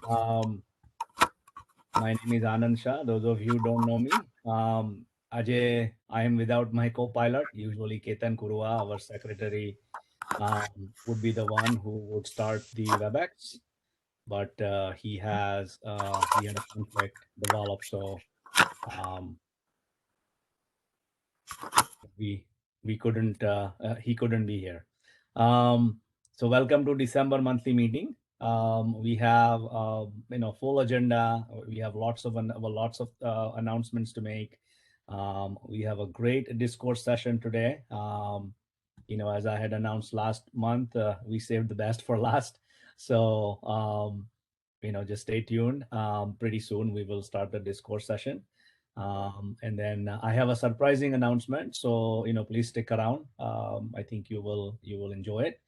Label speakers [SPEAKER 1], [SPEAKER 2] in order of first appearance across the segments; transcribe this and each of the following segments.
[SPEAKER 1] Um, my name is Anand Shah. Those of you who don't know me, Ajay, I am without my co-pilot. Usually Ketan Kurua, our secretary, would be the one who would start the WebEx, but he had a conflict develop, so um, we we couldn't he couldn't be here. Um, so welcome to December monthly meeting. We have full agenda. We have lots of announcements to make. We have a great discourse session today. As I had announced last month, we saved the best for last. So just stay tuned. Pretty soon we will start the discourse session. And then I have a surprising announcement. So, please stick around. I think you will enjoy it.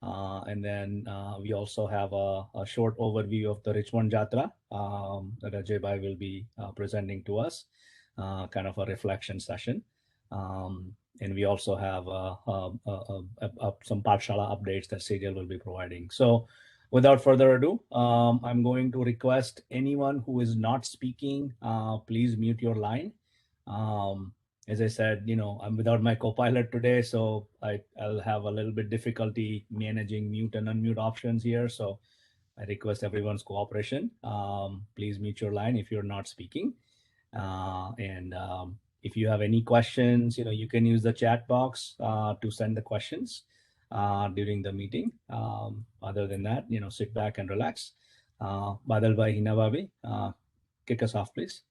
[SPEAKER 1] And then we also have a short overview of the Richmond Jatra that Ajay Bhai will be presenting to us, kind of a reflection session. And we also have some Pathshala updates that Sejal will be providing. So without further ado, I'm going to request anyone who is not speaking, please mute your line. As I said, I'm without my co-pilot today, so I'll have a little bit difficulty managing mute and unmute options here. So I request everyone's cooperation. Please mute your line if you're not speaking. And if you have any questions, you can use the chat box to send the questions during the meeting. Other than that, sit back and relax. Badal Bhai, Hina Bhabi, kick us off, please.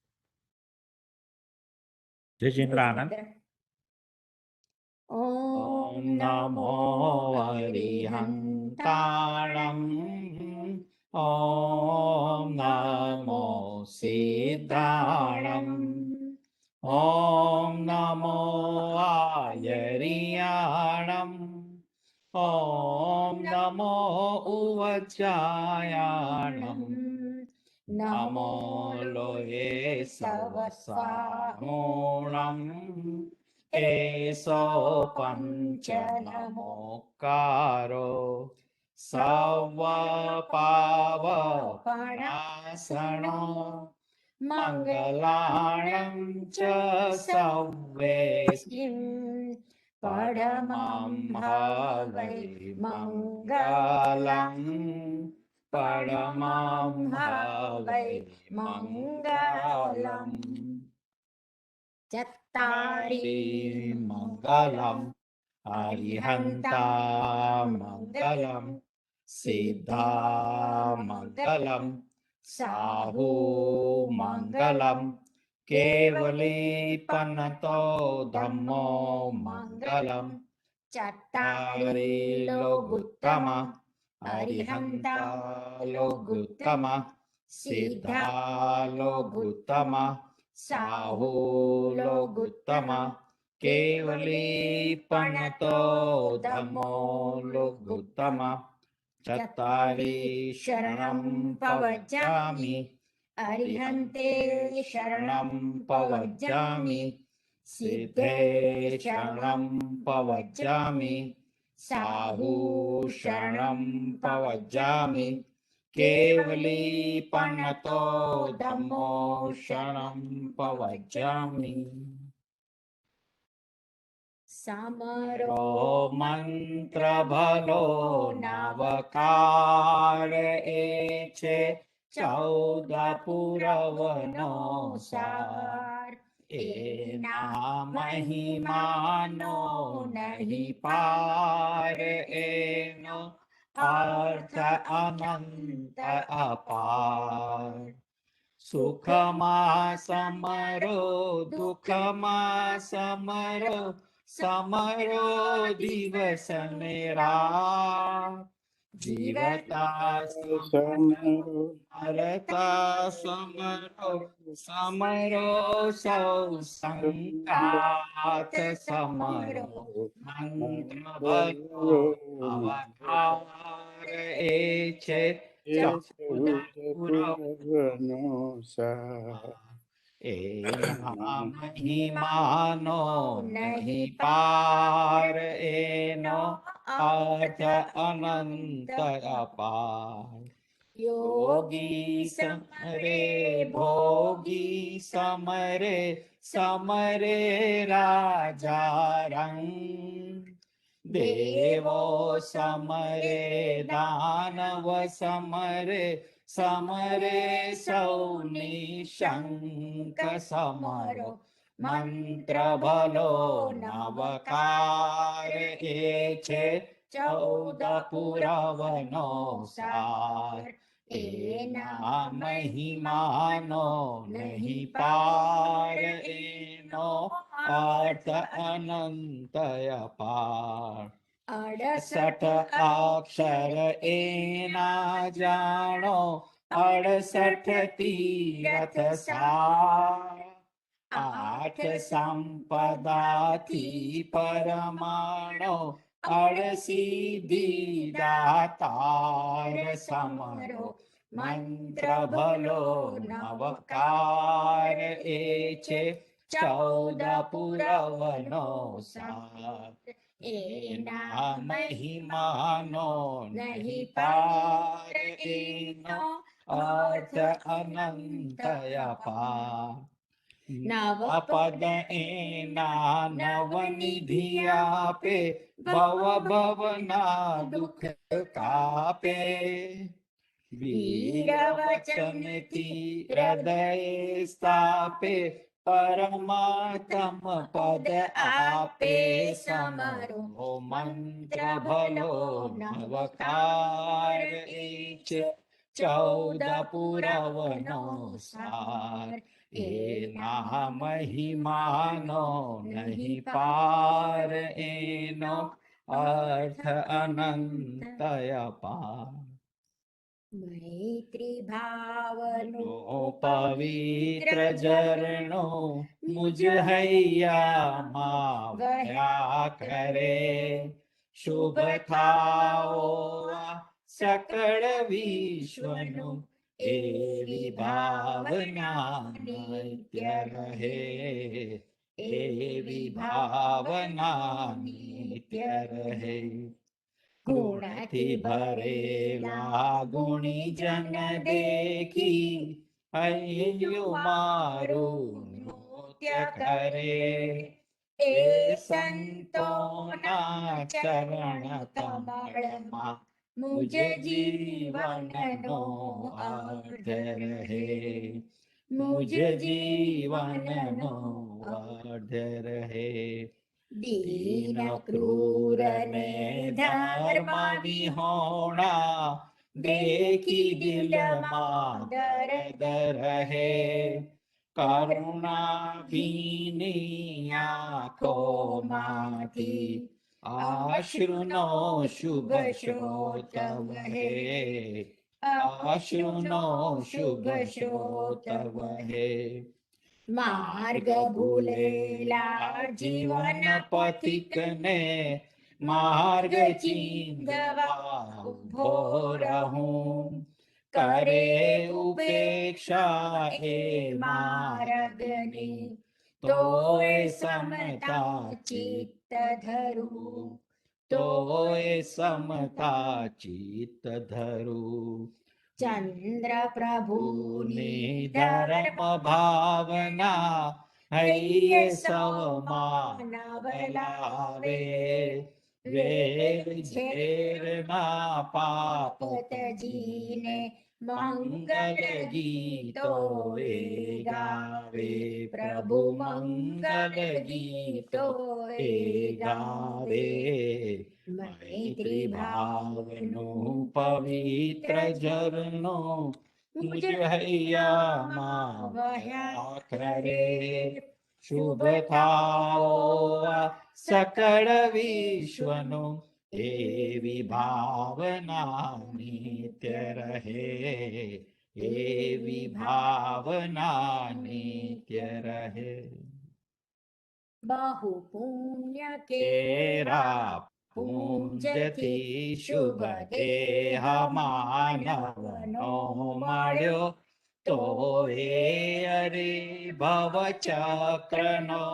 [SPEAKER 2] Jai Jine. Om Namo Arihantaram. Om Namo Siddharam. Om Namo Ayariyanam. Om Namo Uvachayanam. Namo Loe Savasahunam. Eso Panchanamokaro. Sava Pava Panasano. Mangalanam cha Savveskim. Padamam Bhavai Mangalam. Padamam Bhavai Mangalam. Chattari Mangalam. Arihanta Mangalam. Siddha Mangalam. Sahu Mangalam. Kevali Panato Dhammo Mangalam. Chattari Loguttama. Arihanta Loguttama. Siddha Loguttama. Sahu Loguttama. Kevali Panato Dhammo Loguttama. Chattari Sharanam Pavajami. Arihante Sharanam Pavajami. Siddhe Sharanam Pavajami. Sahu Sharanam Pavajami. Kevali Panato Dhammo Sharanam Pavajami. Samaro mantra bhalo navakar eche chauda puravano sar. Ena mahimano nahi par eno artha ananta apar. Sukhama samaro dukhama samaro samaro divasanera. Jivata samaro arata samaro samaro sau sankat samaro mantra bhalo avakar eche Mahimano nahi par eno artha ananta apar. યોગી સમરે ભોગી સમરે સમરે રાજા રંગ દેવો સમરે દાનવ સમરે સમરે સૌની શંક સમરો મંત્ર ભલો નવકાર એ છે 14 પુરાવનો સાર એના મહિમાનો નહીં પાર એનો અર્થ અનંત અપાર 68 અક્ષર એના જાણો 68 તીરથ સાર 8 સંપદાથી પરમાણો 8 સિદ્ધિ દાતાર સમરો મંત્ર ભલો નવકાર એ છે 14 પુરાવનો સાર એના મહિમાનો નહીં પાર એનો અર્થ અનંત અપાર નવ પદ એના નવનિધિ આપે ભવ ભવના દુઃખ કાપે વીર વચનથી હૃદય સ્થાપે પરમાત્મ પદ આપે સમરો મંત્ર ભલો નવકાર એ છે 14 પુરાવનો સાર એના મહિમાનો નહીં પાર એનો અર્થ અનંત અપાર મૈત્રી ભાવનો પવિત્ર ઝરણો મુજ હૈયામાં વહ્યા કરે શુભ થાઓ સકળ વિશ્વનું એવી ભાવના નિત્ય રહે એવી ભાવના નિત્ય રહે ગુણથી ભરેલા ગુણી જન દેખી હૈયું મારું નૃત્ય કરે એ સંતોના ચરણ કમળમાં મુજ જીવનનો અર્થ રહે મુજ જીવનનો અર્થ રહે દીન ક્રૂર ને ધર્મ વિહોણા દેખી દિલમાં દર્દ રહે કરુણા ભીની આંખોમાંથી આશ્રુનો શુભ સ્રોત વહે આશ્રુનો શુભ સ્રોત વહે માર્ગ ભૂલેલા જીવન પથિકને માર્ગ ચીંધવા ઉભો રહું કરે ઉપેક્ષા એ માર્ગની તોય સમતા ચિત્ત ધરું તોય સમતા ચિત્ત ધરું ચંદ્ર પ્રભુની ધર્મ ભાવના હૈયે સૌ માનવ લાવે વેર ઝેરના પાપ તજીને મંગલ ગીતો એ ગાવે પ્રભુ મંગલ ગીતો એ ગાવે મૈત્રી ભાવનું પવિત્ર ઝરણો મુજ હૈયામાં વહ્યા કરે શુભ થાઓ સકળ વિશ્વનું એવી ભાવના નિત્ય રહે એવી ભાવના નિત્ય રહે બહુ પુણ્ય કેરા પુંજથી શુભ દેહ માનવનો મળ્યો તો એ અરે ભવ ચક્રનો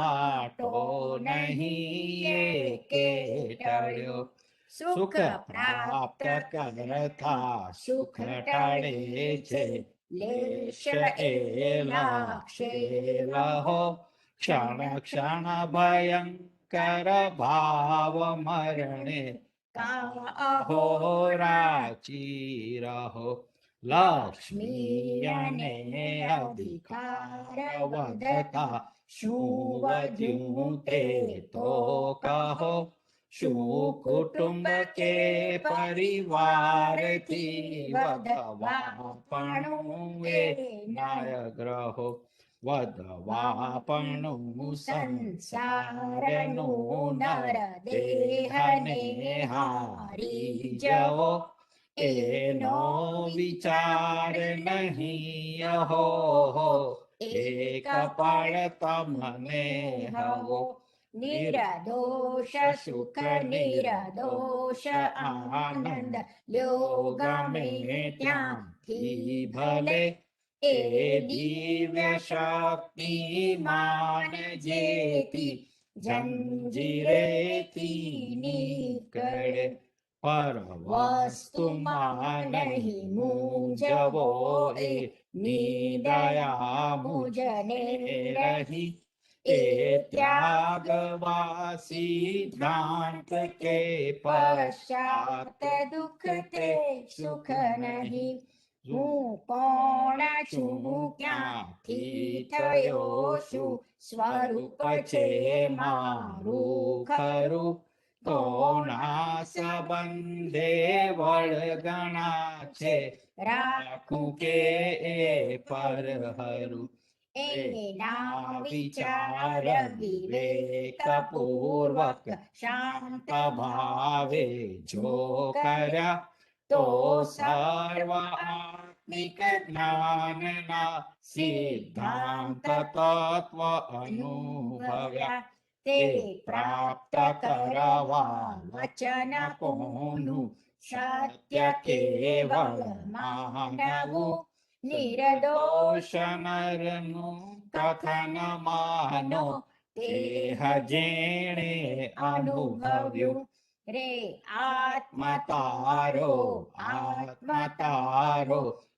[SPEAKER 2] આટો નહીં એકે ટળ્યો સુખ પ્રાપ્ત કરતા સુખ ટાળે છે લેશ એ લાક્ષે રહો ક્ષણ ક્ષણ ભયંકર ભાવ મરણે કાહો રાચી રહો લક્ષ્મી અને અધિકાર વધતા શું વધ્યું તે તો કહો શું કુટુંબ કે પરિવારથી વધવા પણ એ ન્યાય ગ્રહો વધવા પણ સંસારનું નર દેહને હારી જવો એનો વિચાર નહીં અહો એક પળ તમને હવો નિરદોષ સુખ નિરદોષ આનંદ લ્યો ગમે ત્યાંથી ભલે એ દિવ્ય શક્તિ માન જેતી જંજીરેથી નીકળે પર વસ્તુમાં નહીં મૂંઝવો એ નિદયા મુજને રહી એ ત્યાગવા સિદ્ધાંત કે પશ્ચાત દુઃખ તે સુખ નહીં હું કોણ છું ક્યાંથી થયો શું સ્વરૂપ છે મારું ખરું તો ના સંબંધે વળગણા છે રાખું કે એ પર હરું એના વિચાર વિવેક પૂર્વક શાંત ભાવે જો કર્યા તો સર્વ આત્મિક જ્ઞાનના સિદ્ધાંત તત્વ અનુભવ્યા તે પ્રાપ્ત કરવા વચન કોનું સત્ય કેવળ માનવું નિર્દોષ નરનું કથન માનો તે જેણે અનુભવ્યું રે આત્મા તારો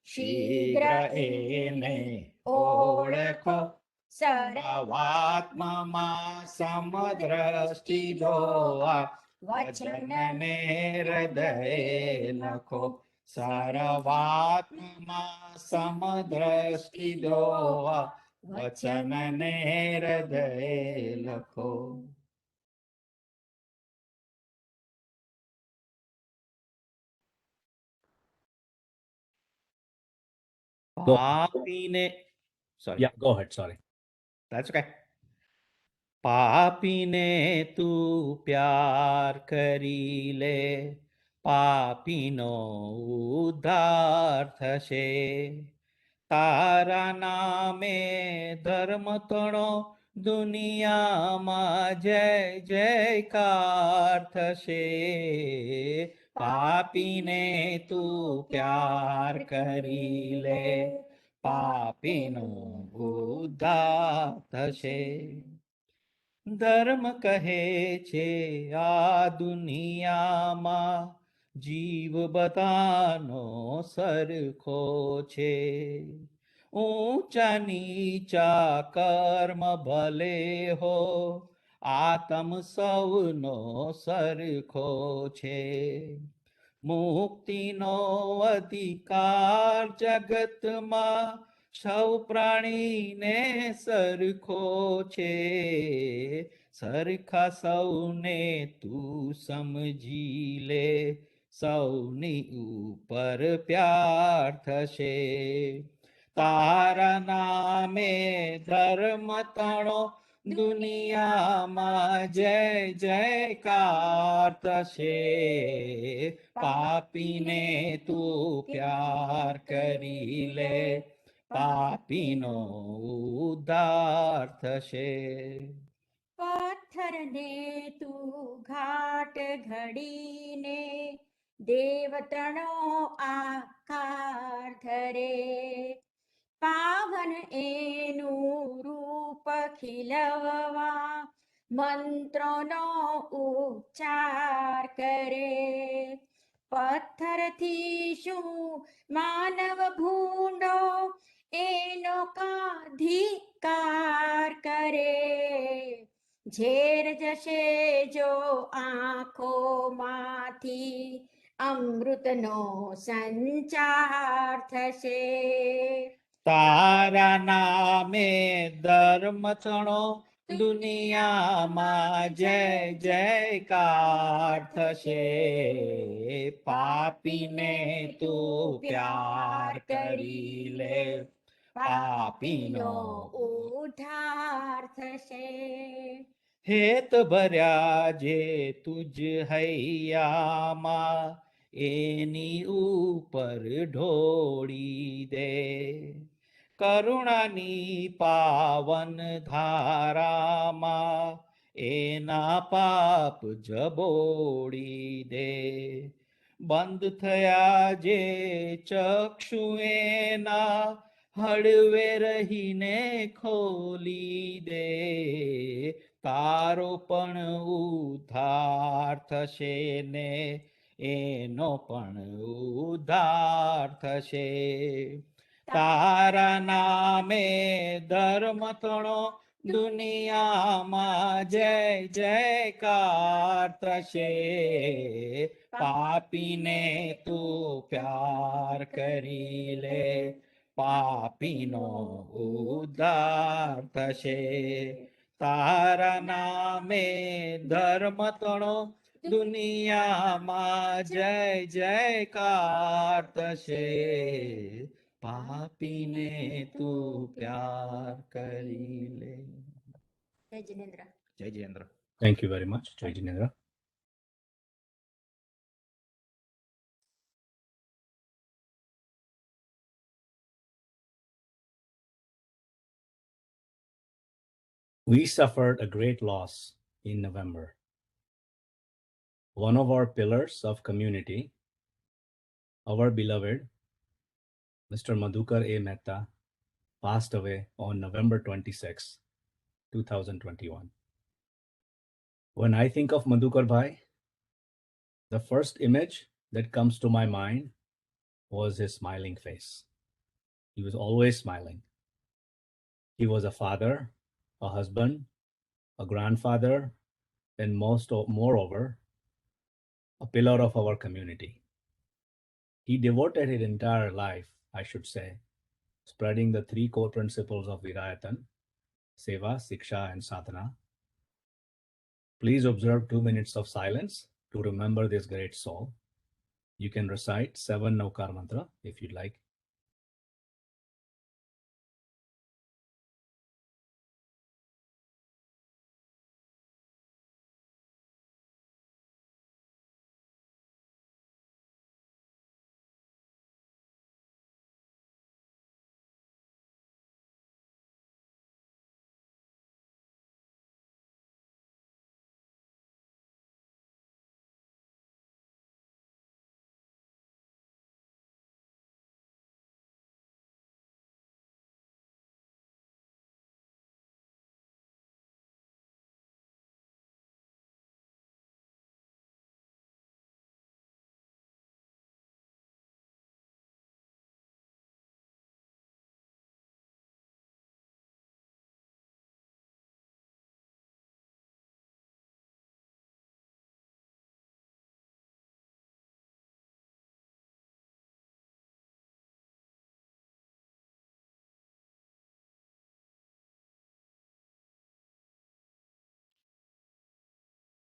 [SPEAKER 2] શીઘ્ર એને ઓળખો સર્વાત્મા સમદ્રષ્ટિ ધોવા વચનને હૃદયે લખો સર્વાત્મા સમદ્રષ્ટિ ધોવા વચનને હૃદયે લખો પાપીને sorry
[SPEAKER 1] Yeah, go ahead. Sorry.
[SPEAKER 2] that's okay પાપીને તું પ્યાર કરી લે પાપીનો ઉદ્ધાર થશે તારા નામે ધર્મ તણો દુનિયામાં જય જયકાર થશે પાપીને તું પ્યાર કરી લે પાપીનો ઉદ્ધાર થશે ધર્મ કહે છે આ દુનિયામાં જીવ બધાનો સરખો છે ઊંચા નીચા કર્મ ભલે હો આત્મ સૌનો સરખો છે મુક્તિનો અધિકાર જગતમાં સૌ પ્રાણીને સરખો છે સરખા સૌને તું સમજી લે સૌની ઉપર પ્યાર થશે તારા નામે ધર્મ તણો દુનિયામાં જય જયકાર થશે પાપીને તું પ્યાર કરી લે પાપીનો ઉદ્ધાર થશે
[SPEAKER 3] પથ્થરને તું ઘાટ ઘડીને દેવતણો આકાર ધરે પાવન એનું રૂપ ખીલવવા મંત્રોનો ઉચ્ચાર કરે. પથ્થરથી શું માનવ ભૂંડો એનો કાધિકાર કરે. ઝેર જશે જો આંખોમાંથી અમૃતનો સંચાર થશે.
[SPEAKER 2] તારા નામે ધર્મ થણો દુનિયામાં જય જયકાર થશે. પાપીને તું પ્યાર કરી લે, પાપીનો
[SPEAKER 3] ઉદ્ધાર થશે.
[SPEAKER 2] હેત ભર્યા જે તુજ હૈયામાં એની ઉપર ઢોળી દે. કરુણાની પાવન ધારામાં એના પાપ જબોડી દે. બંધ થયા જે ચક્ષુ એના હળવે રહીને ખોલી દે. તારો પણ ઉદ્ધાર થશે ને એનો પણ ઉદ્ધાર થશે. તારા નામે ધર્મ તણો દુનિયામાં જય જયકાર થશે. પાપીને તું પ્યાર કરી લે, પાપીનો ઉદ્ધાર થશે. તારા નામે ધર્મ તણો દુનિયામાં જય જયકાર થશે. પાપીને તું પ્યાર કરી લે.
[SPEAKER 3] જય જિનેન્દ્ર.
[SPEAKER 2] જય Jayendra.
[SPEAKER 1] Thank you very much, Jai Jinendra. We suffered a great loss in November. One of our pillars of community, our beloved Mr. Madhukar A. Mehta, passed away on November 26, 2021. When I think of Madhukar Bhai, the first image that comes to my mind was his smiling face. He was always smiling. He was a father, a husband, a grandfather, and moreover, a pillar of our community. He devoted his entire life, I should say, spreading the three core principles of Virayatan, Seva, Siksha, and Sadhana. Please observe 2 minutes of silence to remember this great soul. You can recite 7 Navkar mantra if you'd like.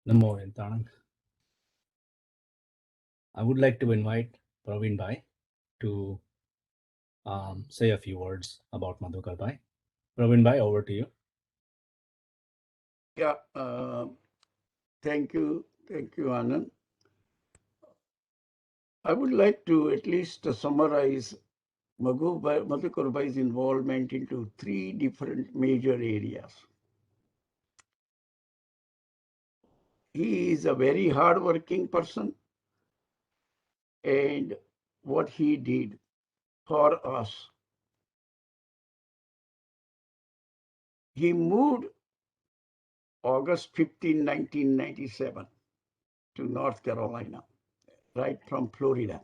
[SPEAKER 1] Namo Entanang. I would like to invite Praveen Bhai to say a few words about Madhukar Bhai. Praveen Bhai, over to you.
[SPEAKER 4] Yeah, thank you, Anand. I would like to at least summarize Madhukar Bhai's involvement into 3 different major areas. He is a very hardworking person, and what he did for us, he moved August 15, 1997 to North Carolina, right from Florida.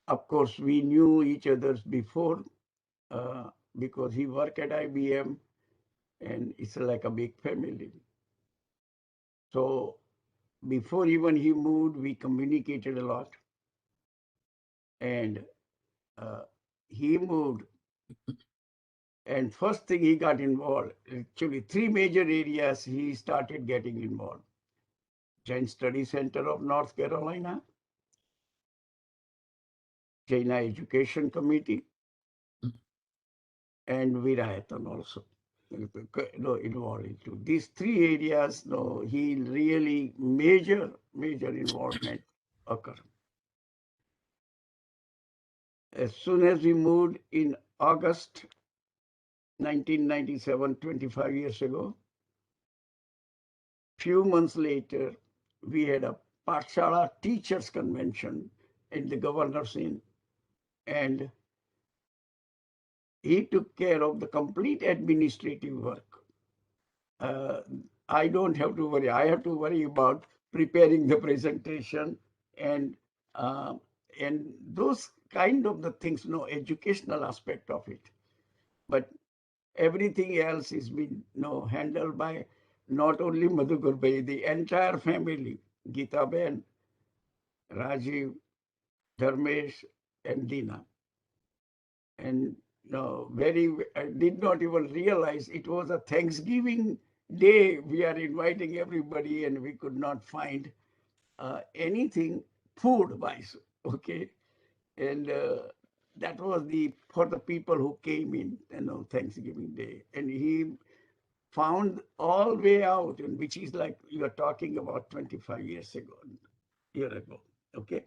[SPEAKER 4] Of course, we knew each other's before because he worked at IBM and it's like a big family. So before even he moved, we communicated a lot. And he moved, and first thing he got involved, actually three major areas he started getting involved. Jain Study Center of North Carolina, Jne Education Committee, and Virayatan also involved into these three areas. No, he really major involvement occurred. As soon as we moved in August 1997, 25 years ago, few months later, we had a Pathshala Teachers Convention in the Governor's Inn, and he took care of the complete administrative work. I don't have to worry. I have to worry about preparing the presentation and uh, those kind of the things, no educational aspect of it. But everything else is being handled by not only Madhukur Bhai, the entire family, Geeta Ben, Rajiv, Dharmesh, and Dina. And I did not even realize it was a Thanksgiving day. We are inviting everybody, and we could not find anything food-wise. Okay, and that was for the people who came in, Thanksgiving Day, and he found all way out, and which is like you are talking about 25 years ago, year ago. Okay.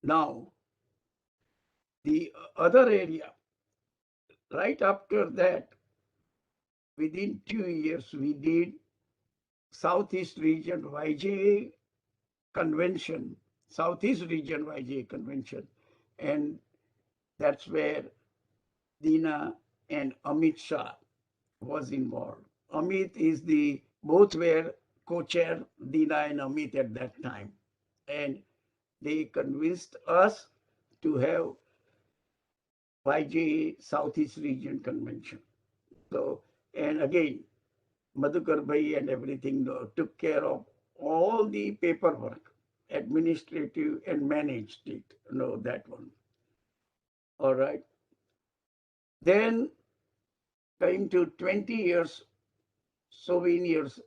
[SPEAKER 4] Now, the other area, right after that, within 2 years, we did Southeast Region YJA Convention, Southeast Region YJA Convention. And that's where Dina and Amit Shah was involved. Amit is both were co-chair, Dina and Amit at that time. And they convinced us to have YJA Southeast Region Convention. So, and again, Madhukar Bhai and everything took care of all the paperwork, administrative, and managed it. That one. All right. Then came to 20 years souvenirs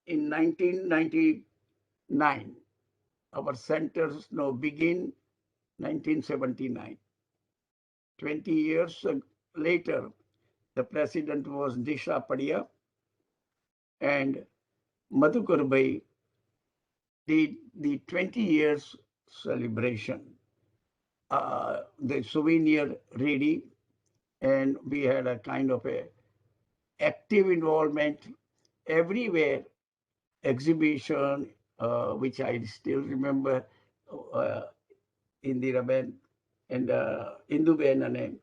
[SPEAKER 4] in 1999. Our centers now begin 1979. 20 years later, the president was Disha Padia, and Madhukar Bhai did the 20 years celebration, the souvenir ready, and we had a kind of a active involvement everywhere, exhibition, which I still remember, Indira Ben and Indu Ben and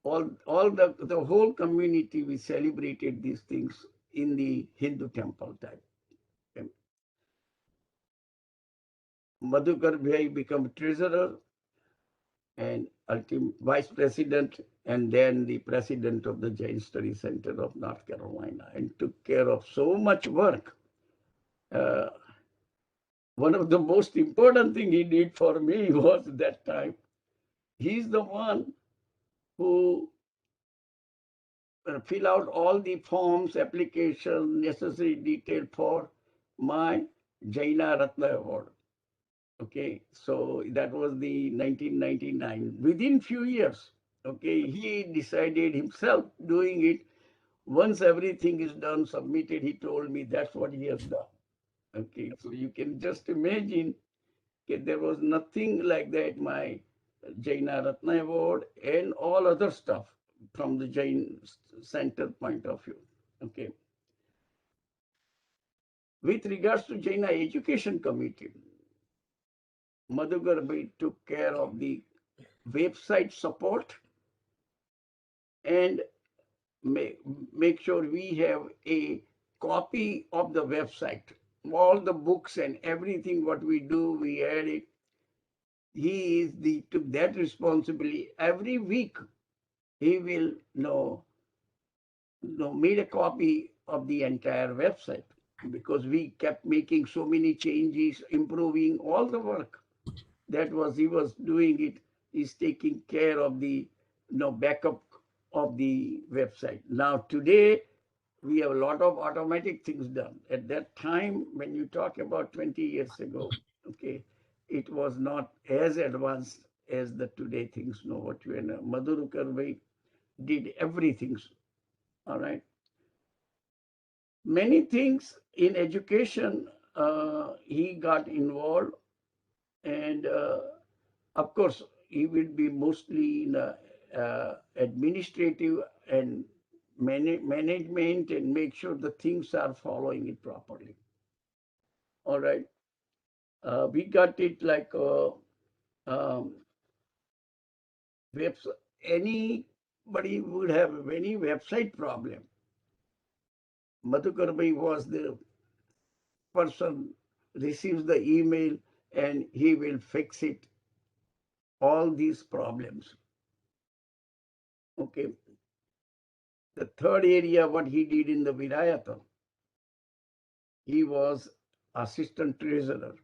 [SPEAKER 4] all the whole community, we celebrated these things in the Hindu temple type. Madhukar Bhai became treasurer and ultimate vice president, and then the president of the Jain Study Center of North Carolina, and took care of so much work. One of the most important thing he did for me was that time, he's the one who fill out all the forms, application, necessary detail for my Jaina Ratna Award. Okay, so that was the 1999. Within few years, okay, he decided himself doing it. Once everything is done, submitted, he told me that's what he has done. Okay, so you can just imagine, okay, there was nothing like that. My Jaina Ratna Award and all other stuff from the Jain Center point of view. Okay. With regards to Jaina Education Committee, Madhukar Bhai took care of the website support, and make sure we have a copy of the website, all the books and everything what we do, we add it. He is took that responsibility. Every week he will made a copy of the entire website, because we kept making so many changes, improving all the work. That was he was doing it. He's taking care of the backup of the website. Now today we have a lot of automatic things done. At that time, when you talk about 20 years ago, okay, it was not as advanced as the today things. Know what you know. Madhur Karvai did everything. All right. Many things in education, he got involved, and of course, he will be mostly in administrative and management, and make sure the things are following it properly. All right. We got it like um, anybody would have any website problem. Madhukar Bhai was the person receives the email, and he will fix it, all these problems. Okay. The third area, what he did in the Virayatan, he was assistant treasurer.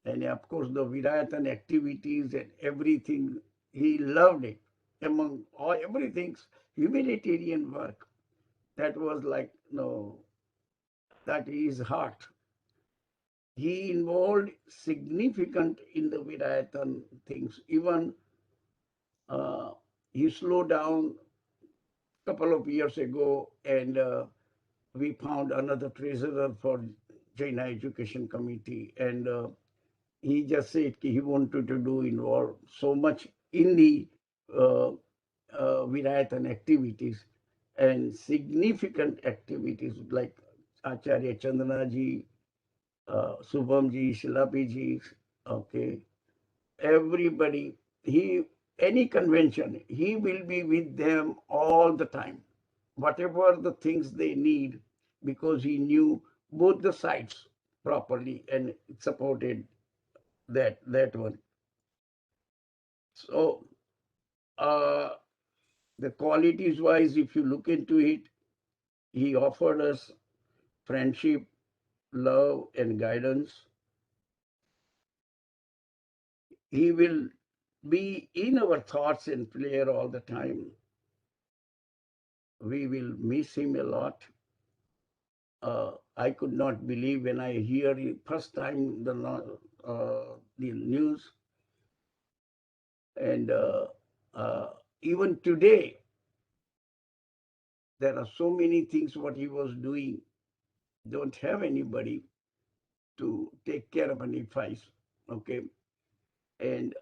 [SPEAKER 4] And of course, the Virayatan activities and everything, he loved it. Among all everything, humanitarian work, that was like, that is heart. He involved significant in the Virayatan things. Even he slowed down a couple of years ago, and we found another treasurer for Jne Education Committee, and he just said he wanted to do involve so much in the uh, Virayatan activities and significant activities like Acharya Chandana ji, Subham ji, Shilapi ji, okay, everybody. Any convention, he will be with them all the time, whatever the things they need, because he knew both the sides properly and supported that one. So the qualities wise, if you look into it, he offered us friendship, love, and guidance. He will be in our thoughts and prayer all the time. We will miss him a lot. I could not believe when I hear first time the news, and even today there are so many things what he was doing. Don't have anybody to take care of an advice, okay, and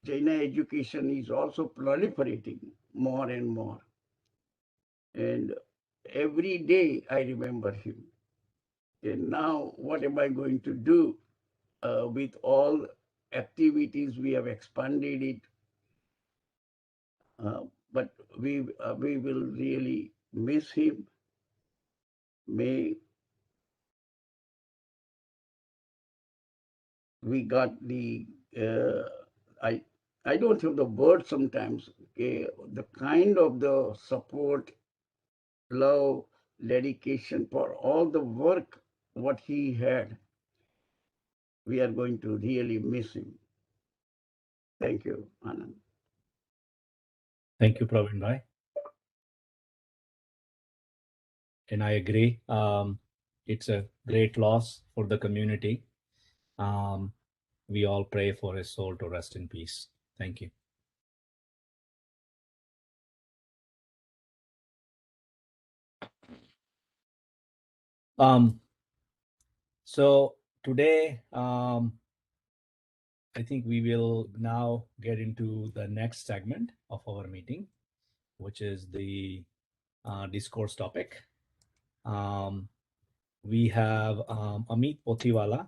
[SPEAKER 4] China education is also proliferating more and more, and every day I remember him. And now, what am I going to do with all activities? We have expanded it, but we will really miss him. May we got the I I don't have the word sometimes. Okay, the kind of the support, love, dedication for all the work what he had. We are going to really miss him. Thank you, Anand.
[SPEAKER 1] Thank you, Praveen Bhai. And I agree. It's a great loss for the community. We all pray for his soul to rest in peace. Thank you. So today, I think we will now get into the next segment of our meeting, which is the discourse topic. We have Amit Pothiwala,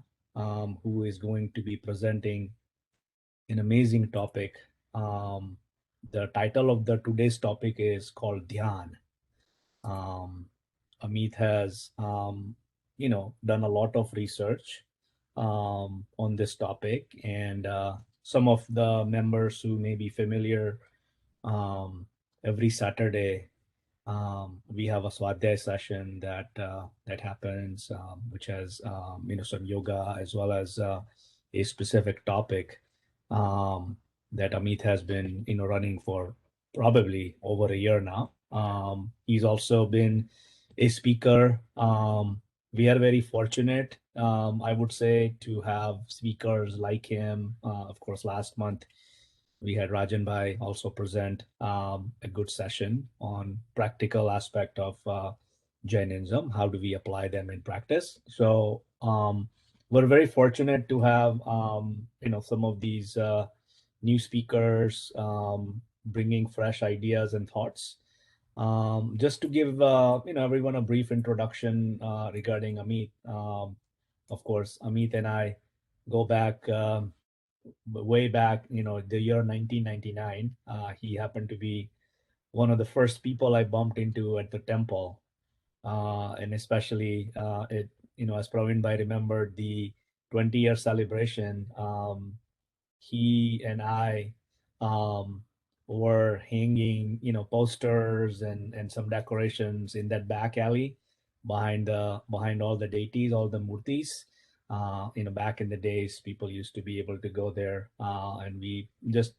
[SPEAKER 1] who is going to be presenting an amazing topic. The title of the today's topic is called Dhyan. Amit has, done a lot of research on this topic, and some of the members who may be familiar, um, every Saturday we have a Swadhyay session that happens, which has some yoga as well as a specific topic um, that Amit has been running for probably over a year now. He's also been a speaker. We are very fortunate, I would say, to have speakers like him. Of course, last month we had Rajan Bhai also present a good session on practical aspect of Jainism. How do we apply them in practice? So we're very fortunate to have some of these new speakers bringing fresh ideas and thoughts. Just to give everyone a brief introduction regarding Amit. Of course, Amit and I go back. Way back, the year 1999. He happened to be one of the first people I bumped into at the temple, and especially as Praveen Bhai remembered the 20-year celebration. He and I um, were hanging, posters and some decorations in that back alley behind all the deities, all the murtis. Back in the days, people used to be able to go there, and we just,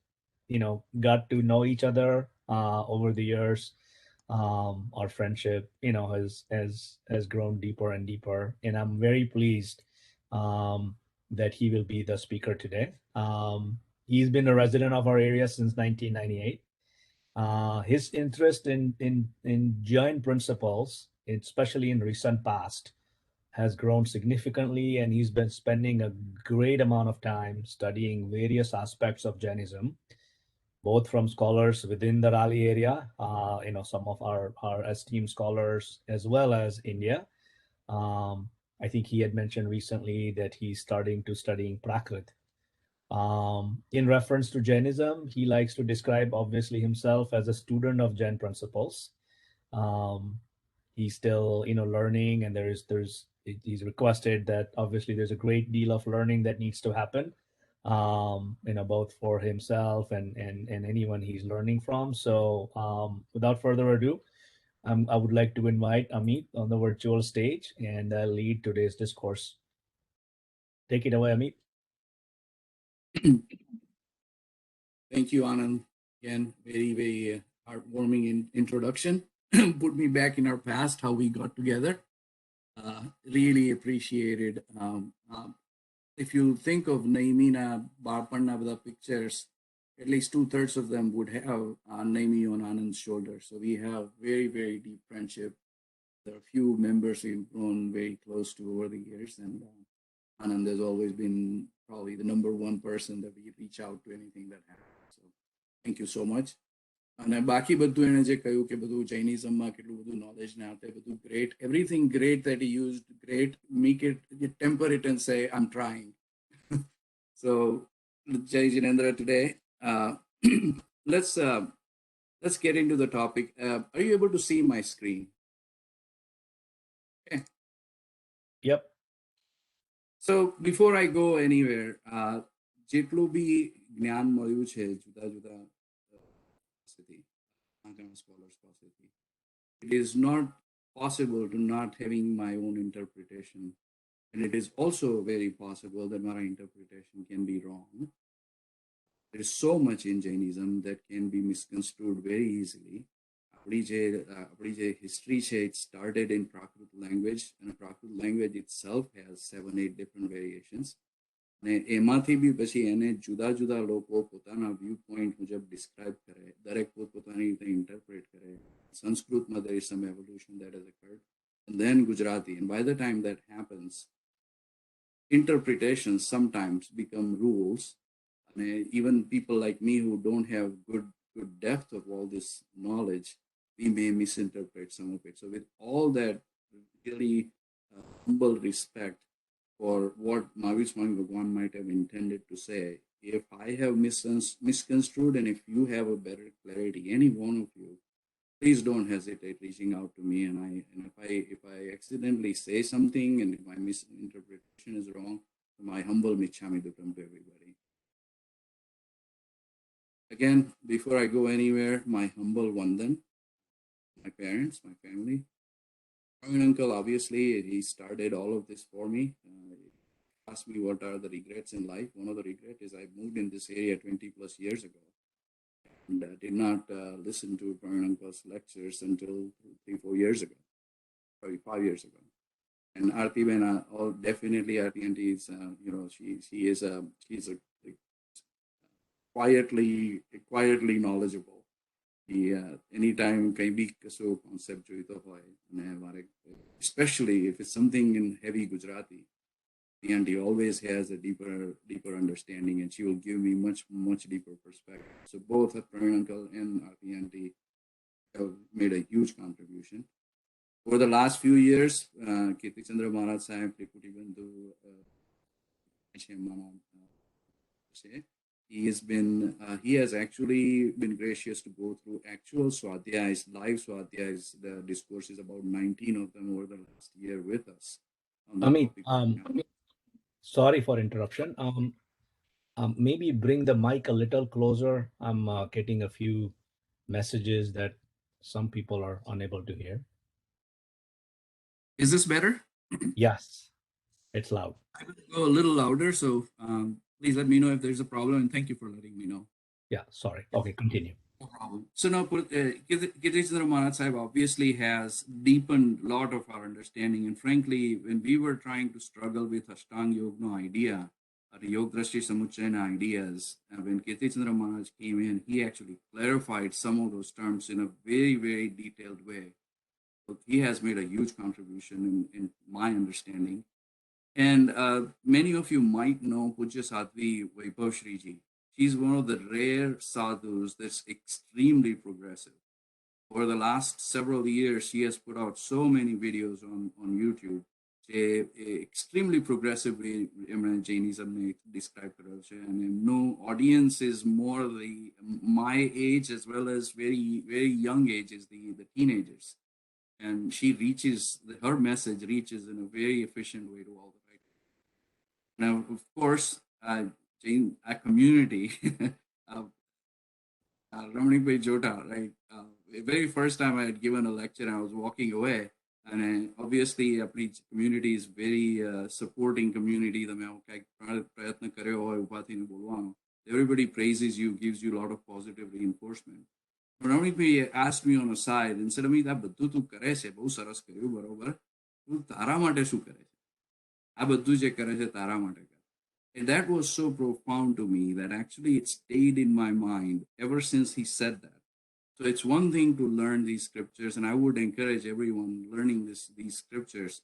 [SPEAKER 1] got to know each other over the years. Our friendship, has grown deeper and deeper, and I'm very pleased um, that he will be the speaker today. He's been a resident of our area since 1998. His interest in Jain principles, especially in recent past, has grown significantly, and he's been spending a great amount of time studying various aspects of Jainism, both from scholars within the Raleigh area, some of our esteemed scholars, as well as India. Um, I think he had mentioned recently that he's starting to studying Prakrit. In reference to Jainism, he likes to describe obviously himself as a student of Jain principles. Um, he's still learning, and he's requested that obviously there's a great deal of learning that needs to happen, both for himself and anyone he's learning from. So without further ado, I would like to invite Amit on the virtual stage and lead today's discourse. Take it away, Amit.
[SPEAKER 5] Thank you, Anand. Again, very, very heartwarming introduction. Put me back in our past, how we got together. Really appreciated. If you think of Naimina Barpanna with the pictures, at least 2/3 of them would have Naimi on Anand's shoulder. So we have very, very deep friendship. There are a few members we've grown very close to over the years, and Anand has always been probably the number one person that we reach out to anything that happens. So thank you so much. અને બાકી બધું એને જે કહ્યું કે બધું જૈનિઝમમાં કેટલું બધું નોલેજ ને આપે બધું great, everything great that he used, great, make it, temper it and say I'm trying. So Jai Jinendra today, let's get into the topic. Are you able to see my screen? Okay.
[SPEAKER 1] Yep.
[SPEAKER 5] So before I go anywhere, જેટલું બી જ્ઞાન મળ્યું છે જુદા જુદા scholars પાસેથી, it is not possible to not having my own interpretation, and it is also very possible that my interpretation can be wrong. There is so much in Jainism that can be misconstrued very easily. આપણી જે history છે, it started in Prakrit language, and Prakrit language itself has 7-8 different variations. ને એમાંથી બી પછી એને જુદા જુદા લોકો પોતાના વ્યૂ પોઈન્ટ મુજબ ડિસ્ક્રાઇબ કરે, દરેક પોતપોતાની રીતે ઇન્ટરપ્રેટ કરે. સંસ્કૃતમાં there is some evolution that has occurred, and then Gujarati, and by the time that happens, interpretations sometimes become rules, and even people like me who don't have good depth of all this knowledge, we may misinterpret some of it. So with all that really humble respect for what Mahavir Swami Bhagwan might have intended to say, if I have misconstrued, and if you have a better clarity, any one of you, please don't hesitate reaching out to me. And if I accidentally say something and if my misinterpretation is wrong, my humble michami dukam to everybody. Again, before I go anywhere, my humble vandan, my parents, my family. My uncle, obviously, he started all of this for me. Asked me what are the regrets in life. One of the regrets is I moved in this area 20 plus years ago and did not listen to Praveen Uncle's lectures until 3-4 years ago, probably 5 years ago. And Aarti Bena, oh, definitely Aarti Auntie is, she's a like, quietly knowledgeable. Anytime कहीं भी कसो concept जोईतो होय ने हमारे especially if it's something in heavy Gujarati, the auntie always has a deeper understanding, and she will give me much deeper perspective. So both Praveen Uncle and Aarti Auntie have made a huge contribution. Over the last few years, Kirti Chandra Maharaj Sahib, Trikuti Bandhu, he has actually been gracious to go through actual swadhyayas, live swadhyayas. The discourses, about 19 of them over the last year with us.
[SPEAKER 1] Amit, sorry for interruption. Maybe bring the mic a little closer. I'm getting a few messages that some people are unable to hear.
[SPEAKER 5] Is this better?
[SPEAKER 1] Yes, it's loud.
[SPEAKER 5] I will go a little louder, so please let me know if there's a problem, and thank you for letting me know.
[SPEAKER 1] Yeah, sorry. Okay, continue.
[SPEAKER 5] No problem. So now, Kirti Chandra Maharaj Sahib obviously has deepened a lot of our understanding, and frankly, when we were trying to struggle with Ashtanga Yoga idea, or the Yoga Drashti Samuchayana ideas, when Kirti Chandra Maharaj came in, he actually clarified some of those terms in a very detailed way. So he has made a huge contribution in my understanding. And many of you might know Pujya Sadhvi Vaibhav Shriji. She's one of the rare sadhus that's extremely progressive. Over the last several years, she has put out so many videos on YouTube. Extremely progressive way Jainism may describe it. And no audience is more my age as well as very young age is the teenagers. And she her message reaches in a very efficient way to all the right. Now, of course, Jain, a community, Ramanik Bhai Jota, right? The very first time I had given a lecture, I was walking away, and obviously, our community is very supporting community. Everybody praises you, gives you a lot of positive reinforcement. Ramanik Bhai asked me on a side and said, "Amit, આ બધું તું કરે છે, બહુ સરસ કર્યું, બરોબર. તું તારા માટે શું કરે છે? આ બધું જે કરે છે તારા માટે કરે." And that was so profound to me that actually it stayed in my mind ever since he said that. So it's one thing to learn these scriptures, and I would encourage everyone learning these scriptures.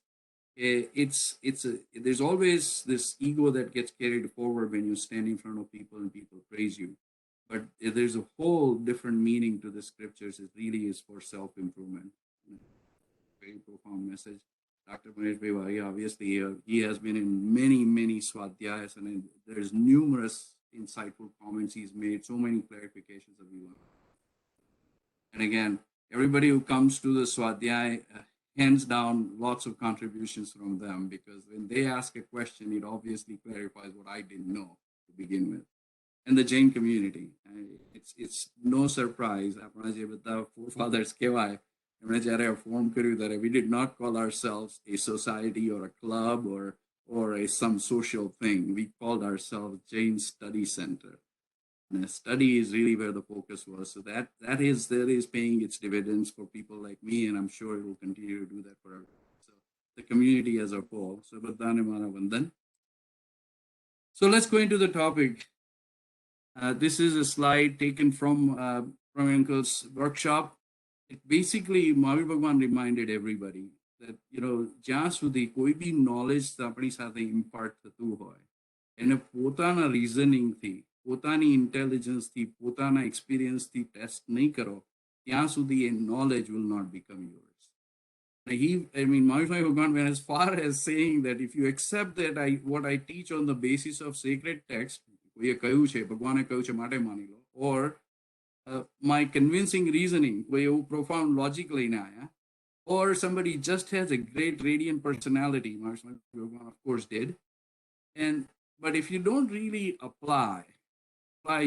[SPEAKER 5] There's always this ego that gets carried forward when you stand in front of people and people praise you. But there's a whole different meaning to the scriptures. It really is for self-improvement. Very profound message. Dr. Mahesh Bhai, obviously, he has been in many swadhyayas, and there's numerous insightful comments he's made, so many clarifications that we want. And again, everybody who comes to the swadhyaya, hands down, lots of contributions from them, because when they ask a question, it obviously clarifies what I didn't know to begin with. And the Jain community, it's no surprise. Our forefathers we did not call ourselves a society or a club or some social thing. We called ourselves Jain Study Center. And study is really where the focus was. So that is paying its dividends for people like me, and I'm sure it will continue to do that for everyone. So the community as a whole. So let's go into the topic. This is a slide taken from Uncle's workshop. It basically, Mahavir Bhagwan reminded everybody that, જ્યાં સુધી કોઈ બી knowledge આપણી સાથે impart થતું હોય, એને પોતાના reasoningથી, પોતાની intelligenceથી, પોતાના experienceથી test નહીં કરો, ત્યાં સુધી એ knowledge will not become yours. Mahavir Bhagwan went as far as saying that if you accept that what I teach on the basis of sacred text, or my convincing reasoning, કોઈ એવું profound logic લઈને આયા, or somebody just has a great radiant personality, Maharshmi Bhagwan of course did, but if you don't really apply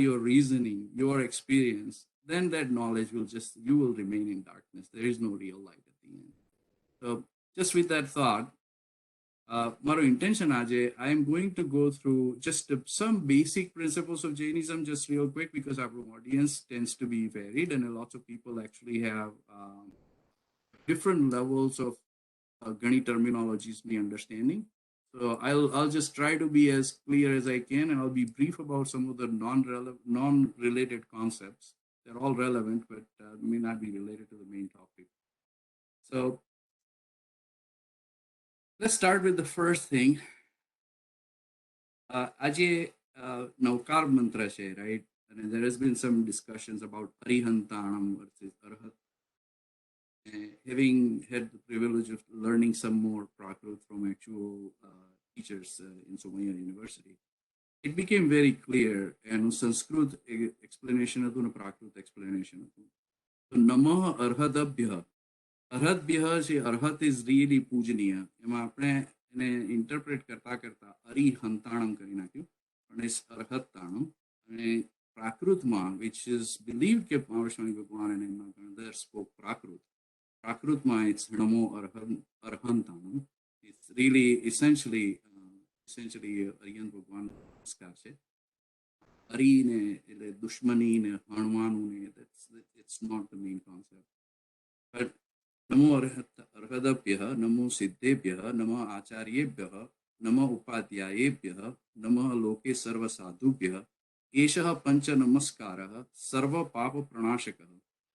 [SPEAKER 5] your reasoning, your experience, then that knowledge will you will remain in darkness. There is no real light at the end. So just with that thought, my intention Ajay, I am going to go through just some basic principles of Jainism just real quick, because our audience tends to be varied and lots of people actually have different levels of Gani terminologies and understanding. So I'll just try to be as clear as I can, and I'll be brief about some of the non-related concepts. They're all relevant, but may not be related to the main topic. So let's start with the first thing. Ajay, Naukar mantra hai, right? And there has been some discussions about Arihantanam versus Arhat. Having had the privilege of learning some more Prakrut from actual teachers in Somaya University, it became very clear, and Sanskrit explanation હતું ને Prakrut explanation હતું. So Namah Arhadabhyah. Arhadabhyah છે, Arhat is really પૂજનીય. એમાં આપણે એને interpret કરતા અરિહંતાણમ કરી નાખ્યું, પણ it's અર્હતાણમ. અને પ્રાકૃતમાં, which is believed કે Maharshmi Bhagwan and એમના there spoke Prakrut. Prakrutma, it's Namo Arhantanam. It's really essentially Aryan Bhagwan namaskar છે. Ari ne એટલે દુશ્મની ને હણવાનું ને, it's not the main concept. But Namo Arhadabhyah, Namo Siddhebhyah, Namo Acharyebhyah, Namo Upadhyayebhyah, Namo Loke Sarva Sadhubhyah, Eshah Pancha Namaskarah, Sarva Papa Pranashakah.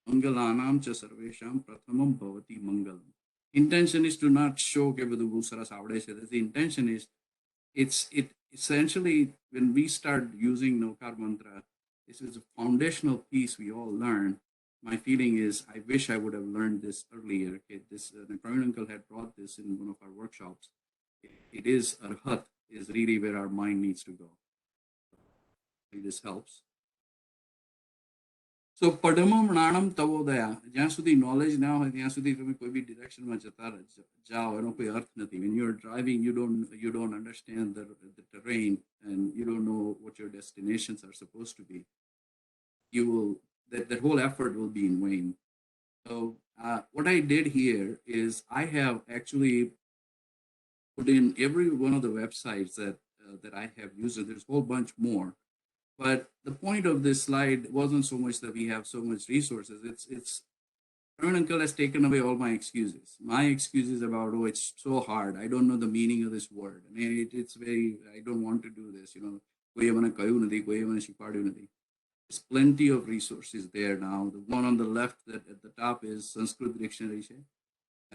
[SPEAKER 5] Mangalanam cha sarvesham prathamam bhavati mangalam. Intention is to not show ke બધું બહુ સરસ આવડે છે. The intention is, it essentially, when we start using Naukar mantra, this is a foundational piece we all learn. My feeling is, I wish I would have learned this earlier. Okay, Praveen uncle had brought this in one of our workshops. It is Arhat, is really where our mind needs to go. This helps. So Padamam Nanam Tavodaya, જ્યાં સુધી knowledge ના હોય ત્યાં સુધી તમે કોઈ બી directionમાં જતા જાઓ, એનો કોઈ અર્થ નથી. When you're driving, you don't understand the terrain, and you don't know what your destinations are supposed to be. You will, that whole effort will be in vain. So what I did here is I have actually put in every one of the websites that I have used. There's a whole bunch more. But the point of this slide wasn't so much that we have so much resources. It's Arun uncle has taken away all my excuses. My excuses about, oh, it's so hard. I don't know the meaning of this word. I mean, it's very, I don't want to do this. You know, there's plenty of resources there now. The one on the left that at the top is Sanskrit Dictionary.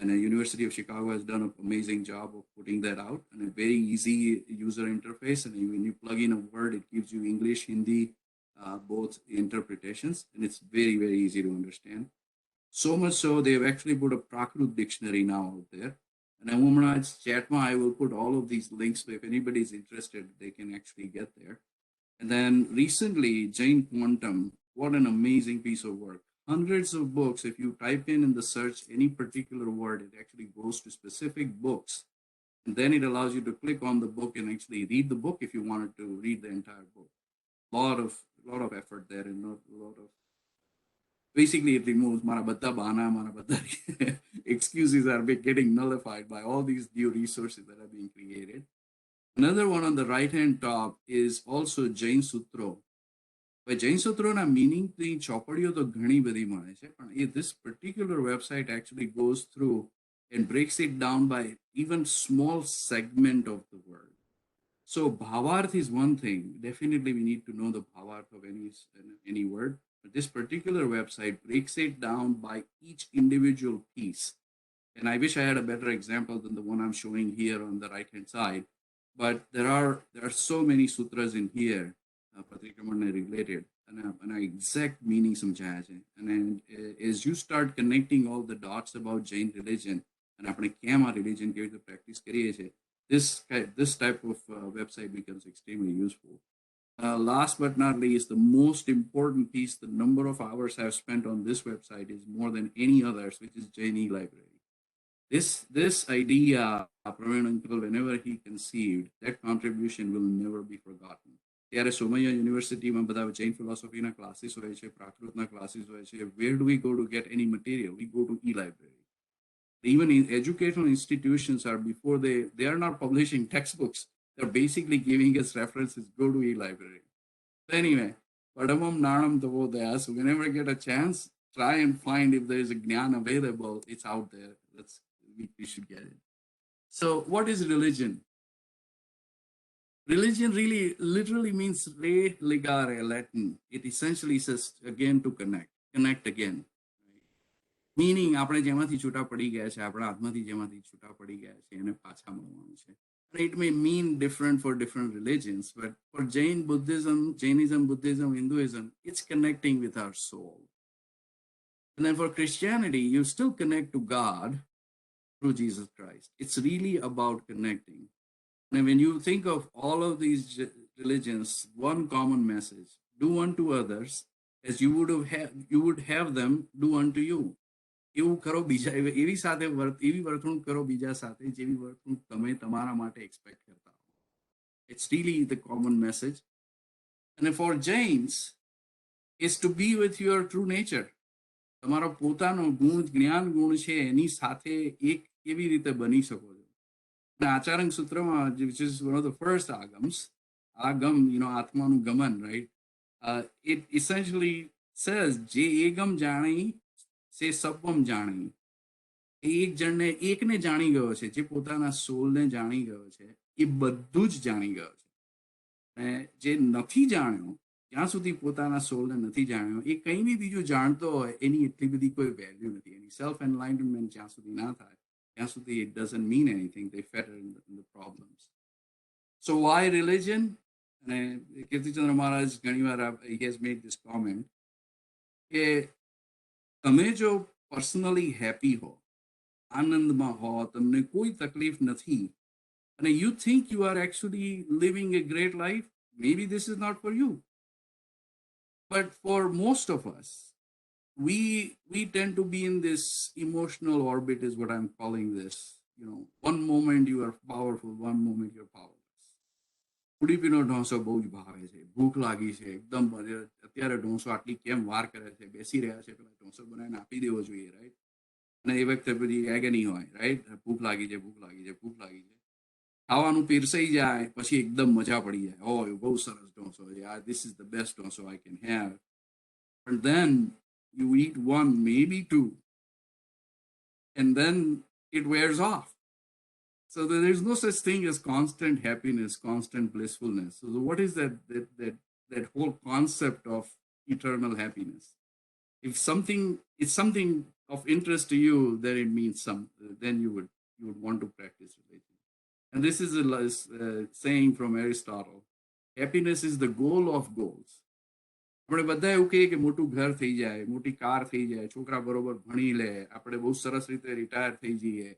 [SPEAKER 5] And the University of Chicago has done an amazing job of putting that out, and a very easy user interface. And when you plug in a word, it gives you English, Hindi, both interpretations, and it's very, very easy to understand. So much so, they've actually put a Prakrut dictionary now out there. And Woman's Chatma, I will put all of these links, so if anybody is interested, they can actually get there. And then recently, Jain Quantum, what an amazing piece of work. Hundreds of books. If you type in the search any particular word, it actually goes to specific books. And then it allows you to click on the book and actually read the book if you wanted to read the entire book. Lot of effort there, and a lot of, basically it removes mara badda bana, mara badda excuses are getting nullified by all these new resources that are being created. Another one on the right hand top is also Jain Sutro. Jain Sutrona meaning the ચોપડીઓ તો ઘણી બધી મળે છે, પણ this particular website actually goes through and breaks it down by even small segment of the word. So bhavarth is one thing. Definitely we need to know the bhavarth of any word. But this particular website breaks it down by each individual piece. And I wish I had a better example than the one I'm showing here on the right hand side. But there are so many sutras in here, Patrikamana related, and exact meaning સમજાયા છે. And as you start connecting all the dots about Jain religion, and આપણે કેમ આ religion કેવી રીતે practice કરીએ છીએ, this type of website becomes extremely useful. Last but not least, the most important piece, the number of hours I've spent on this website is more than any others, which is Jne Library. This idea, Praveen Uncle, whenever he conceived, that contribution will never be forgotten. ત્યારે સોમૈયા યુનિવર્સિટીમાં બધા Jain ફિલોસોફીના classes હોય છે, પ્રાકૃતના classes હોય છે. Where do we go to get any material? We go to e-library. Even in educational institutions are before they are not publishing textbooks. They're basically giving us references. Go to e-library. So anyway, padamam nanam tavodaya. So whenever you get a chance, try and find if there is a gnan available. It's out there. We should get it. So what is religion? Religion really literally means re ligare, Latin. It essentially says again to connect again. Meaning આપણે જેમાંથી છૂટા પડી ગયા છે, આપણા હાથમાંથી જેમાંથી છૂટા પડી ગયા છે, એને પાછા મળવાનું છે. It may mean different for different religions, but for Jainism, Buddhism, Hinduism, it's connecting with our soul. And then for Christianity, you still connect to God through Jesus Christ. It's really about connecting. And when you think of all of these religions, one common message: do unto others as you would have them do unto you. એવું કરો બીજા એવી સાથે એવી વર્તણૂક કરો બીજા સાથે જેવી વર્તણૂક તમે તમારા માટે એક્સપેક્ટ કરતા હો. It's really the common message. And for Jains, is to be with your true nature. તમારો પોતાનો ગુણ જ્ઞાન ગુણ છે એની સાથે એક કેવી રીતે બની શકો છો. અને આચાર્ય સૂત્રમાં, which is one of the first agams, agam, આત્માનું ગમન, right? It essentially says જે એકમ જાણી से सबम जाणी. एक जणने एकने जाणी गयो छे, जे पोताना सोलने जाणी गयो छे ए बधुं ज जाणी गयो छे. અને જે નથી જાણ્યો, જ્યાં સુધી પોતાના સોલને નથી જાણ્યો, એ કંઈ બી બીજું જાણતો હોય એની એટલી બધી કોઈ વેલ્યુ નથી. એની સેલ્ફ એનલાઇટમેન્ટ જ્યાં સુધી ના થાય ત્યાં સુધી it doesn't mean anything. They fetter in the problems. So why religion? અને કીર્તિચંદ્ર મહારાજ ઘણીવાર he has made this comment કે તમે જો પર્સનલી હેપી હો, આનંદમાં હો, તમને કોઈ તકલીફ નથી, અને you think you are actually living a great life, maybe this is not for you. But for most of us, we tend to be in this emotional orbit, is what I'm calling this. One moment you are powerful, one moment you're powerless. ઉડીપીનો ઢોસો બહુ જ ભાવે છે, ભૂખ લાગી છે, એકદમ અત્યારે ઢોસો આટલી કેમ વાર કરે છે, બેસી રહ્યા છે, પેલા ઢોસો બનાવીને આપી દેવો જોઈએ, રાઈટ? અને એ વખતે બધી એગની હોય, રાઈટ? ભૂખ લાગી છે, ભૂખ લાગી છે, ભૂખ લાગી છે. ખાવાનું પીરસાઈ જાય પછી એકદમ મજા પડી જાય. ઓ બહુ સરસ ઢોસો છે, this is the best dosa I can have. And then you eat one, maybe two, and then it wears off. So there's no such thing as constant happiness, constant blissfulness. So what is that whole concept of eternal happiness? If it's something of interest to you, then it means then you would want to practice religion. And this is a saying from Aristotle: happiness is the goal of goals. આપણે બધા એવું કહીએ કે મોટું ઘર થઈ જાય, મોટી કાર થઈ જાય, છોકરા બરોબર ભણી લે, આપણે બહુ સરસ રીતે રિટાયર થઈ જઈએ,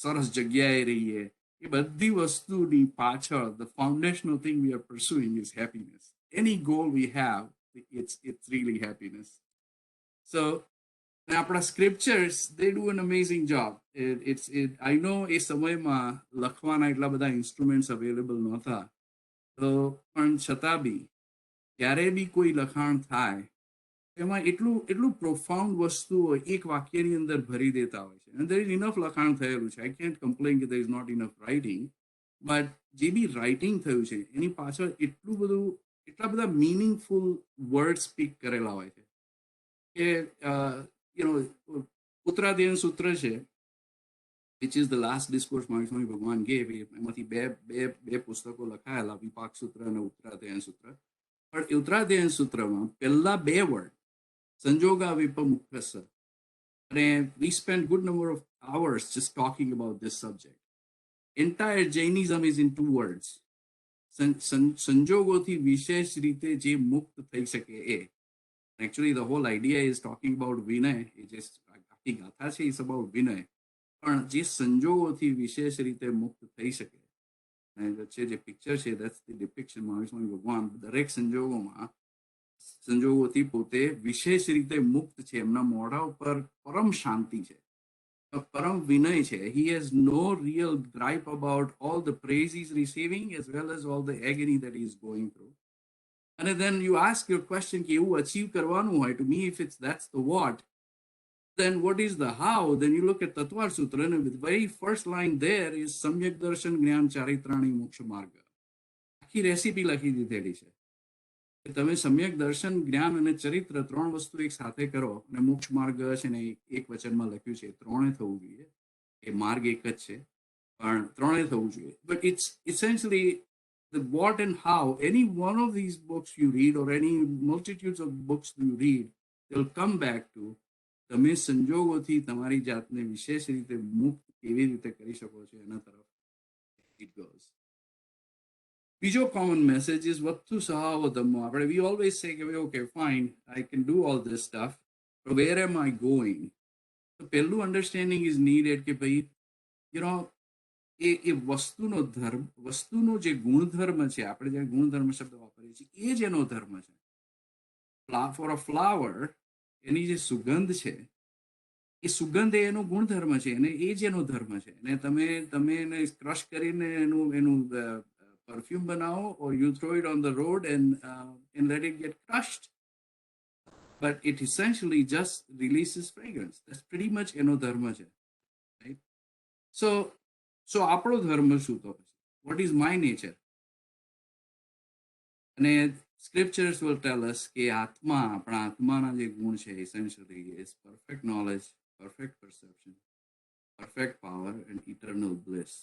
[SPEAKER 5] સરસ જગ્યાએ રહીએ. એ બધી વસ્તુની પાછળ the foundational thing we are pursuing is happiness. Any goal we have, it's really happiness. So આપણા scriptures, they do an amazing job. I know એ સમયમાં લખવાના એટલા બધા instruments available નહોતા, તો પણ છતાં બી ત્યારે બી કોઈ લખાણ થાય એમાં એટલું profound વસ્તુ એક વાક્યની અંદર ભરી દેતા હોય છે. And there is enough લખાણ થયેલું છે. I can't complain that there is not enough writing, but જે બી writing થયું છે એની પાછળ એટલા બધા meaningful words speak કરેલા હોય છે કે ઉત્તરાધ્યયન સૂત્ર છે, which is the last discourse સ્વામી ભગવાન gave. એમાંથી બે પુસ્તકો લખાયેલા, વિપાક સૂત્ર અને ઉત્તરાધ્યયન સૂત્ર. પણ ઉત્તરાધ્યયન સૂત્રમાં પહેલા બે વર્ડ સંજોગા વિપમુક્તસ્સ, અને we spent good number of hours just talking about this subject. Entire Jainism is in two words: સંજોગોથી વિશેષ રીતે જે મુક્ત થઈ શકે એ. Actually the whole idea is talking about vinay. It just આખી ગાથા છે, it's about vinay. પણ જે સંજોગોથી વિશેષ રીતે મુક્ત થઈ શકે અને વચ્ચે જે પિક્ચર છે that's the depiction Mahavir Swami ભગવાન દરેક સંજોગોમાં સંજોગોથી પોતે વિશેષ રીતે મુક્ત છે. એમના મોઢા ઉપર પરમ શાંતિ છે, પરમ વિનય છે. He has no real gripe about all the praise he's receiving as well as all the agony that he's going through. And then you ask your question કે એવું achieve કરવાનું હોય, to me if it's that's the what, then what is the how? Then you look at Tatvar Sutra and the very first line there is Samyak Darshan Gyan Charitrani Moksha Marga. આખી recipe લખી દીધેલી છે કે તમે સમ્યક દર્શન જ્ઞાન અને ચરિત્ર ત્રણ વસ્તુ એક સાથે કરો અને મોક્ષ માર્ગ છે ને એક વચનમાં લખ્યું છે ત્રણે થવું જોઈએ. એ માર્ગ એક જ છે પણ ત્રણે થવું જોઈએ. But it's essentially the what and how. Any one of these books you read or any multitudes of books you read, they'll come back to તમે સંજોગોથી તમારી જાતને વિશેષ રીતે મુક્ત કેવી રીતે કરી શકો છો એના તરફ it goes. બીજો common message is vattu sahava dhamma. But we always say, okay, fine, I can do all this stuff, but where am I going? So પહેલું understanding is needed કે ભાઈ, you know, એ વસ્તુનો ધર્મ, વસ્તુનો જે ગુણધર્મ છે, આપણે જે ગુણધર્મ શબ્દ વાપરીએ છીએ એ જ એનો ધર્મ છે. For a flower, એની જે સુગંધ છે એ સુગંધ એનો ગુણધર્મ છે અને એ જ એનો ધર્મ છે. અને તમે એને ક્રશ કરીને એનું perfume banao, or you throw it on the road and let it get crushed. But it essentially just releases fragrance. That's pretty much eno dharma hai, right? So apno dharma shu to? What is my nature? And scriptures will tell us ke atma, apna atma na je gun hai essentially is perfect knowledge, perfect perception, perfect power and eternal bliss.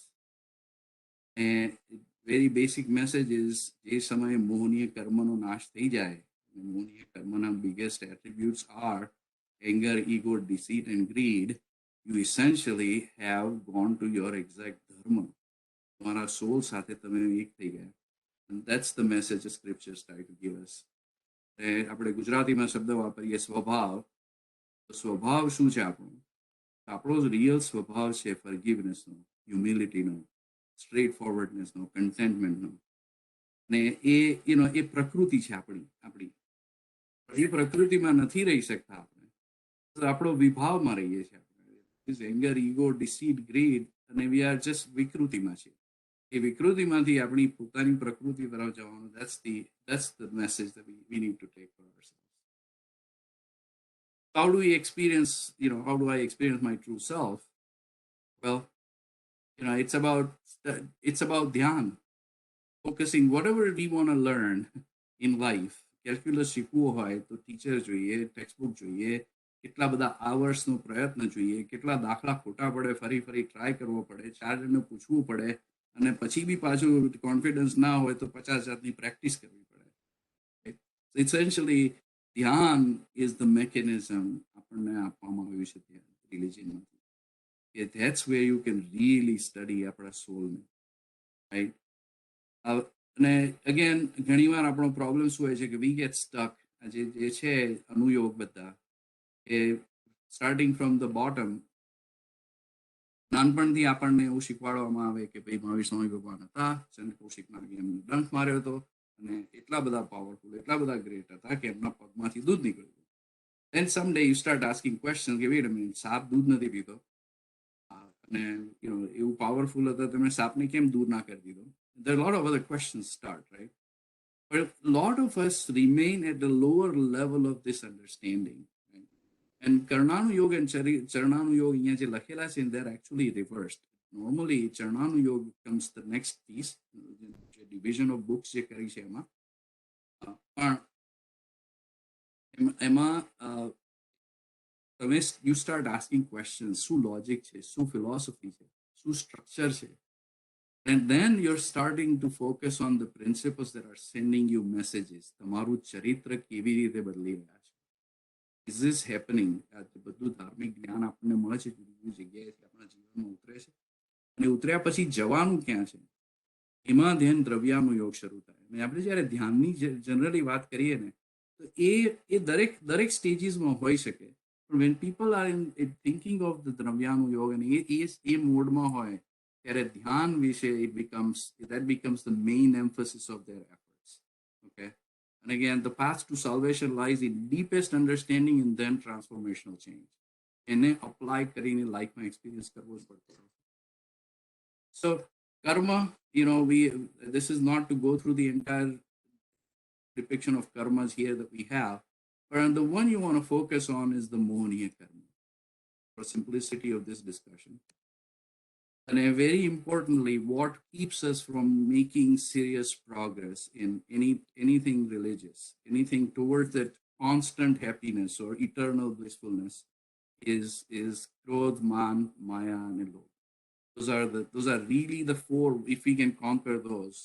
[SPEAKER 5] And very basic message is જે સમયે મોહનીય કર્મનો નાશ થઈ જાય, મોહનીય કર્મના biggest attributes are anger, ego, deceit and greed. You essentially have gone to your exact dharma. તમારા soul સાથે તમે એક થઈ ગયા. And that's the message the scriptures try to give us. આપણે ગુજરાતીમાં શબ્દ વાપરીએ સ્વભાવ. તો સ્વભાવ શું છે આપણો? આપણો રિયલ સ્વભાવ છે forgiveness નો, humility નો, straightforwardness નો, contentment નો. ને એ પ્રકૃતિ છે આપણી. એ પ્રકૃતિમાં નથી રહી શકતા આપણે, તો આપણો વિભાવમાં રહીએ છીએ આપણે. એંગર, ઈગો, ડિસીટ, ગ્રીડ, અને વી આર જસ્ટ વિકૃતિમાં છે. એ વિકૃતિમાંથી આપણી પોતાની પ્રકૃતિ તરફ જવાનું. That's the message that we need to take for ourselves. How do we experience, how do I experience my true self? Well, it's about dhyan, focusing whatever we want to learn in life. Calculus શીખવું હોય તો teacher જોઈએ, textbook જોઈએ, કેટલા બધા આવર્સનો પ્રયત્ન જોઈએ, કેટલા દાખલા ખોટા પડે, ફરી ટ્રાય કરવો પડે, 4 જણને પૂછવું પડે, અને પછી બી પાછું કોન્ફિડન્સ ના હોય તો 50 જાતની પ્રેક્ટિસ કરવી પડે. Essentially, ધ્યાન is the mechanism આપણને આપવામાં આવ્યું છે રિલિજનમાં. That's where you can really study આપણા સોલને, right? અને અગેન ઘણીવાર આપણો પ્રોબ્લેમ શું હોય છે કે વી ગેટ સ્ટક. જે છે અનુયોગ બધા એ સ્ટાર્ટિંગ ફ્રોમ ધ બોટમ, નાનપણથી આપણને એવું શીખવાડવામાં આવે કે ભાઈ મહાવીર સ્વામી ભગવાન હતા, સંત કૌશિક નાગે એમને ડંખ માર્યો હતો અને એટલા બધા પાવરફુલ, એટલા બધા ગ્રેટ હતા કે એમના પગમાંથી દૂધ નીકળ્યું. Then someday you start asking questions કે wait a minute, સાપ દૂધ નથી પીતો અને એવું પાવરફુલ હતા, તમે સાપને કેમ દૂર ના કરી દીધો? There are a lot of other questions start, right? But a lot of us remain at the lower level of this understanding. Right? And Karnanu Yoga and Charnanu Yoga, they're actually reversed. Normally, Charnanu Yoga comes the next piece, the division of books. You start asking questions, શું logic છે, શું philosophy છે, શું structure છે. And then you're starting to focus on the principles that are sending you messages. તમારું ચરિત્ર કેવી રીતે બદલી રહ્યા છે? Is this happening? બધું ધાર્મિક જ્ઞાન આપણને મળે છે, જુદી જગ્યાએથી આપણા જીવનમાં ઉતરે છે, અને ઉતર્યા પછી જવાનું ક્યાં છે? એમાં ધ્યાન દ્રવ્યાનું યોગ શરૂ થાય. અને આપણે જ્યારે ધ્યાનની જનરલી વાત કરીએ ને તો એ દરેક સ્ટેજીસમાં હોઈ શકે. પણ when people are thinking of the દ્રવ્યાનું યોગ અને એ મોડમાં હોય, ત્યારે ધ્યાન વિશે that becomes the main emphasis of their efforts. Okay. And again, the path to salvation lies in deepest understanding and then transformational change. એને apply કરીને લાઈફમાં એક્સપિરિયન્સ કરવો જ પડતો. So karma, this is not to go through the entire depiction of karmas here that we have, but the one you want to focus on is the mohaniya karma, for simplicity of this discussion. And very importantly, what keeps us from making serious progress in anything religious, anything towards that constant happiness or eternal blissfulness, is krodh, man, maya, and lobh. Those are really the four. If we can conquer those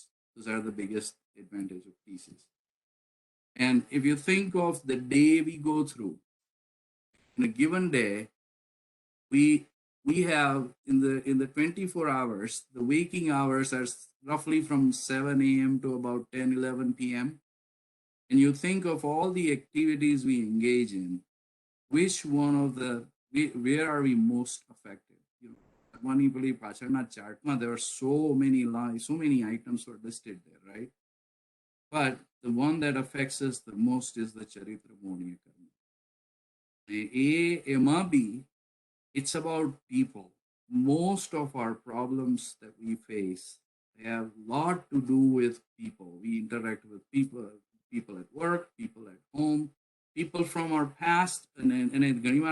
[SPEAKER 5] are the biggest advantage of pieces. And if you think of the day we go through, in a given day, we have in the 24 hours, the waking hours are roughly from 7 a.m. to about 10-11 p.m. And you think of all the activities we engage in, which one of where are we most affected? Manipuli Pacharna chart, there were so many items were listed there, right? But the one that affects us the most is the Charitra Mohaniya Karma. It's about people. Most of our problems that we face have a lot to do with people. We interact with people at work, people at home, people from our past, and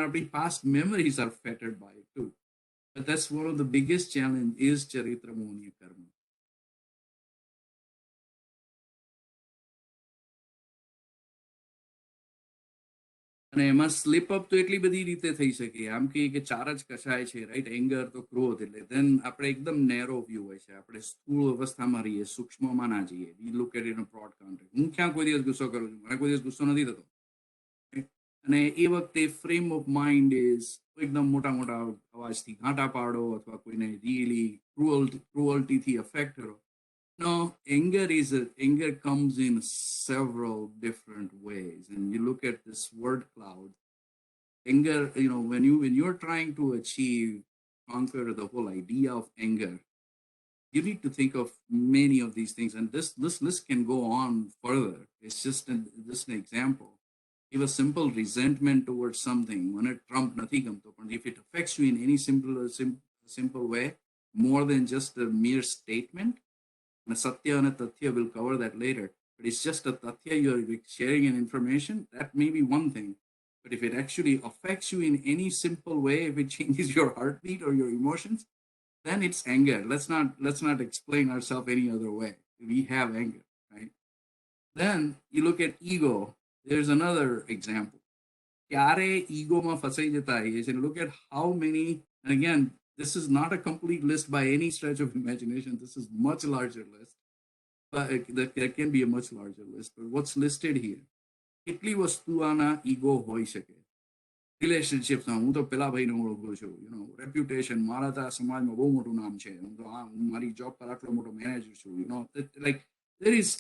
[SPEAKER 5] our past memories are fettered by it too. But that's one of the biggest challenge is Charitra Mohaniya Karma. અને એમાં slip up તો એટલી બધી રીતે થઈ શકે. આમ કે ચાર જ કશાય છે, રાઈટ? એંગર તો ક્રોધ, એટલે દેન આપણે એકદમ નેરો વ્યૂ હોય છે. આપણે સ્થૂળ અવસ્થામાં રહીએ, સૂક્ષ્મમાં ના જઈએ. We look at in a broad context. હું ક્યાં કોઈ દિવસ ગુસ્સો કરું છું? મને કોઈ દિવસ ગુસ્સો નથી થતો. અને એ વખતે ફ્રેમ ઓફ માઇન્ડ ઇઝ એકદમ મોટા મોટા અવાજથી ઘાંટા પાડો અથવા કોઈને રિયલી ક્રુઅલ્ટીથી અફેક્ટ કરો. No, anger comes in several different ways, and you look at this word cloud. Anger, when you're trying to conquer the whole idea of anger, you need to think of many of these things, and this list can go on further. It's just an example. If a simple resentment towards something, when it Trump nathi gamto, but if it affects you in any simple way, more than just a mere statement. And Satya and Tathya will cover that later. But it's just a Tathya, you're sharing an information, that may be one thing. But if it actually affects you in any simple way, if it changes your heartbeat or your emotions, then it's anger. Let's not explain ourselves any other way. We have anger, right? Then you look at ego. There's another example. Kyare ego ma fasai jata hai. And look at how many, and again, this is not a complete list by any stretch of imagination. This is much larger list. But there can be a much larger list. But what's listed here? કેટલી વસ્તુ આના ego હોઈ શકે. રિલેશનશિપ્સમાં હું તો પેલા ભાઈને ઓળખું છું, રેપ્યુટેશન, મારા તો આ સમાજમાં બહુ મોટું નામ છે, હું તો મારી જોબ પર આટલો મોટો મેનેજર છું, લાઈક દેર ઇઝ,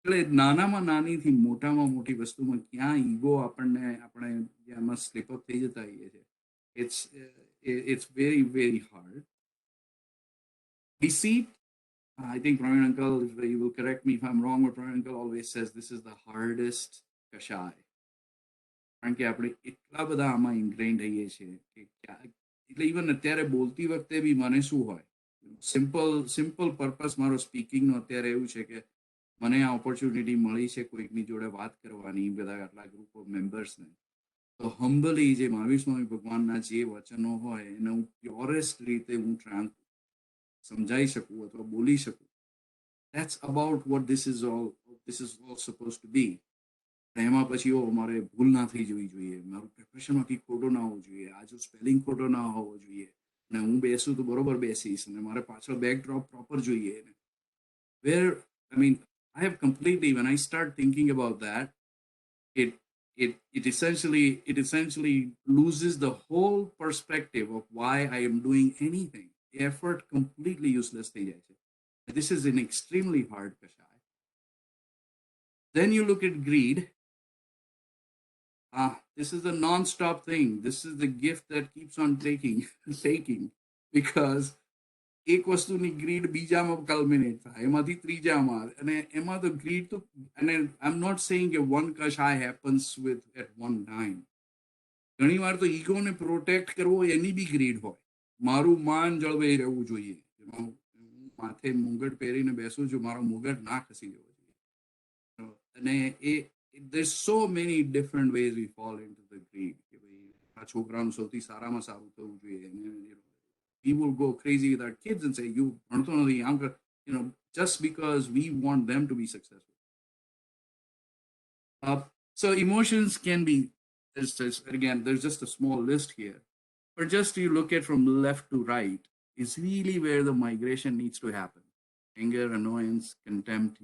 [SPEAKER 5] એટલે નાનામાં નાનીથી મોટામાં મોટી વસ્તુમાં ક્યાં ઈગો આપણે એમાં સ્લીપઅપ થઈ જતા હોઈએ છે. It's very, very hard. Deceit, I think Praveen Uncle, you will correct me if I'm wrong, but Praveen Uncle always says this is the hardest kashai. કારણ કે આપણે એટલા બધા આમાં ઇન્ગ્રેન્ડ રહીએ છીએ કે એટલે ઇવન અત્યારે બોલતી વખતે બી મને શું હોય, સિમ્પલ પર્પસ મારો સ્પીકિંગનો અત્યારે એવું છે કે મને આ ઓપોર્ચ્યુનિટી મળી છે કોઈકની જોડે વાત કરવાની, બધા આટલા ગ્રુપ ઓફ મેમ્બર્સને, તો હમ્બલી જે મહાવીર સ્વામી ભગવાનના જે વચનો હોય એને હું પ્યોરેસ્ટ રીતે હું સમજાઈ શકું અથવા બોલી શકું. That's about what this is all supposed to be. એમાં પછી મારે ભૂલ ના થઈ જવી જોઈએ, મારું પ્રિપરેશનમાં કંઈક ખોટો ના હોવો જોઈએ, આજુ સ્પેલિંગ ખોટો ના હોવો જોઈએ, અને હું બેસું તો બરોબર બેસીશ, અને મારે પાછળ બેકડ્રોપ પ્રોપર જોઈએ. Where, I mean, I have completely, when I start thinking about that, it essentially loses the whole perspective of why I am doing anything. The effort completely useless થઈ જાય છે. This is an extremely hard kashai. Then you look at greed. This is a non-stop thing. This is the gift that keeps on taking, because એક વસ્તુની grid બીજામાં કલ્મિનેટ થાય, એમાંથી ત્રીજામાં, અને એમાં તો ગ્રીડ તો, અને આઈ એમ નોટ સેઇંગ કે વન કશ હાઈ happens with at one time. ઘણી વાર તો ઈગોને પ્રોટેક્ટ કરવો એની બી ગ્રીડ હોય. મારું માન જળવાઈ રહેવું જોઈએ. હું માથે મુંગટ પહેરીને બેસું છું, મારો મુંગટ ના ખસી જવો જોઈએ. અને એ there's so many different ways we fall into the greed. કે ભાઈ આ છોકરાનું સૌથી સારામાં સારું થવું જોઈએ. We will go crazy with our kids and say, you ભણતો નથી, આમ કર, just because we want them to be successful. So emotions can be, there's just a small list here, but just you look at from left to right is really where the migration needs to happen. Anger, annoyance, contempt,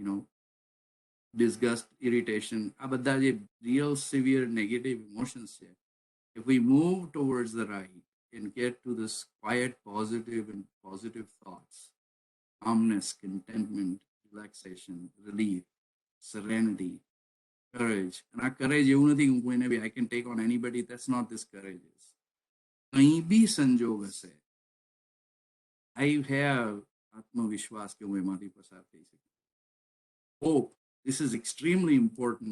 [SPEAKER 5] disgust, irritation, આ બધા જે real severe negative emotions છે, if we move towards the right and get to this quiet positive thoughts, calmness, contentment, relaxation, relief, serenity, courage. And our courage એવું નથી હું કોઈને બી I can take on anybody. That's not this courage is. કંઈ બી સંજોગ હશે, I have આત્મવિશ્વાસ કે હું એમાંથી પસાર થઈ શકું. Hope. This is extremely important.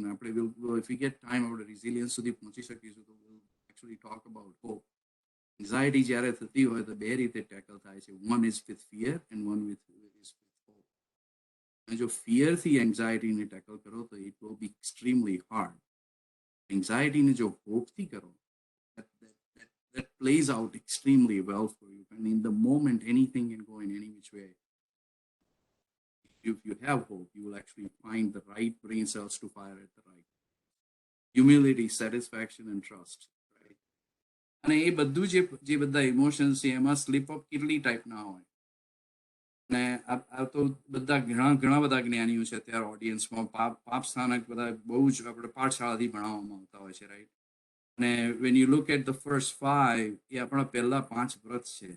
[SPEAKER 5] If we get time over resilience સુધી પહોંચી શકીશું તો we'll actually talk about hope. Anxiety જ્યારે થતી હોય તો બે રીતે ટેકલ થાય છે. One is with fear and one is with hope. અને જો ફિયરથી એન્ઝાયટીને ટેકલ કરો તો it will be extremely hard. એન્ઝાયટીને જો હોપથી કરો, that plays out extremely well for you. And in the moment, anything can go in any which way. If you have hope, you will actually find the right brain cells to fire at the right. Humility, satisfaction, and trust. Right? અને એ બધું જે બધા emotions છે એમાં slip up કેટલી ટાઈપના હોય. અને આ તો બધા ઘણા બધા જ્ઞાનીઓ છે અત્યારે ઓડિયન્સમાં. પાપ સ્થાનક બધા બહુ જ આપણે પાઠશાળાથી ભણાવવામાં આવતા હોય છે, રાઈટ? અને when you look at the first 5, એ આપણા પહેલા 5 વ્રત છે,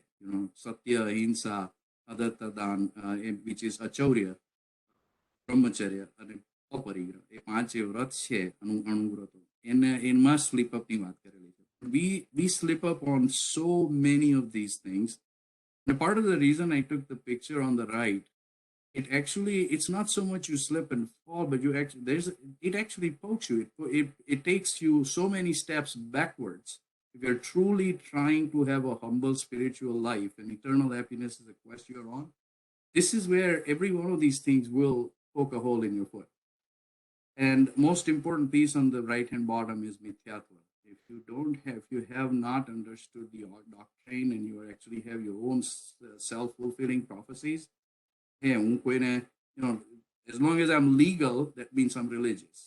[SPEAKER 5] સત્ય, અહિંસા, અદત્ત દાન, which is અચૌર્ય, બ્રહ્મચર્ય અને અપરિગ્રહ. એ 5 જે વ્રત છે, અણુવ્રતો, એમાં સ્લીપ અપની વાત કરેલી છે. We slip up on so many of these things. And part of the reason I took the picture on the right, it's not so much you slip and fall, but it actually pokes you. It takes you so many steps backwards. If you're truly trying to have a humble spiritual life and eternal happiness is a quest you're on, this is where every one of these things will poke a hole in your foot. And most important piece on the right hand bottom is mithyatva. If you have not understood the doctrine and you actually have your own self-fulfilling prophecies, hey, as long as I'm legal, that means I'm religious.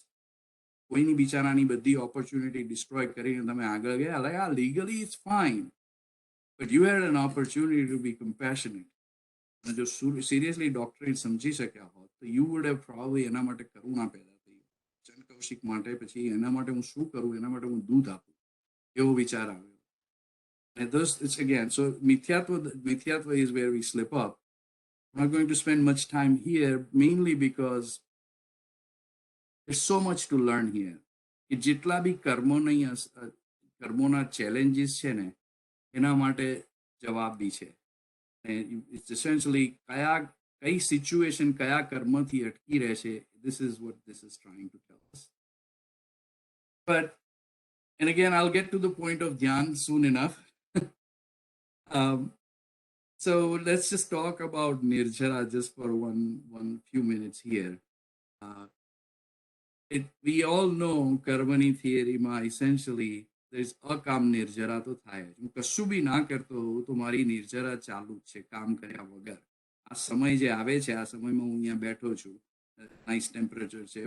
[SPEAKER 5] કોઈની બિચારાની બધી opportunity destroy કરીને તમે આગળ ગયા, like, legally it's fine, but you had an opportunity to be compassionate. અને જો seriously ડોક્ટરીન સમજી શક્યા હોત તો you would have probably એના માટે કરુણા પેદા થઈ. જન કૌશિક માટે પછી એના માટે હું શું કરું, એના માટે હું દૂધ આપું, એવો વિચાર આવ્યો. And thus, it's again, so mithyatva is where we slip up. I'm not going to spend much time here, mainly because there's so much to learn here. કે જેટલા બી કર્મોના challenges છે ને, એના માટે જવાબ બી છે. It's essentially કઈ સિચ્યુએશન કયા કર્મથી અટકી રહેશે. This is what this is trying to tell us. But, and again, I'll get to the point of dhyan soon enough. So let's just talk about nirjara just for one few minutes here. We all know karmani theory ma essentially there's અકામ નિર્જરા તો થાય જ. હું કશું બી ના કરતો હોઉં તો મારી નિર્જરા ચાલુ જ છે, કામ કર્યા વગર. આ સમય જે આવે છે, આ સમયમાં હું અહીંયા બેઠો છું, નાઇસ ટેમ્પરેચર છે,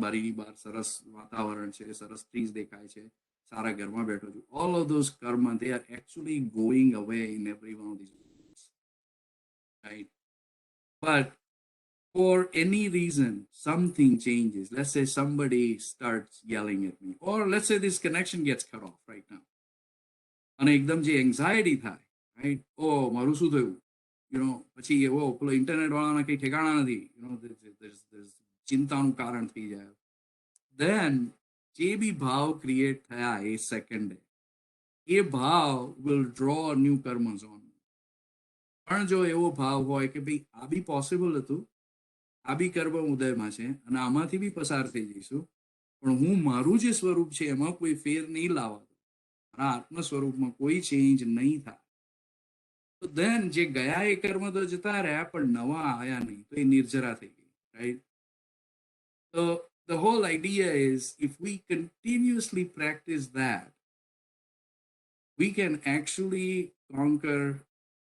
[SPEAKER 5] બારીની બહાર સરસ વાતાવરણ છે, સરસ ટ્રીઝ દેખાય છે, સારા ઘરમાં બેઠો છું. All of those karma, they are actually going away in every one of these moments, right? But for any reason, something changes. Let's say somebody starts yelling at me, or let's say this connection gets cut off right now. And ekdam je anxiety થાય, right? Oh, મારું શું થયું? પછી પેલો internet વાળાના કઈ ઠેકાણા નથી, there's ચિંતાનું કારણ થઈ જાય. Then જે બી ભાવ ક્રિએટ થયા એ સેકન્ડે, એ ભાવ will draw new karmas on. પણ જો એવો ભાવ હોય કે ભાઈ આ બી પોસિબલ હતું, આ બી કર્મ ઉદયમાં છે અને આમાંથી બી પસાર થઈ જઈશું, પણ હું મારું જે સ્વરૂપ છે એમાં કોઈ ફેર નહીં લાવવા દઉં, મારા આત્મ સ્વરૂપમાં કોઈ ચેન્જ નહીં થાય, તો દેન જે ગયા એ કર્મ તો જતા રહ્યા પણ નવા આયા નહીં, તો એ નિર્જરા થઈ ગઈ, right? So the whole idea is if we continuously practice that, we can actually conquer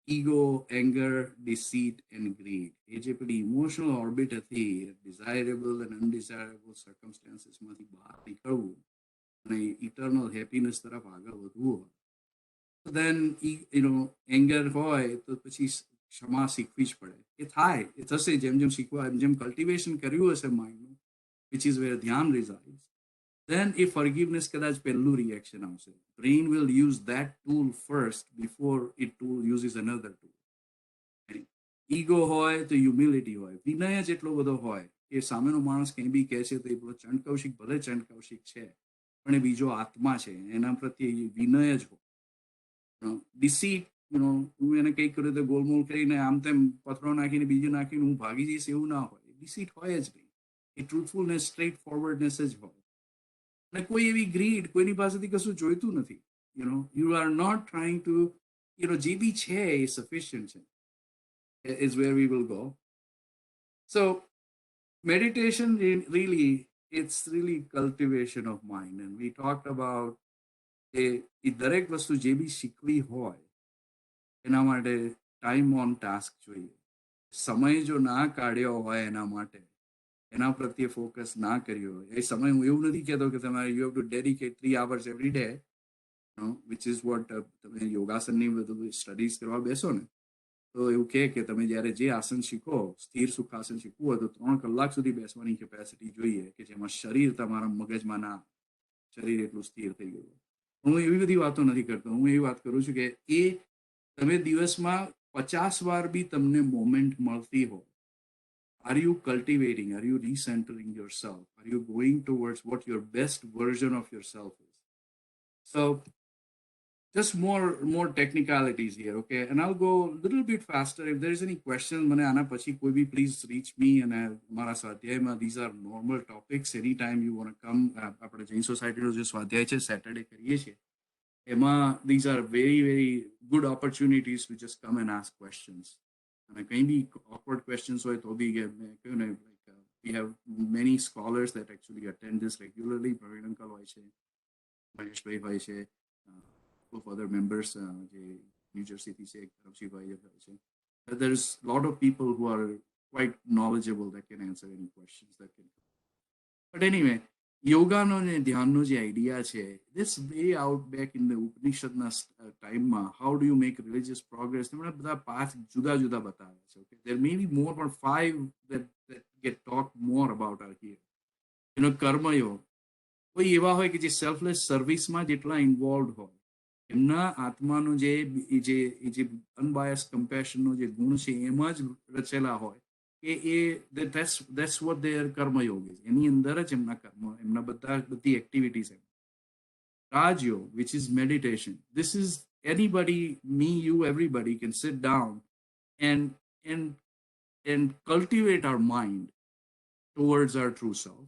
[SPEAKER 5] ego, anger, deceit, and greed. એ જે પેલી ઇમોશનલ ઓર્બિટ હતી, ડિઝાયરેબલ એન્ડ અનડિઝાયરેબલ સર્કમસ્ટાન્સીસમાંથી બહાર નીકળવું અને ઇટર્નલ હેપીનેસ તરફ આગળ વધવું હોય, then એંગર હોય તો પછી ક્ષમા શીખવી જ પડે. એ થાય, એ થશે જેમ જેમ શીખવા, જેમ કલ્ટિવેશન કર્યું હશે માઇન્ડનું, which is where ધ્યાન resides, then એ forgiveness કદાચ પહેલું રિએક્શન આવશે. Brain will use that tool first before it tool uses another tool. Ego હોય તો હ્યુમિલિટી હોય, વિનય જ એટલો બધો હોય કે સામેનો માણસ કંઈ બી કહે છે તો એ પેલો ચંડ ભલે ચંડ છે પણ એ બીજો આત્મા છે, એના પ્રત્યે વિનય જ હોય. ડિસીટ, હું એને કંઈક કર્યું તો ગોલમોલ કરીને આમ તેમ પથરો નાખીને બીજું નાખીને હું ભાગી જઈશ એવું ના હોય. ડિસીટ હોય જ નહીં. એ ટ્રુથફુલનેસ, સ્ટ્રેટ ફોરવર્ડનેસ જ હોય. અને કોઈ એવી ગ્રીડ, કોઈની પાસેથી કશું જોઈતું નથી. You are not trying to, જે બી છે એ સફિશિયન્ટ છે, is where we will go. So meditation really, it's really cultivation of mind, and we talked about એ દરેક વસ્તુ જે બી શીખવી હોય એના માટે ટાઈમ ઓન ટાસ્ક જોઈએ. સમય જો ના કાઢ્યો હોય એના માટે, એના પ્રત્યે ફોકસ ના કર્યો હોય, એ સમય હું એવું નથી કહેતો કે તમારે you have to dedicate 3 hours every day, which is what તમે યોગાસનની બધું સ્ટડીઝ કરવા બેસો ને તો એવું કે તમે જ્યારે જે આસન શીખો, સ્થિર સુખાસન શીખવું હોય તો 3 કલાક સુધી બેસવાની કેપેસિટી જોઈએ કે જેમાં શરીર તમારા મગજમાં ના, શરીર એટલું સ્થિર થઈ ગયું. હું એવી બધી વાતો નથી કરતો. હું એવી વાત કરું છું કે એ તમે દિવસમાં 50 વાર બી તમને મોમેન્ટ મળતી હોય, are you cultivating, are you recentering yourself, are you going towards what your best version of yourself is? So just more technicalities here, okay? And I'll go a little bit faster. If there is any questions, મને આના પછી કોઈ બી please reach me. અને મારા સ્વાધ્યાયમાં these are normal topics. Anytime you want to come, આપણે જૈન સોસાયટીનો જે સ્વાધ્યાય છે સેટરડે કરીએ છીએ, એમાં these are very very good opportunities to just come and ask questions. અને કંઈ બી awkward questions હોય તો બી we have many scholars that actually attend this regularly. Praveen uncle હોય છે, મહેશભાઈ હોય છે, of other members, New Jersey, there's a lot of people who are quite knowledgeable that can answer any questions that can come. But anyway, yoga no ne dhyan no je idea che, this way out back in the Upanishad na time ma, how do you make religious progress? They બધા path juda juda bataya છે. Okay, there may be more, but 5 that get talked more about are here. કર્મ યોગ કોઈ એવા હોય કે જે selfless સર્વિસમાં જેટલા ઇન્વોલ્વ હોય, એમના આત્માનો જે અનબાયસ કમ્પેશનનો જે ગુણ છે એમાં જ રચેલા હોય કે that's what their કર્મયોગ is. એની અંદર જ એમના કર્મ, એમના બધી activities. રાજયોગ, which is meditation. This is anybody, me, you, everybody can sit down and cultivate our mind towards our true self.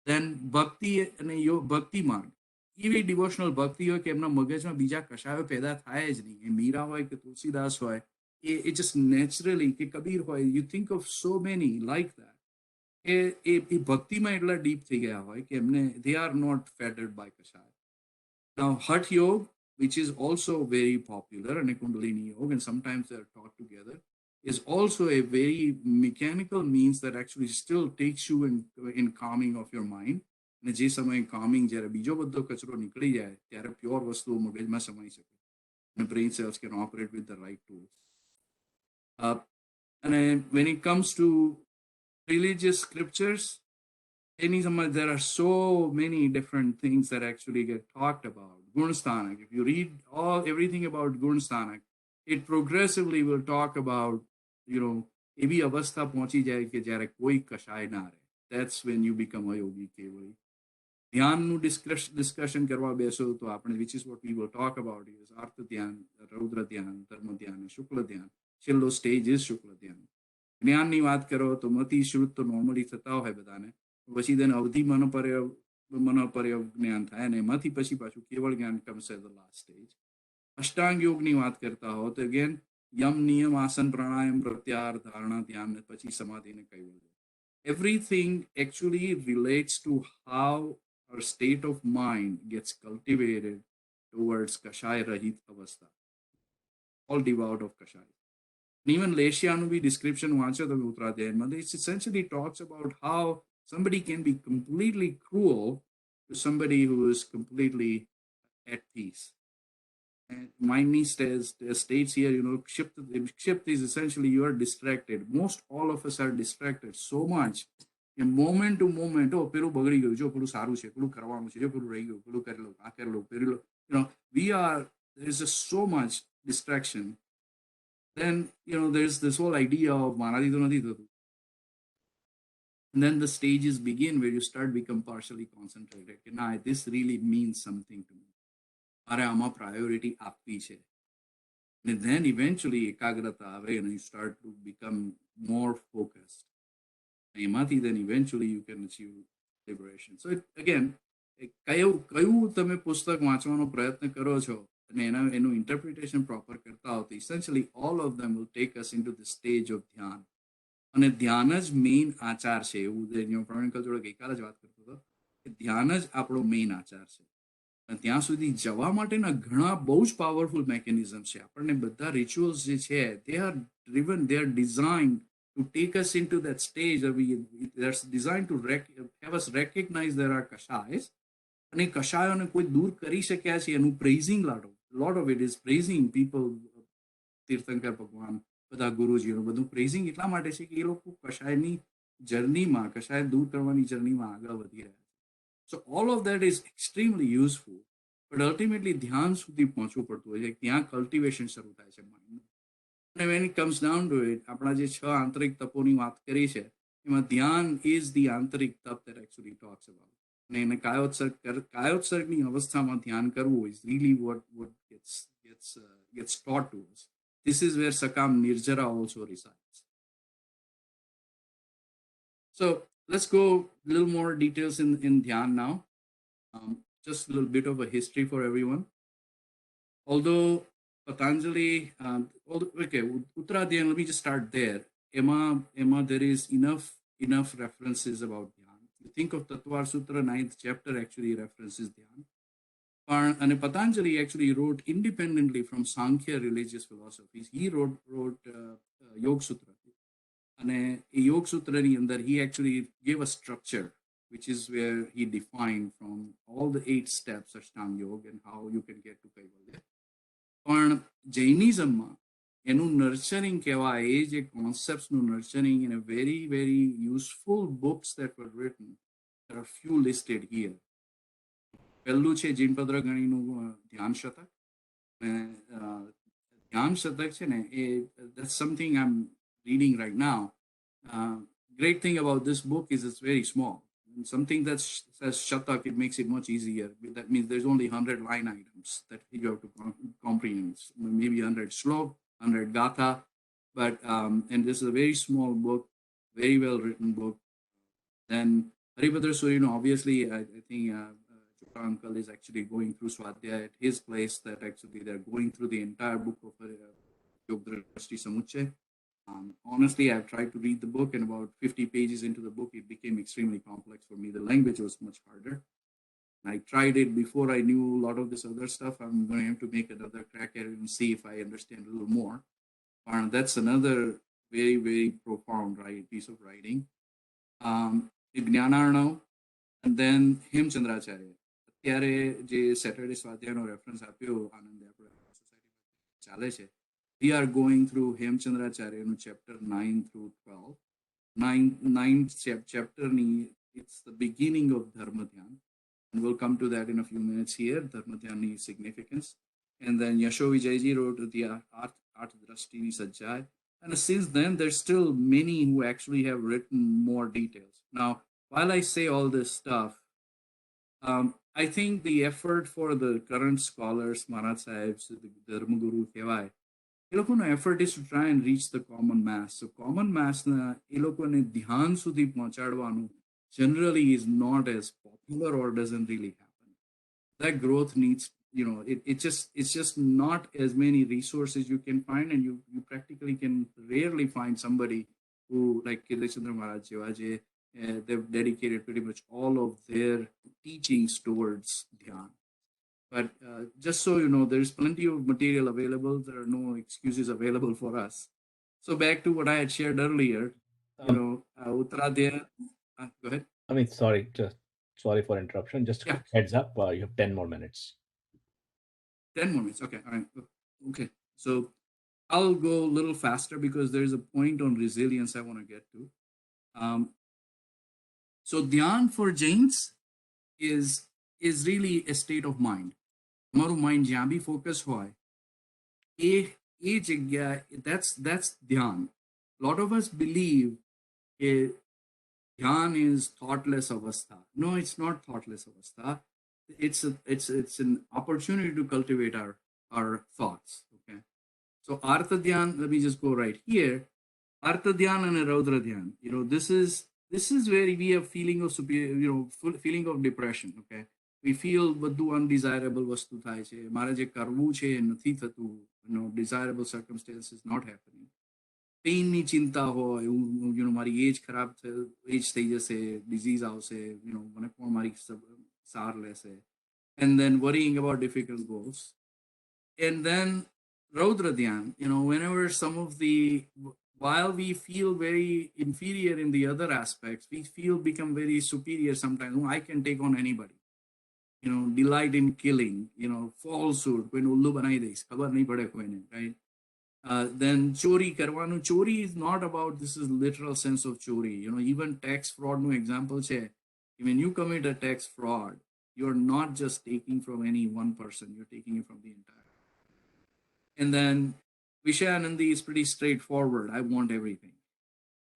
[SPEAKER 5] Then bhakti અને ભક્તિ માર્ગ, એવી ડિવોશનલ ભક્તિ હોય કે એમના મગજમાં બીજા કશાયો પેદા થાય જ નહીં. એ મીરા હોય કે તુલસીદાસ હોય, એ જસ્ટ નેચરલી, કે કબીર હોય, you think of so many like that, એ ભક્તિમાં એટલા ડીપ થઈ ગયા હોય કે એમને they are not fettered by કશાય. Now Hatha Yoga, which is also very popular, and Kundalini Yoga, and sometimes they are taught together, is also a very mechanical means that actually still takes you in calming of your mind. અને જે સમયે calming, જ્યારે બીજો બધો કચરો નીકળી જાય ત્યારે પ્યોર વસ્તુઓ મગજમાં સમાઈ શકે અને brain cells can operate with the right tools. અને when it comes to religious scriptures, there are so many different things that actually get talked about. Gunsthanak, if you read everything about Gunsthanak, it progressively will talk about, એવી અવસ્થા પહોંચી જાય કે જ્યારે કોઈ કશાય ના રહે. That's when you become a yogi કેવળી. ધ્યાનનું ડિસ્કશન કરવા બેસો તો આપણે, which is what we will talk about, is અર્થ ધ્યાન, રૌદ્ર ધ્યાન, ધર્મ ધ્યાન, શુક્લ ધ્યાન. છેલ્લો સ્ટેજ ઇઝ શુક્લ ધ્યાન. જ્ઞાનની વાત કરો તો મતિ શ્રુત તો નોર્મલી થતા હોય બધાને, પછી તેને અવધિ મનોપર્ય જ્ઞાન થાય અને એમાંથી પછી પાછું કેવળ જ્ઞાન comes at the last stage. અષ્ટાંગ યોગની વાત કરતા હો તો અગેન યમ નિયમ આસન પ્રાણાયામ પ્રત્યાહાર ધારણા ધ્યાન પછી સમાધિને કૈવલ્ય. Everything actually relates to how our state of mind gets cultivated towards kashaya rahit avastha, all devout of kashaya. And even Leshianu description vacho the Uttradhyayama, it essentially talks about how somebody can be completely cruel to somebody who is completely at peace. And Maini states here, Kshipt is essentially you are distracted. Most all of us are distracted so much. And moment to moment, oh, peru bagadi gayu, jo peru saru che, peru karvanu che, jo peru rahi gayu, peru karlo, a karlo, peru, there is just so much distraction. Then, there's this whole idea of manadi to nadi thatu. And then the stages begin where you start become partially concentrated. Nah, this really means something to me. મારે આમાં priority આપવી છે. And then eventually એકાગ્રતા આવે and you start to become more focused. એમાંથી then eventually you can achieve liberation. So again, કયું તમે પુસ્તક વાંચવાનો પ્રયત્ન કરો છો અને એનું ઇન્ટરપ્રિટેશન પ્રોપર કરતા હો તો essentially all of them will take us into the stage of ધ્યાન. અને ધ્યાન જ મેઇન આચાર છે. એવું પ્રવીણ અંકલ જોડે ગઈકાલે જ વાત કરતો હતો કે ધ્યાન જ આપણો મેઇન આચાર છે. ત્યાં સુધી જવા માટેના ઘણા બહુ જ પાવરફુલ મેકેનિઝમ છે. આપણને બધા રિચ્યુઅલ્સ જે છે they are designed to take us into that stage that they're designed to have us recognize there are kashayas. અને કશાયોને કોઈ દૂર કરી શક્યા છે એનું praising lot of it is praising people. તીર્થંકર ભગવાન બધા ગુરુજીઓ બધું પ્રેઝિંગ એટલા માટે છે કે એ લોકો કશાયની જર્નીમાં કશાય દૂર કરવાની જર્નીમાં આગળ વધી રહ્યા. So all of that is extremely useful, but ultimately ધ્યાન સુધી પહોંચવું પડતું હોય છે. ત્યાં કલ્ટિવેશન શરૂ થાય છે માઇન્ડનું. અને when it comes down to it, આપણા જે 6 આંતરિક તપોની વાત કરી છે એમાં ધ્યાન is the આંતરિક તપ that actually talks about. અને એને કાયોત્સર્ગની અવસ્થામાં ધ્યાન કરવું is really what gets taught to us. This is where Sakam Nirjara also resides. So let's go a little more details in Dhyan now. Just a little bit of a history for everyone. Although Patanjali, Uttradhyayana, let me just start there. Emma, there is enough references about Dhyan. You think of Tattvar Sutra, 9th chapter actually references Dhyan. And Patanjali actually wrote independently from Sankhya religious philosophies. He wrote Yoga Sutra. And a Yoga Sutra in that he actually gave a structure, which is where he defined from all the 8 steps of Ashtanga Yoga and how you can get to Kaivalya. પણ જૈનિઝમમાં એનું નર્ચરિંગ કહેવાય એ જે કોન્સેપ્ટ્સનું નર્ચરિંગ in a very, very useful books that were written. There are few listed here. પહેલું છે જીનપદ્ર ગણીનું ધ્યાન શતક. ધ્યાન શતક છે ને એ that's something I'm reading right now. Great thing about this book is it's very small. And something that says shatak, it makes it much easier. That means there's only 100 line items that you have to comprehend. Maybe 100 slok, 100 gatha, but and this is a very small book, very well written book. Then Haribhadra Surino, obviously, I think Chopra uncle is actually going through Swadhyaya at his place. That actually they're going through the entire book of Yogdrashti Samuchay. Honestly, I've tried to read the book, and about 50 pages into the book, it became extremely complex for me. The language was much harder. I tried it before I knew a lot of this other stuff. I'm going to have to make another crack at it and see if I understand a little more. That's another very, very profound piece of writing. Jnanarnav, and then Hemchandracharya. અત્યારે જે Saturday સ્વાધ્યાયનો reference આપ્યો આનંદે આપણે society ચાલે છે. We are going through Hemchandracharya chapter 9 through 12. Ninth chapter, it's the beginning of Dharma Dhyan. And we'll come to that in a few minutes here, Dharma Dhyani's significance. And then Yasho Vijayji wrote the Art Drashtini Sajjai. And since then, there's still many who actually have written more details. Now, while I say all this stuff, I think the effort for the current scholars, Maharaj Sahibs, the Dharma Guru Kevai, એ લોકોનો effort is to try and reach the common mass. So common mass ના એ લોકોને ધ્યાન સુધી પહોંચાડવાનું generally is not as popular or doesn't really happen. That growth needs, it's just not as many resources you can find, and you practically can rarely find somebody who, like Kedachandra Maharaj Jivaji, they've dedicated pretty much all of their teachings towards dhyan. But just so you know, there's plenty of material available. There are no excuses available for us. So back to what I had shared earlier, Uttaradhyaya. Go ahead.
[SPEAKER 1] I mean, sorry for interruption. Just a
[SPEAKER 5] Yeah.
[SPEAKER 1] quick heads up. You have 10 more minutes.
[SPEAKER 5] 10 more minutes. Okay. All right. Okay. So I'll go a little faster because there's a point on resilience I want to get to. So dhyan for Jains is really a state of mind. તમારું mind જ્યાં બી focus હોય એ જગ્યા that's dhyan. Lot of us believe dhyan is thoughtless avastha. No, it's not thoughtless avastha. It's an opportunity to cultivate our thoughts. Okay. So artha dhyan, let me just go right here. Artha dhyan and raudra dhyan. This is where we have feeling of feeling of depression. Okay. We feel બધું undesirable વસ્તુ થાય છે, મારે જે કરવું છે એ નથી થતું, desirable circumstances not happening. પેઇનની ચિંતા હોય, મારી એજ ખરાબ એજ થઈ જશે, ડિઝીઝ આવશે, મને કોણ મારી સાર લેશે, and then worrying about difficult goals. And then Raudra Dhyan, whenever while we feel very inferior in the other aspects, we become very superior sometimes. I can take on anybody. Delight in killing, falsehood, when ullu banai deish, khabar nahi pade koine, right? Then chori karwanu. Chori is not about, this is literal sense of chori. Even tax fraud no example che. When you commit a tax fraud, you're not just taking from any one person, you're taking it from the entire. And then Vishayanandi is pretty straightforward. I want everything.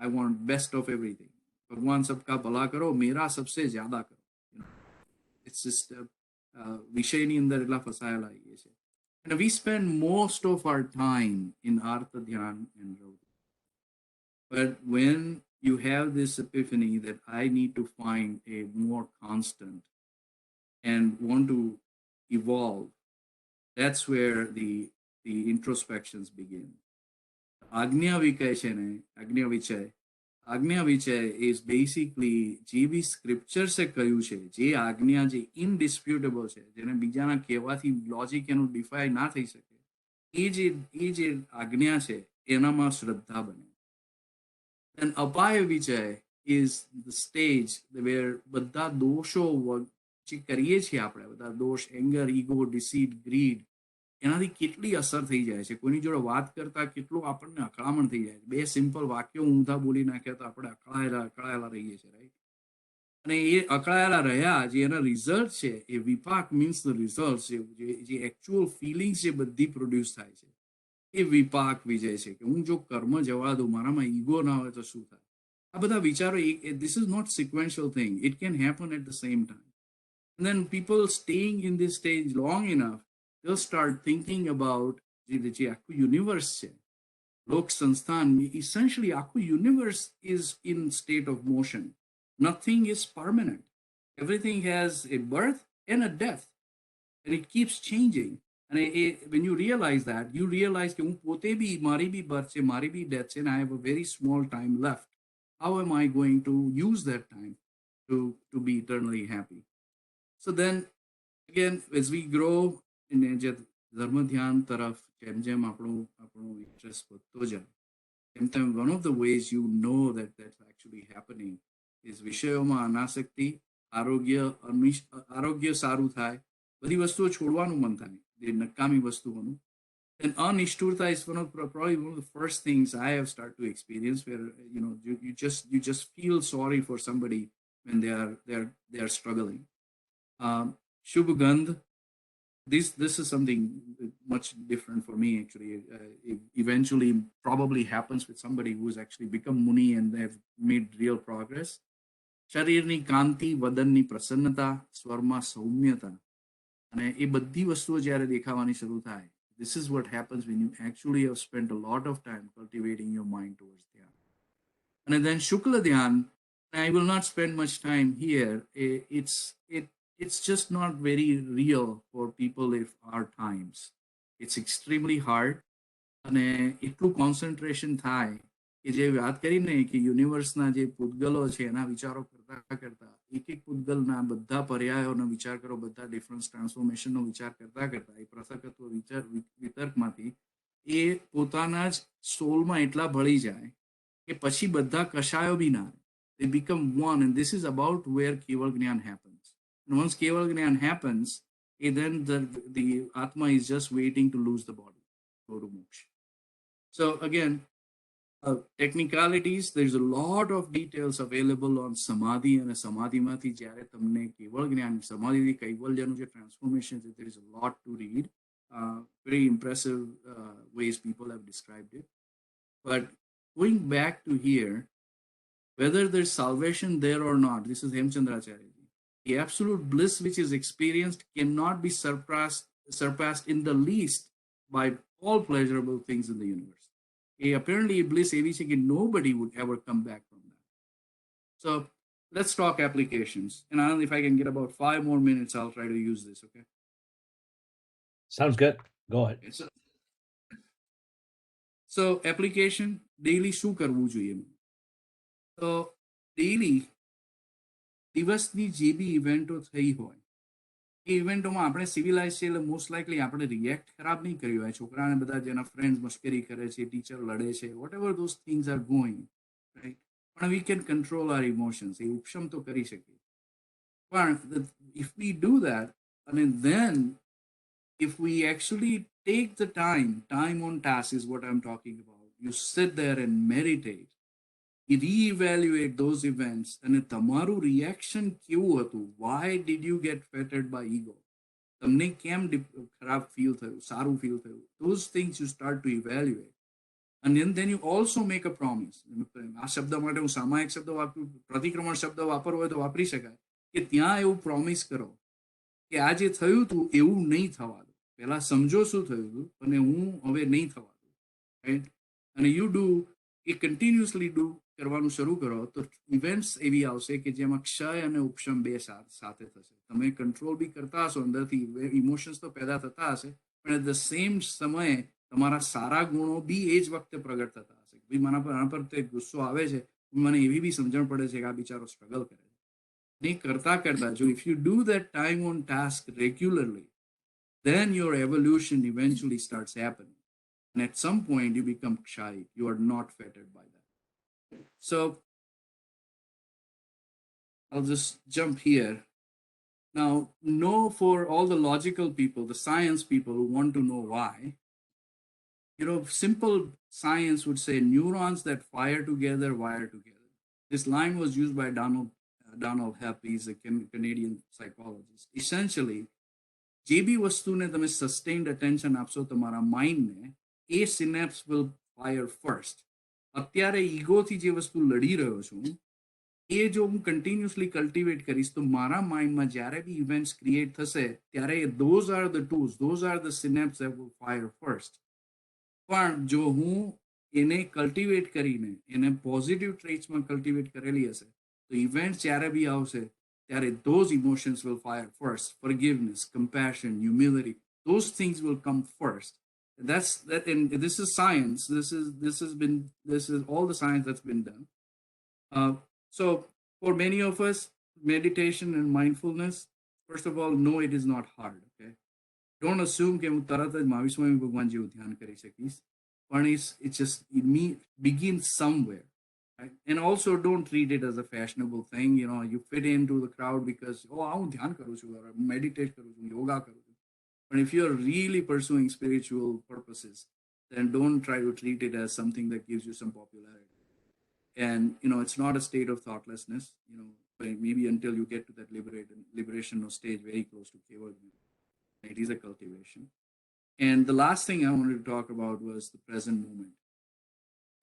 [SPEAKER 5] I want best of everything. Bhagwan sabka bhala karo, mera sabse zyada karo. It's just વિષયની અંદર એટલા ફસાયેલા આવીએ છે. And we spend most of our time in Artha Dhyan and Raudra. But when you have this epiphany that I need to find a more constant and want to evolve, that's where the introspections begin. Agnya Vichai is basically જે બી scripture છે કહ્યું છે, જે આજ્ઞા જે ઇનડિસ્પ્યુટેબલ છે, જેને બીજાના કહેવાથી લોજિક એનું ડિફાઈ ના થઈ શકે, એ જે આજ્ઞા છે એનામાં શ્રદ્ધા બને. And અપાય વિચય is the stage where બધા દોષો જે કરીએ છીએ આપણે, બધા દોષ, એંગર, ઈગો, ડિસીટ, ગ્રીડ, એનાથી કેટલી અસર થઈ જાય છે. કોઈની જોડે વાત કરતા કેટલું આપણને અકળામણ થઈ જાય છે. બે સિમ્પલ વાક્યો ઊંધા બોલી નાખ્યા તો આપણે અકળાયેલા રહીએ છીએ, રાઈટ? અને એ અકળાયેલા રહ્યા જે એના રિઝલ્ટ છે, એ વિપાક મીન્સ ધ રિઝલ્ટ છે, જે એકચ્યુઅલ ફિલિંગ્સ જે બધી પ્રોડ્યુસ થાય છે, એ વિપાક વિજય છે. કે હું જો કર્મ જવા દઉં, મારામાં ઈગો ના હોય તો શું થાય? આ બધા વિચારો, this is not sequential thing. It can happen at the same time. And then people staying in this stage long enough, they'll start thinking about the આખું universe છે, લોક સંસ્થાન, essentially આખું universe is in state of motion. Nothing is permanent. Everything has a birth and a death, and it keeps changing. And when you realize that, you realize કે હું પોતે બી, મારી બી birth છે, મારી બી death છે, and I have a very small time left. How am I going to use that time to be eternally happy? So then again, as we grow in ધર્મ ધ્યાન તરફ જેમ આપણું ઇન્ટરેસ્ટ વધતો જાય, તેમ one of the ways you know that that's actually happening is વિષયોમાં અનાસક્તિ, આરોગ્ય સારું થાય, બધી વસ્તુઓ છોડવાનું મન થાય, જે નકામી વસ્તુઓનું. And અનિષ્ઠુરતા is probably one of the first things I have started to experience, where you just feel sorry for somebody when they are struggling. Shubh Gandh, this is something much different for me actually. It eventually probably happens with somebody who has actually become Muni and they've made real progress. શરીરની કાંતિ, વદનની પ્રસન્નતા, સ્વરમાં સૌમ્યતા, અને એ બધી વસ્તુઓ જ્યારે દેખાવાની શરૂ થાય, This is what happens when you actually have spent a lot of time cultivating your mind towards Dhyan. And then Shukla Dhyan, I will not spend much time here. It's just not very real for people of our times. It's extremely hard. અને એટલું concentration થાય કે જે વાત કરી ને કે યુનિવર્સના જે પૂતગલો છે એના વિચારો કરતા કરતા એક એક પૂતગલના બધા પર્યાયોનો વિચાર કરો, બધા ડિફરન્સ ટ્રાન્સફોર્મેશનનો વિચાર કરતા કરતા એ પ્રસક્તત્વ વિચાર વિતર્કમાંથી એ પોતાના જ સોલમાં એટલા ભળી જાય કે પછી બધા કશાયો બી ના they become one, and this is about where keval gnan happens. And once keval gnan happens, then the atma is just waiting to lose the body, go to moksha. So again, technicalities, there's a lot of details available on samadhi and samadhi mati jyare tamne keval gnan samadhi kaivalyanu je transformation, there is a lot to read. Very impressive ways people have described it. But going back to here, whether there's salvation there or not, this is Hemchandracharya. The absolute bliss which is experienced cannot be surpassed in the least by all pleasurable things in the universe. Apparently, bliss evi che ki nobody would ever come back from that. So let's talk applications. And Anand, if I can get about 5 more minutes, I'll try to use this, okay?
[SPEAKER 1] Sounds good. Go ahead.
[SPEAKER 5] Okay, so application, daily શું કરવું જોઈએ? So daily દિવસની જે બી ઇવેન્ટો થઈ હોય એ ઇવેન્ટોમાં આપણે civilise છે એટલે મોસ્ટ લાઇકલી આપણે રિએક્ટ ખરાબ નહીં કર્યું હોય. છોકરાને બધા જેના ફ્રેન્ડ્સ મશ્કરી કરે છે, ટીચર લડે છે, whatever those things are going, right? પણ we can control our emotions, એ ઉપશમ તો કરી શકીએ. પણ ઇફ વી ડુ દેટ, અને then if we actually take the time on task is what I'm talking about. You sit there and meditate, you reevaluate those events, and tamaru reaction કેવું હતું? Why did you get fettered by ego? તમને કેમ ખરાબ feel થયું, સારું feel થયું? Those things you start to evaluate. And then you also make a promise. આ શબ્દ માટે હું સામાયિક શબ્દ વાપરું, પ્રતિક્રમણ શબ્દ વાપરવો હોય તો વાપરી શકાય, કે ત્યાં એવું પ્રોમિસ કરો કે આ જે થયું હતું એવું નહીં થવા દો. પહેલા સમજો શું થયું હતું અને હું હવે નહીં થવા દઉં, રાઈટ? અને you do A continuously do કરવાનું શરૂ કરો તો ઇવેન્ટ્સ એવી આવશે કે જેમાં ક્ષય અને ઉપશમ બે સાથે થશે. તમે કંટ્રોલ બી કરતા હશો, અંદરથી ઇમોશન્સ તો પેદા થતા હશે, પણ એટ ધ સેમ સમયે તમારા સારા ગુણો બી એ જ વખતે પ્રગટ થતા હશે. ભાઈ મારા પર તે ગુસ્સો આવે છે, મને એવી બી સમજણ પડે છે કે આ બિચારો સ્ટ્રગલ કરે છે. નહીં કરતા કરતા જો if you do that time on task regularly, then your evolution eventually starts happening. And at some point, you become shy. You are not fettered by that. So I'll just jump here. Now, know for all the logical people, the science people who want to know why, simple science would say neurons that fire together wire together. This line was used by Donald Hebb. He's a Canadian psychologist. Essentially, જે બી વસ્તુને તમે સસ્ટેન્ડ attention આપશો તમારા માઇન્ડને, એ synapse will fire first. અત્યારે ઈગોથી જે વસ્તુ લડી રહ્યો છું એ જો હું કન્ટિન્યુઅસલી કલ્ટિવેટ કરીશ તો મારા માઇન્ડમાં જ્યારે બી ઇવેન્ટ્સ ક્રિએટ થશે ત્યારે those are the tools, those are the synapses that will fire first. પણ જો હું એને કલ્ટિવેટ કરીને એને પોઝિટિવ ટ્રેટ્સમાં કલ્ટિવેટ કરેલી હશે તો ઇવેન્ટ્સ જ્યારે બી આવશે ત્યારે those emotions will fire first. Forgiveness, compassion, humility, those things will come first. That's that, and this is science. This is all the science that's been done. So for many of us, meditation and mindfulness, first of all, no, it is not hard. Okay, don't assume કે હું તરત જ મહાવીર સ્વામી ભગવાન જેવું ધ્યાન કરી શકીશ. પણ it's just begin somewhere. Right? And also don't treat it as a fashionable thing. You fit into the crowd because, હું ધ્યાન કરું છું, meditate કરું છું, yoga કરું છું. But if you're really pursuing spiritual purposes, then don't try to treat it as something that gives you some popularity. And, it's not a state of thoughtlessness, maybe until you get to that liberation or stage very close to Keval. It is a cultivation. And the last thing I wanted to talk about was the present moment.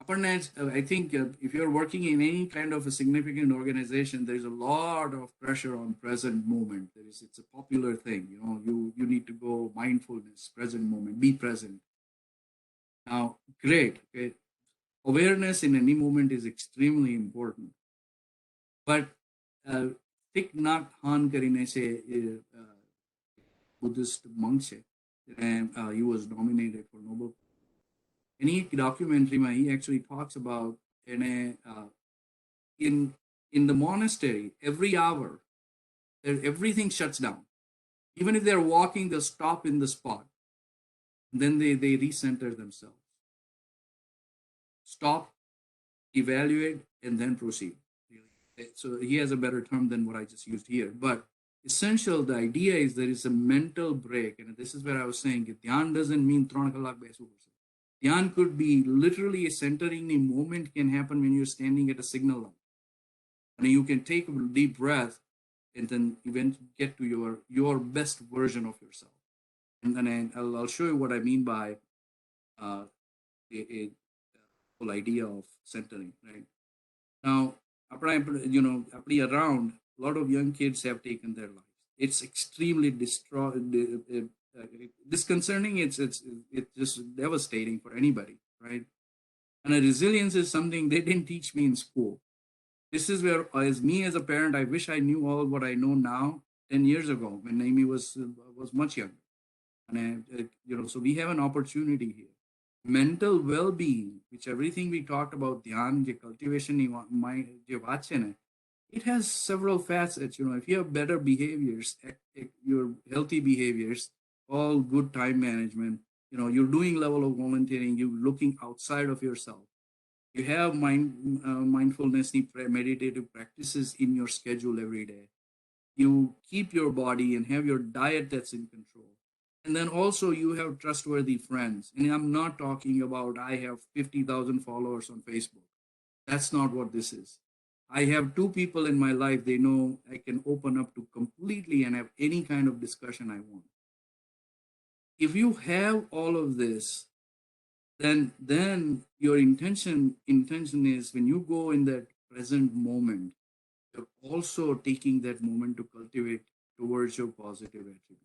[SPEAKER 5] I think if you're working in any kind of a significant organization, there's a lot of pressure on present moment. It's a popular thing, you need to go mindfulness, present moment, be present. Now, great. Okay. Awareness in any moment is extremely important. But Thich Nhat Hanh કરીને છે Buddhist monk છે, he was nominated for Nobel. In a documentary, he actually talks about in the monastery, every hour, everything shuts down. Even if they're walking, they'll stop in the spot. Then they recenter themselves. Stop, evaluate, and then proceed. So he has a better term than what I just used here. But essential, the idea is there is a mental break. And this is where I was saying, dhyan doesn't mean 3 kalak besu. Dhyan could be literally a centering the moment can happen when you're standing at a signal line. And you can take a deep breath and then eventually get to your best version of yourself. And then I'll show you what I mean by a whole idea of centering, right? Now, around, a lot of young kids have taken their lives. It's extremely disconcerting. It's just devastating for anybody, right? And resilience is something they didn't teach me in school. This is where, as a parent, I wish I knew all what I know now 10 years ago when Amy was much younger. And so we have an opportunity here. Mental well-being, which everything we talked about, dhyan, cultivation, it has several facets. If you have better behaviors, your healthy behaviors, all good time management, you're doing level of volunteering, you're looking outside of yourself. You have mindfulness, meditative practices in your schedule every day. You keep your body and have your diet that's in control. And then also you have trustworthy friends. And I'm not talking about I have 50,000 followers on Facebook. That's not what this is. I have 2 people in my life, they know I can open up to completely and have any kind of discussion I want. If you have all of this, then your intention is when you go in that present moment, you're also taking that moment to cultivate towards your positive attributes.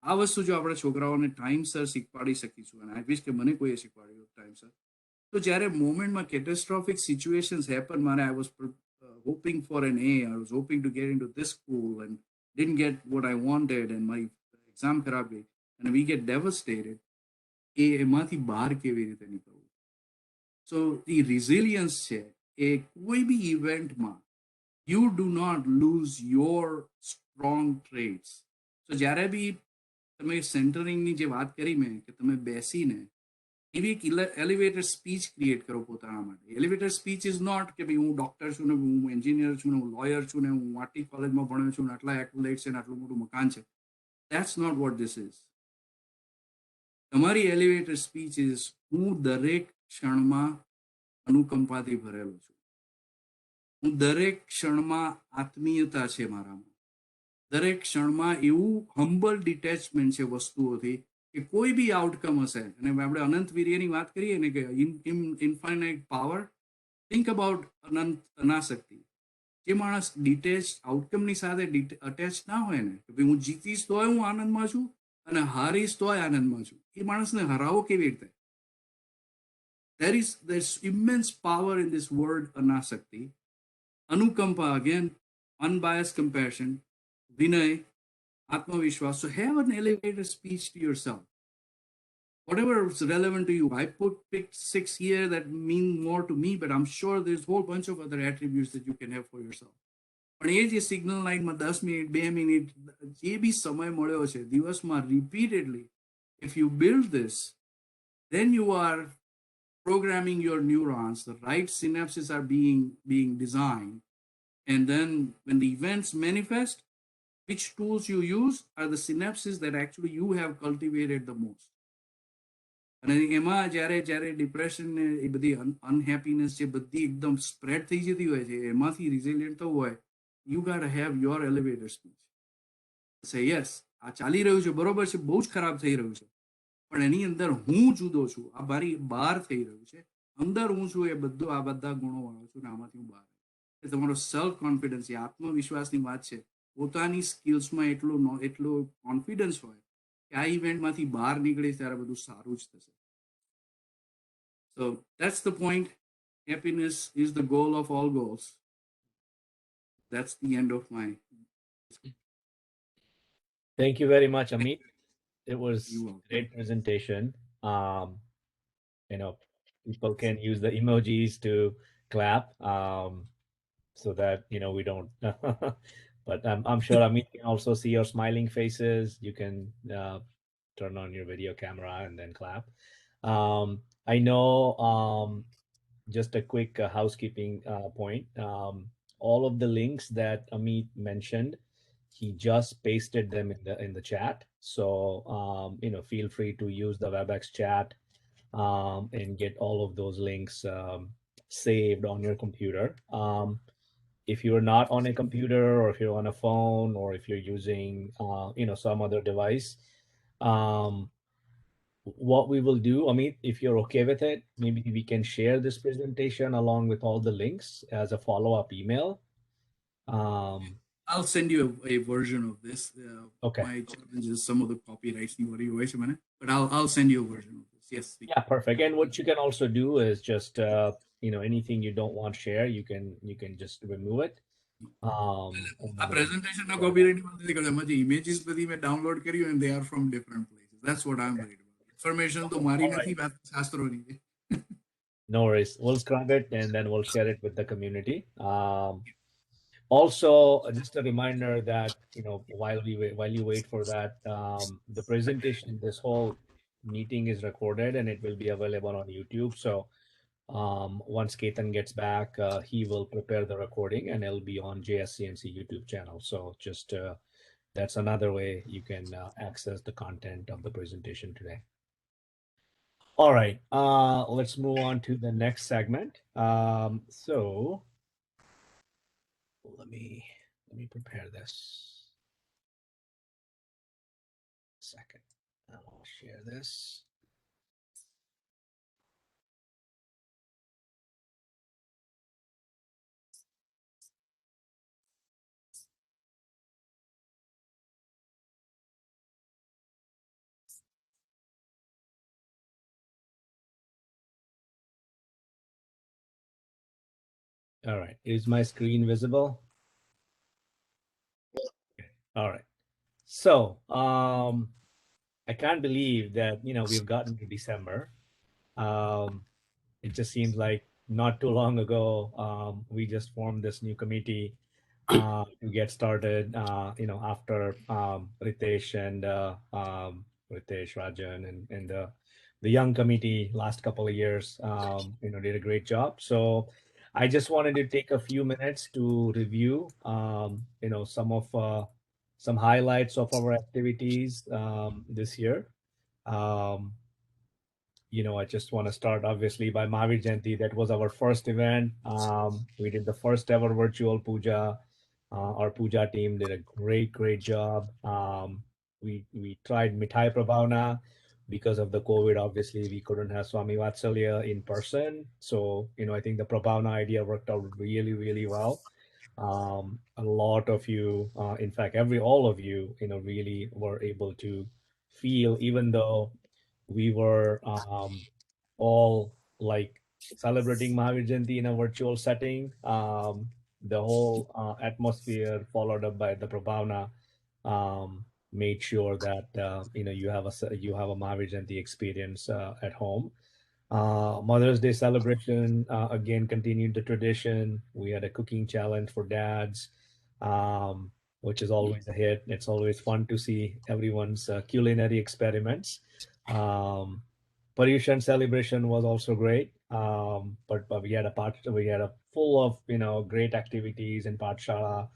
[SPEAKER 5] આ વસ્તુ જો આપણા છોકરાઓને ટાઈમસર શીખવાડી શકીશું, અને આઈ વિશ કે મને કોઈએ શીખવાડ્યું ટાઈમસર, તો જ્યારે મોમેન્ટમાં catastrophic situations happen, I was hoping for an A, I was hoping to get into this school and didn't get what I wanted, and my exam ખરાબ ગઈ, and we get devastated, એમાંથી બહાર કેવી રીતે નીકળવું? So the resilience છે એ કોઈ બી ઇવેન્ટમાં you do not lose your strong traits. So જ્યારે બી તમે સેન્ટરિંગની જે વાત કરી મેં કે તમે બેસીને એવી એક એલિવેટર સ્પીચ ક્રિએટ કરો પોતાના માટે. એલિવેટર સ્પીચ ઇઝ નોટ કે ભાઈ હું ડૉક્ટર છું ને હું એન્જિનિયર છું ને હું લોયર છું ને હું આટલી કોલેજમાં ભણ્યો છું ને આટલા એક્યુલેટ્સ છે ને આટલું મોટું મકાન છે. That's not what this is. તમારી એલિવેટર સ્પીચ ઇઝ હું દરેક ક્ષણમાં અનુકંપાથી ભરેલો છું. હું દરેક ક્ષણમાં આત્મીયતા છે મારામાં. દરેક ક્ષણમાં એવું હમ્બલ ડિટેચમેન્ટ છે વસ્તુઓથી કે કોઈ બી આઉટકમ હશે. અને આપણે અનંત વીર્યની વાત કરીએ ને કે ઇન્ફાઇનાઇટ પાવર, થિંક અબાઉટ અનંત અનાસક્તિ. જે માણસ ડિટેચ આઉટકમની સાથે અટેચ ના હોય ને કે ભાઈ હું જીતીશ તોય હું આનંદમાં છું અને હારીશ તોય આનંદમાં છું, એ માણસને હરાવો કેવી રીતે? There's immense power in this word anasakti. Anukampa, again, unbiased compassion, vinay, atmavishwas. So have an elevated speech to yourself. Whatever is relevant to you. I picked 6 here that mean more to me, but I'm sure there's a whole bunch of other attributes that you can have for yourself. પણ એ જે signal લાઇનમાં 10 minute 2 minute જે બી સમય મળ્યો છે દિવસમાં repeatedly, if you build this, then you are programming your neurons, the right synapses are being designed, and then when the events manifest, which tools you use are the synapses that actually you have cultivated the most. અને એમાં જ્યારે depression ને એ બધી અનહેપીનેસ જે બધી એકદમ spread થઈ જતી હોય છે, એમાંથી રિઝિલિયન્ટ થવું હોય, you gotta have your elevator speech. Say yes, આ ચાલી રહ્યું છે બરોબર છે, બહુ જ ખરાબ થઈ રહ્યું છે, પણ એની અંદર હું જુદો છું, આ મારી બહાર થઈ રહ્યું છે, અંદર હું છું એ બધું આ બધા ગુણો વાળો છું ને આમાંથી હું બહાર એટલે તમારો સેલ્ફ કોન્ફિડન્સ એ આત્મવિશ્વાસની વાત છે પોતાની સ્કિલ્સમાં એટલો કોન્ફિડન્સ હોય કે આ ઇવેન્ટમાંથી બહાર નીકળીશ ત્યારે બધું સારું જ થશે So that's the point. Happiness is the goal of all goals. That's the end of my.
[SPEAKER 1] Thank you very much, Amit. It was
[SPEAKER 5] You're
[SPEAKER 1] a
[SPEAKER 5] welcome.
[SPEAKER 1] great presentation. You know, people can use the emojis to clap, so that we don't. But I'm sure Amit can also see your smiling faces. You can turn on your video camera and then clap. I know. Just a quick housekeeping point. All of the links that Amit mentioned, he just pasted them in the chat. So feel free to use the WebEx chat and get all of those links saved on your computer. If you're not on a computer, or if you're on a phone, or if you're using some other device, what we will do, Amit, if you're okay with it, maybe we can share this presentation along with all the links as a follow-up email.
[SPEAKER 5] I'll send you a version of this.
[SPEAKER 1] Okay.
[SPEAKER 5] My challenge is some of the copyrights, but I'll send you a version of this. Yes.
[SPEAKER 1] Yeah, perfect. And what you can also do is just anything you don't want to share, you can just remove it.
[SPEAKER 5] આ પ્રેઝન્ટેશનના copyright નથી કરતા એમાં જે images બધી મેં download કર્યું and they are from different places. That's what I'm worried about. Information તો મારી નથી, વાત શાસ્ત્રોની છે.
[SPEAKER 1] No worries. We'll scrub it and then we'll share it with the community. Also, just a reminder that while you wait for that, the presentation, this whole meeting is recorded and it will be available on YouTube. So once Ketan gets back, he will prepare the recording and it'll be on JSCNC YouTube channel. So just that's another way you can access the content of the presentation today. All right, let's move on to the next segment. So let me prepare this. Second, I'll share this. All right, is my screen visible? All right. So I can't believe that we've gotten to December. It just seems like not too long ago we just formed this new committee to get started. After Ritesh and Ritesh, Rajan, and the young committee last couple of years, did a great job. So I just wanted to take a few minutes to review, some highlights of our activities this year. I just want to start obviously by Mahavir Jayanti. That was our first event. We did the first ever virtual puja. Our puja team did a great job. We tried Mithai Prabhavna. Because of the COVID, obviously we couldn't have Swami Vatsalya in person. So, I think the Prabhavna idea worked out really well. A lot of you, in fact, all of you, really were able to feel, even though we were all like celebrating Mahavir Jayanti in a virtual setting, the whole atmosphere followed up by the Prabhavna made sure that you have a Mahavir Jayanti experience at home. Mother's Day celebration again continued the tradition. We had a cooking challenge for dads, which is always a hit. It's always fun to see everyone's culinary experiments. Paryushan celebration was also great, but we had a full of great activities in Pathshala.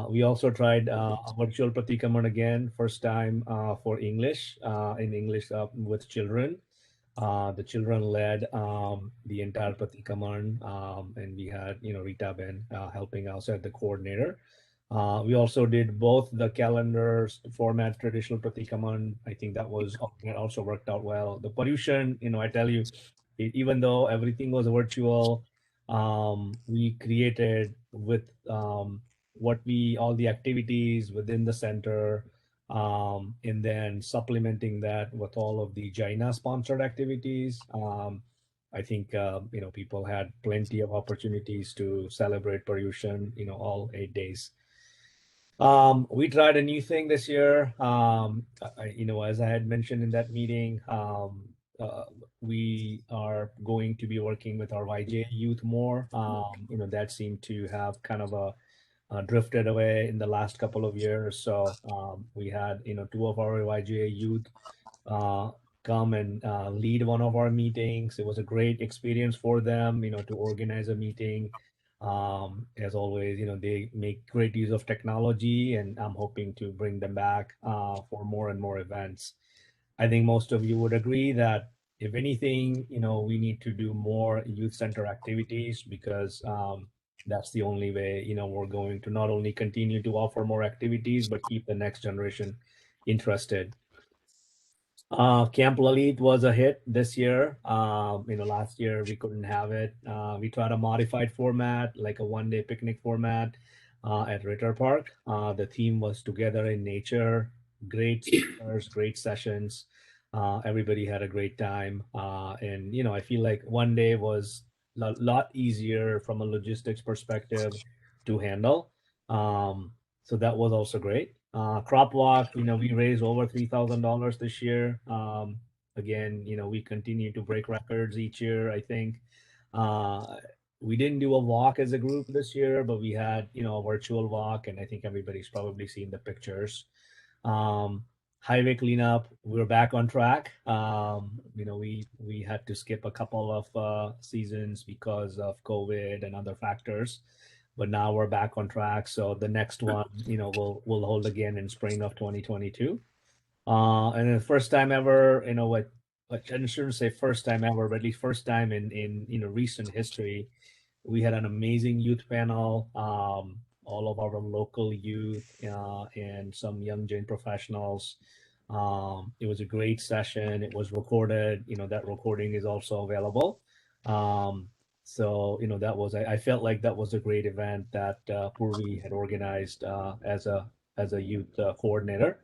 [SPEAKER 1] We also tried a virtual Pratikaman again, first time for English, in English with children. The children led the entire Pratikaman, and we had Rita Ben helping us as the coordinator. We also did both the calendars format, traditional Pratikaman. I think that also worked out well. The Paryushan, I tell you, even though everything was virtual, we created with all the activities within the center, and then supplementing that with all of the Jaina sponsored activities. I think people had plenty of opportunities to celebrate Paryushan, all 8 days. We tried a new thing this year. As I had mentioned in that meeting, uh, we are going to be working with our YJ youth more. That seemed to have kind of drifted away in the last couple of years. So we had, two of our YGA youth uh, come and lead one of our meetings. It was a great experience for them, to organize a meeting. As always, they make great use of technology, and I'm hoping to bring them back for more and more events. I think most of you would agree that if anything, we need to do more youth center activities because that's the only way, we're going to not only continue to offer more activities, but keep the next generation interested. Camp Lalit was a hit this year. Last year we couldn't have it. We tried a modified format, like a one-day picnic format at Ritter Park. The theme was Together in Nature. Great speakers, great sessions. Everybody had a great time. And, I feel like one day was a lot easier from a logistics perspective to handle. So that was also great. Crop walk, we raised over $3,000 this year. Again, we continue to break records each year. I think we didn't do a walk as a group this year, but we had, a virtual walk, and I think everybody's probably seen the pictures. Highway cleanup, we're back on track. We had to skip a couple of seasons because of COVID and other factors, but now we're back on track. So the next one, we'll hold again in spring of 2022. And the first time ever, I shouldn't say first time ever, but at least first time in recent history, we had an amazing youth panel. All of our local youth and some young Jain professionals. It was a great session. It was recorded. That recording is also available. So I felt like that was a great event that Purvi had organized as a youth coordinator.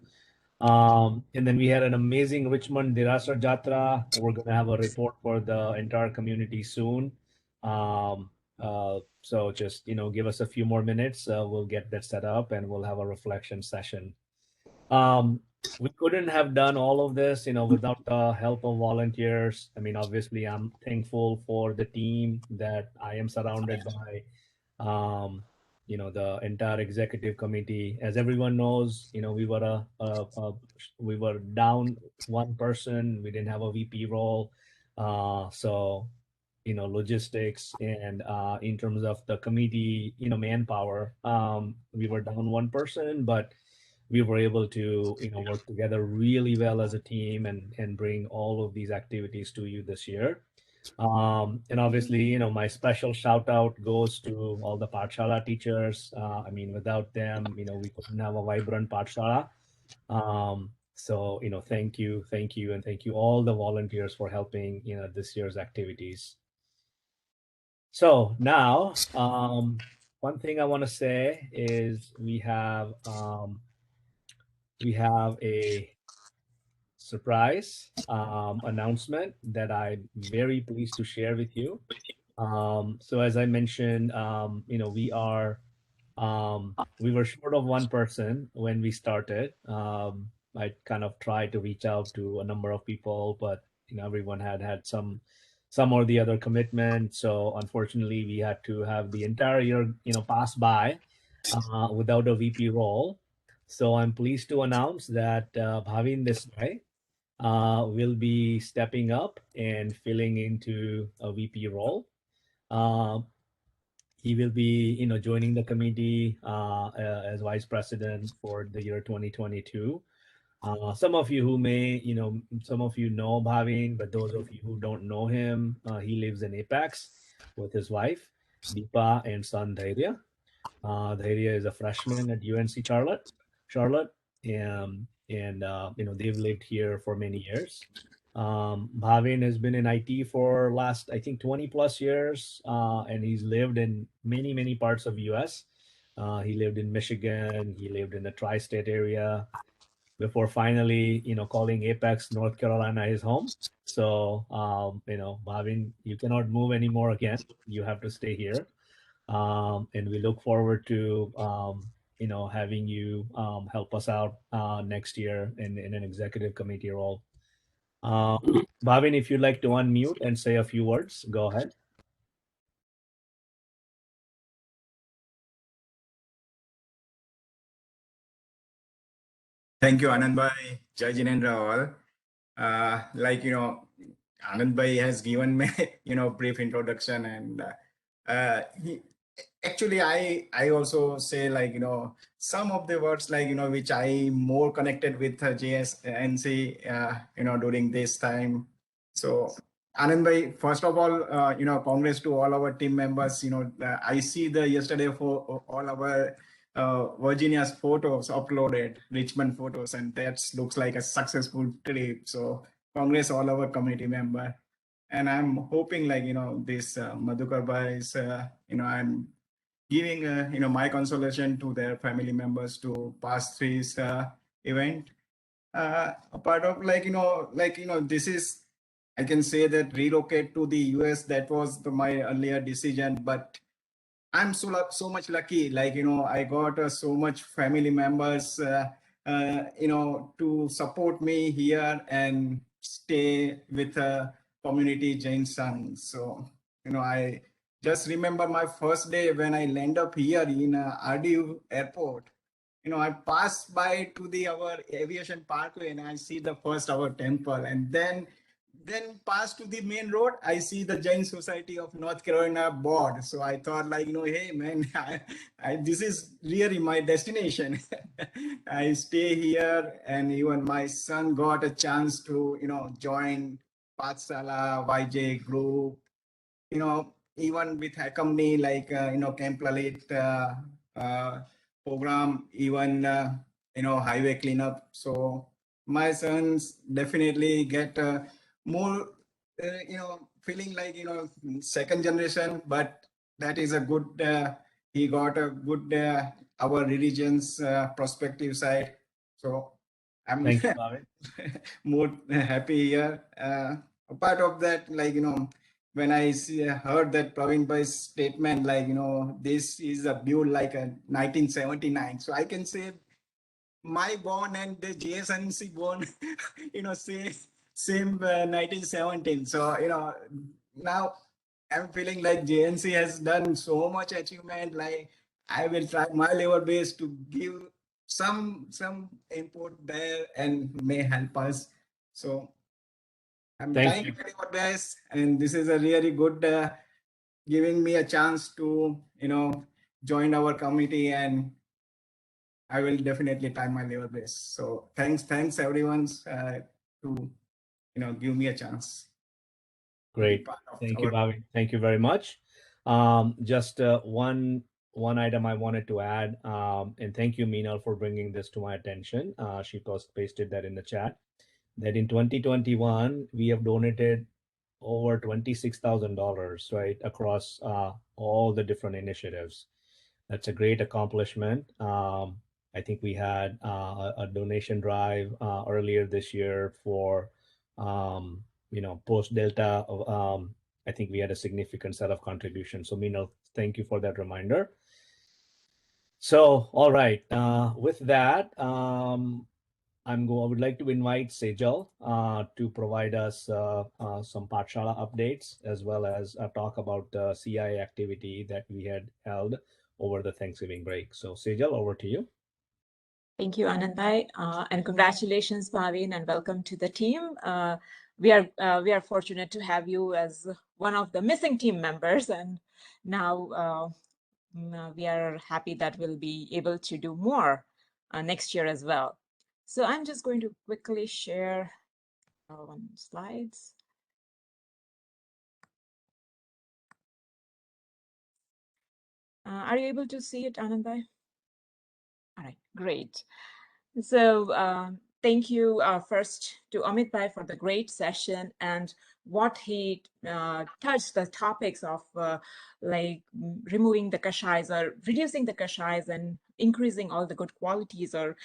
[SPEAKER 1] And then we had an amazing Richmond Dirasar Jatra. We're going to have a report for the entire community soon. So just, give us a few more minutes. We'll get that set up and we'll have a reflection session. We couldn't have done all of this, without the help of volunteers. I mean, obviously, I'm thankful for the team that I am surrounded by. The entire executive committee. As everyone knows, we were down one person. We didn't have a VP role. So logistics and in terms of the committee, manpower, we were down one person, but we were able to work together really well as a team and bring all of these activities to you this year. And obviously, my special shout out goes to all the Pathshala teachers. I mean, without them, we couldn't have a vibrant Pathshala. So, thank you, and thank you all the volunteers for helping, this year's activities. So now, one thing I want to say is we have a surprise announcement that I'm very pleased to share with you. So as I mentioned, we were short of one person when we started. I kind of tried to reach out to a number of people, but everyone had some or the other commitment. So unfortunately, we had to have the entire year pass by without a VP role. So I'm pleased to announce that Bhavin Desai will be stepping up and filling into a VP role. He will be, joining the committee as vice president for the year 2022. Some of you know Bhavin, but those of you who don't know him, he lives in Apex with his wife, Deepa, and son Dhairya. Dhairya is a freshman at UNC Charlotte, and they've lived here for many years. Bhavin has been in IT for last, I think, 20 plus years, and he's lived in many parts of US. He lived in Michigan. He lived in the tri-state area before finally, calling Apex, North Carolina his home. So, Bhavin, you cannot move anymore again. You have to stay here. And we look forward to, having you help us out next year in an executive committee role. Bhavin, if you'd like to unmute and say a few words, go ahead.
[SPEAKER 6] Thank you, Anand Bhai, Jne all. Anand Bhai has given me, brief introduction, and actually, I also say some of the words which I more connected with JSNC, during this time. So Anand Bhai, first of all, congrats to all our team members. I see the yesterday for all our Virginia's photos uploaded, Richmond photos, and that looks like a successful trip. So congrats all our community member. And I'm hoping this Madhukar Bhai is, I'm giving, my consolation to their family members to pass through this event. A part of this is, I can say that relocate to the US, that was my earlier decision, but I'm so much lucky. I got so much family members, to support me here and stay with community Jain sons. So, I just remember my first day when I land up here in RDU airport. I passed by to our aviation parkway and I see the first our temple, and then pass to the main road, I see the Jain Society of North Carolina board. So I thought hey man, this is really my destination. I stay here, and even my son got a chance to, join Pathsala, YJ group, even with a company like, Camp Lalit program, even, highway cleanup. So my sons definitely get more, feeling like, second generation, but that is a good, he got a good, our religion's perspective side. So I'm
[SPEAKER 1] Thank you, Bhavin.
[SPEAKER 6] more happy here. A part of that, when I heard that Praveen Bhai's statement, this is a build like a 1979. So I can say my born and the JSNC born, same 1917. So, now I'm feeling like JNC has done so much achievement. Like I will try my level best to give some input there and may help us. So I'm
[SPEAKER 1] Thank
[SPEAKER 6] trying
[SPEAKER 1] you.
[SPEAKER 6] to do my best, and this is a really good giving me a chance to join our committee, and I will definitely try my level best. So thanks everyone to give me a chance.
[SPEAKER 1] Great. Thank you, Bhavin. Thank you very much. Just one item I wanted to add, and thank you, Meenal, for bringing this to my attention. She pasted that in the chat. That in 2021 we have donated over $26,000, right, across all the different initiatives. That's a great accomplishment. I think we had a donation drive earlier this year for post Delta. I think we had a significant set of contributions. So Meenal, thank you for that reminder. So all right, with that, I would like to invite Sejal to provide us some Pathshala updates, as well as talk about the CI activity that we had held over the Thanksgiving break. So Sejal, over to you.
[SPEAKER 7] Thank you, Anand Bhai, and congratulations, Bhavin, and welcome to the team. We are fortunate to have you as one of the missing team members, and now we are happy that we'll be able to do more next year as well. So I'm just going to quickly share one slides. Are you able to see it, Anand Bhai? All right, great. So thank you first to Amit Bhai for the great session and what he touched the topics of like removing the kashais or reducing the kashais and increasing all the good qualities or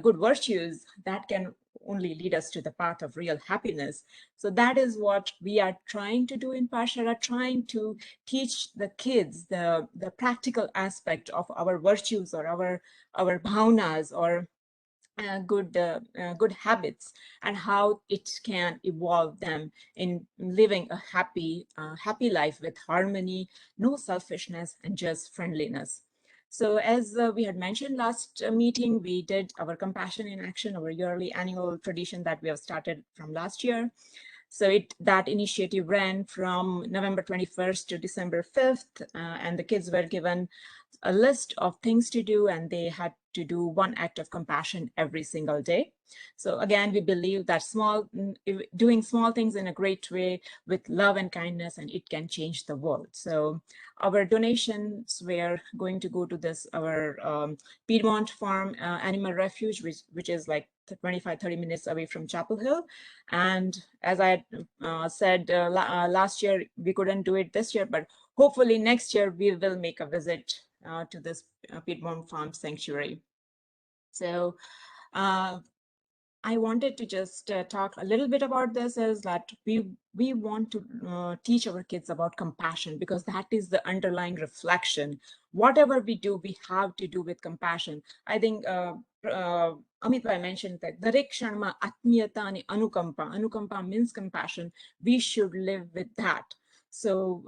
[SPEAKER 7] good virtues that can only lead us to the path of real happiness. So that is what we are trying to do in Parshara, trying to teach the kids the practical aspect of our virtues or our bhavnas or good habits and how it can evolve them in living a happy life with harmony, no selfishness, and just friendliness. So as we had mentioned last meeting, we did our Compassion in Action, our yearly annual tradition that we have started from last year. So that initiative ran from November 21st to December 5th, and the kids were given a list of things to do, and they had to do one act of compassion every single day. So again, we believe that doing small things in a great way with love and kindness, and it can change the world. So our donations were going to go to our Piedmont farm animal refuge, which is like 25-30 minutes away from Chapel Hill. And as I said last year, we couldn't do it this year, but hopefully next year we will make a visit to this Piedmont Farm Sanctuary. So I wanted to just talk a little bit about this, is that we want to teach our kids about compassion, because that is the underlying reflection. Whatever we do, we have to do with compassion. I think Amit Bhai mentioned that Darek Sharma Atmiyata ani Anukampa. Anukampa means compassion. We should live with that. So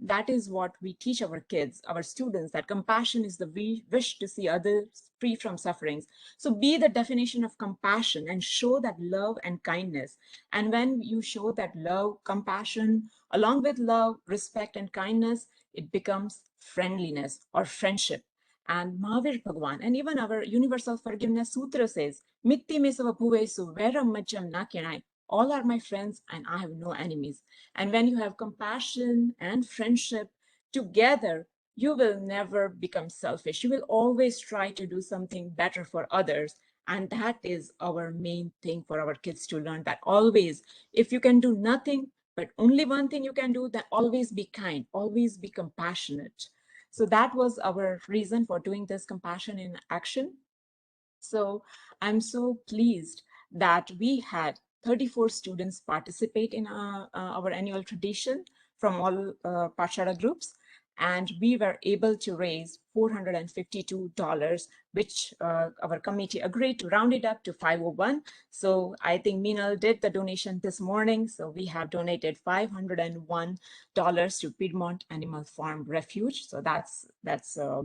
[SPEAKER 7] that is what we teach our kids, our students, that compassion is the wish to see others free from sufferings. So be the definition of compassion and show that love and kindness. And when you show that love, compassion, along with love, respect, and kindness, it becomes friendliness or friendship. And Mahavir Bhagwan and even our Universal Forgiveness Sutra says, Mitti mesava bhuvesu veram macham na kenai. All are my friends and I have no enemies. And when you have compassion and friendship together, you will never become selfish. You will always try to do something better for others. And that is our main thing for our kids to learn, that always, if you can do nothing, but only one thing you can do, then always be kind, always be compassionate. So that was our reason for doing this Compassion in Action. So I'm so pleased that we had 34 students participate in our annual tradition from all Parshara groups. And we were able to raise $452, which our committee agreed to round it up to 501. So I think Meenal did the donation this morning. So we have donated $501 to Piedmont Animal Farm Refuge. So that's a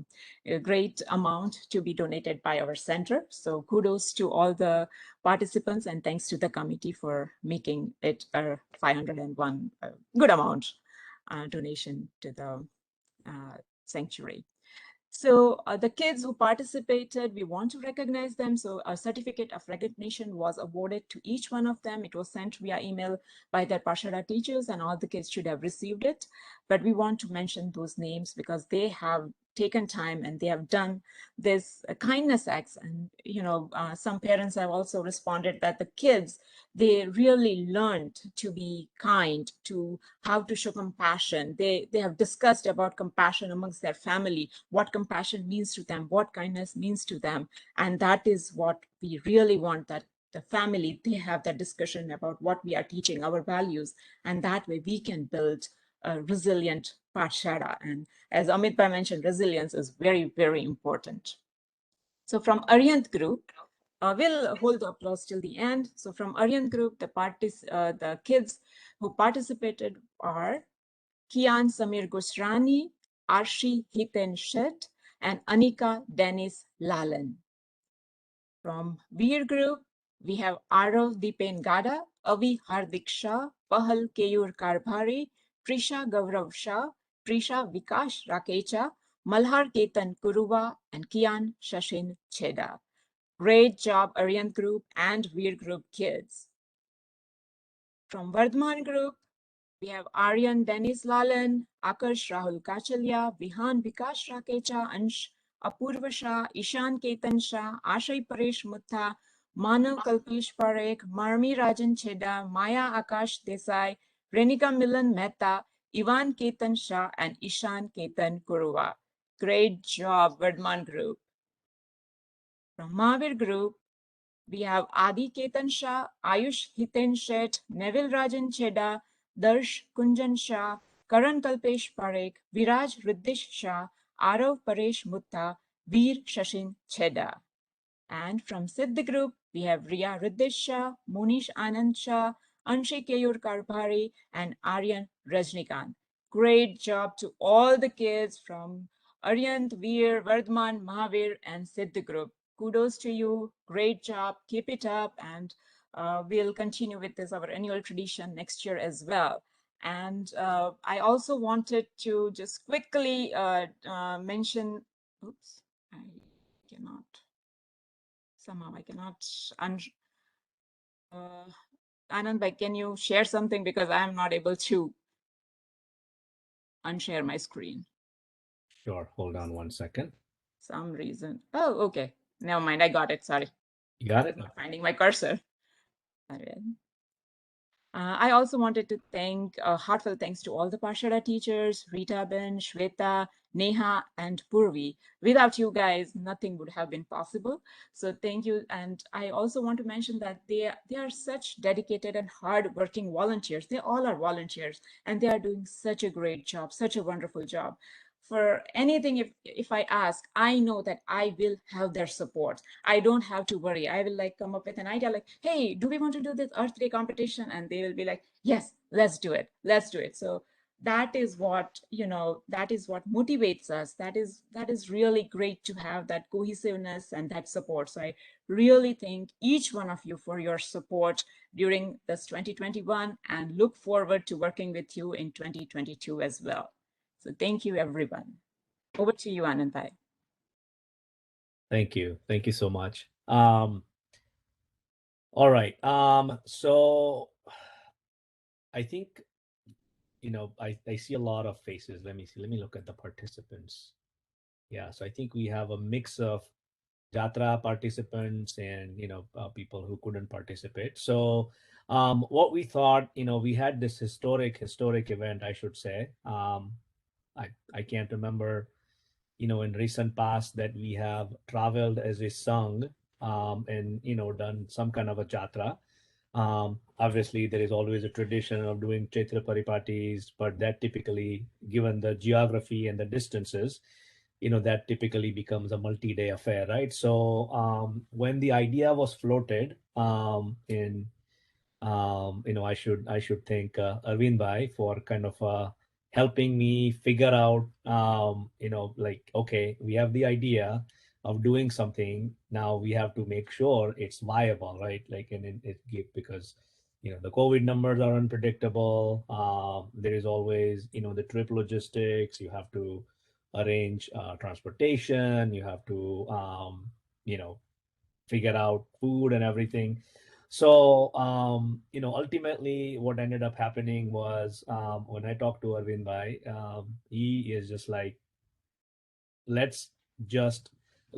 [SPEAKER 7] great amount to be donated by our center. So kudos to all the participants, and thanks to the committee for making it a 501 good amount donation to the sanctuary. So the kids who participated, we want to recognize them. So a certificate of recognition was awarded to each one of them. It was sent via email by their Parshara teachers, and all the kids should have received it. But we want to mention those names because they have taken time and they have done this kindness acts. And some parents have also responded that the kids, they really learned to be kind, to how to show compassion. They have discussed about compassion amongst their family, what compassion means to them, what kindness means to them. And that is what we really want, that the family, they have that discussion about what we are teaching, our values, and that way we can build a resilient Parshara. And as Amit Bhai mentioned, resilience is very, very important. So from Aryant Group, we'll hold the applause till the end. So from Aryant Group, the kids who participated are Kian Samir Gosrani, Arshi Hiten Shet, and Anika Dennis Lalan. From Veer Group, we have Arav Dipen Gada, Avi Hardik Shah, Pahal Keyur Karbhari, Prisha Gaurav Shah, Prisha Vikash Rakecha, Malhar Ketan Kuruva, and Kian Shashin Cheda. Great job, Aryant Group and Veer Group kids. From Vardhman Group, we have Aryan Dennis Lalan, Akash Rahul Kachalia, Vihan Vikash Rakecha, Ansh Apurva Shah, Ishan Ketan Shah, Ashay Paresh Mutta, Manav Kalpesh Parekh, Marmi Rajan Cheda, Maya Akash Desai, Renika Milan Mehta, Ivan Ketan Shah, and Ishan Ketan Kurua. Great job, Vardman Group. From Mahavir Group, we have Adi Ketan Shah, Ayush Hiten Shet, Neville Rajan Cheda, Darsh Kunjan Shah, Karan Kalpesh Parekh, Viraj Riddish Shah, Arav Paresh Mutta, Veer Shashin Cheda. And from Siddh Group, we have Riya Riddish Shah, Munish Anand Shah, Anshi Keyur Karbhari, and Aryan Rajnikant. Great job to all the kids from Aryant, Veer, Vardman, Mahavir, and Siddh Group. Kudos to you. Great job. Keep it up. And we'll continue with this, our annual tradition next year as well. And I also wanted to just quickly mention, oops, I cannot. Somehow I cannot. Anand, can you share something because I am not able to unshare my screen.
[SPEAKER 1] Sure. Hold on one second.
[SPEAKER 7] Some reason. Oh, okay. Never mind. I got it. Sorry.
[SPEAKER 1] You got it?
[SPEAKER 7] Not finding my cursor. Sorry. I also wanted to thank, heartfelt thanks to all the Pashara teachers, Rita Ben, Shweta, Neha, and Purvi. Without you guys, nothing would have been possible. So thank you. And I also want to mention that they are such dedicated and hardworking volunteers. They all are volunteers, and they are doing such a great job, such a wonderful job. For anything, if I ask, I know that I will have their support. I don't have to worry. I will like come up with an idea like, hey, do we want to do this Earth Day competition? And they will be like, yes, let's do it. Let's do it. So that is what, that is what motivates us. That is really great to have that cohesiveness and that support. So I really thank each one of you for your support during this 2021 and look forward to working with you in 2022 as well. So thank you, everyone. Over to you, Anand.
[SPEAKER 1] Thank you. Thank you so much. All right. So I think, I see a lot of faces. Let me see. Let me look at the participants. Yeah. So I think we have a mix of Jatra participants and, people who couldn't participate. So what we thought, we had this historic event, I should say. I can't remember, in recent past that we have traveled as a sangh, and, done some kind of a jatra. Obviously, there is always a tradition of doing Chaitra Paripatis, but that typically, given the geography and the distances, that typically becomes a multi-day affair, right? So when the idea was floated, I should thank Arvind Bhai for kind of helping me figure out, like, okay, we have the idea of doing something. Now we have to make sure it's viable, right? Like, and it give, because, the COVID numbers are unpredictable. There is always, the trip logistics. You have to arrange transportation. You have to, figure out food and everything. So, ultimately what ended up happening was, when I talked to Arvind Bhai, he is just like, let's just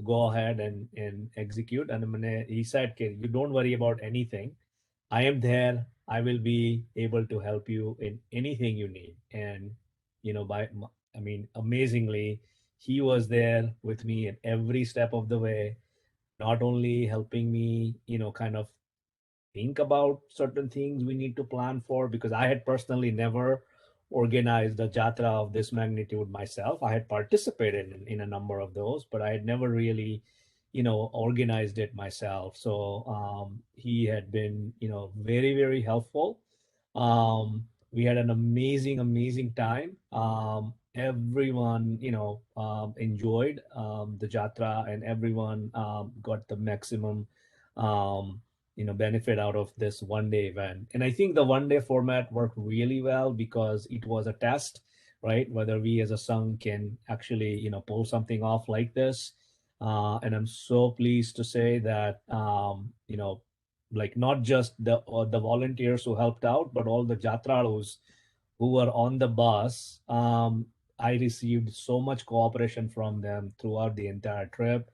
[SPEAKER 1] go ahead and execute. And he said, okay, you don't worry about anything. I am there. I will be able to help you in anything you need. And, amazingly, he was there with me at every step of the way, not only helping me, kind of think about certain things we need to plan for, because I had personally never organized a jatra of this magnitude myself. I had participated in a number of those, but I had never really, organized it myself. So he had been, very, very helpful. We had an amazing time. Everyone, enjoyed the jatra, and everyone got the maximum benefit out of this one day event. And I think the one day format worked really well because it was a test, right? Whether we as a sangh can actually, pull something off like this. And I'm so pleased to say that, like, not just the volunteers who helped out, but all the jatralus who were on the bus. I received so much cooperation from them throughout the entire trip.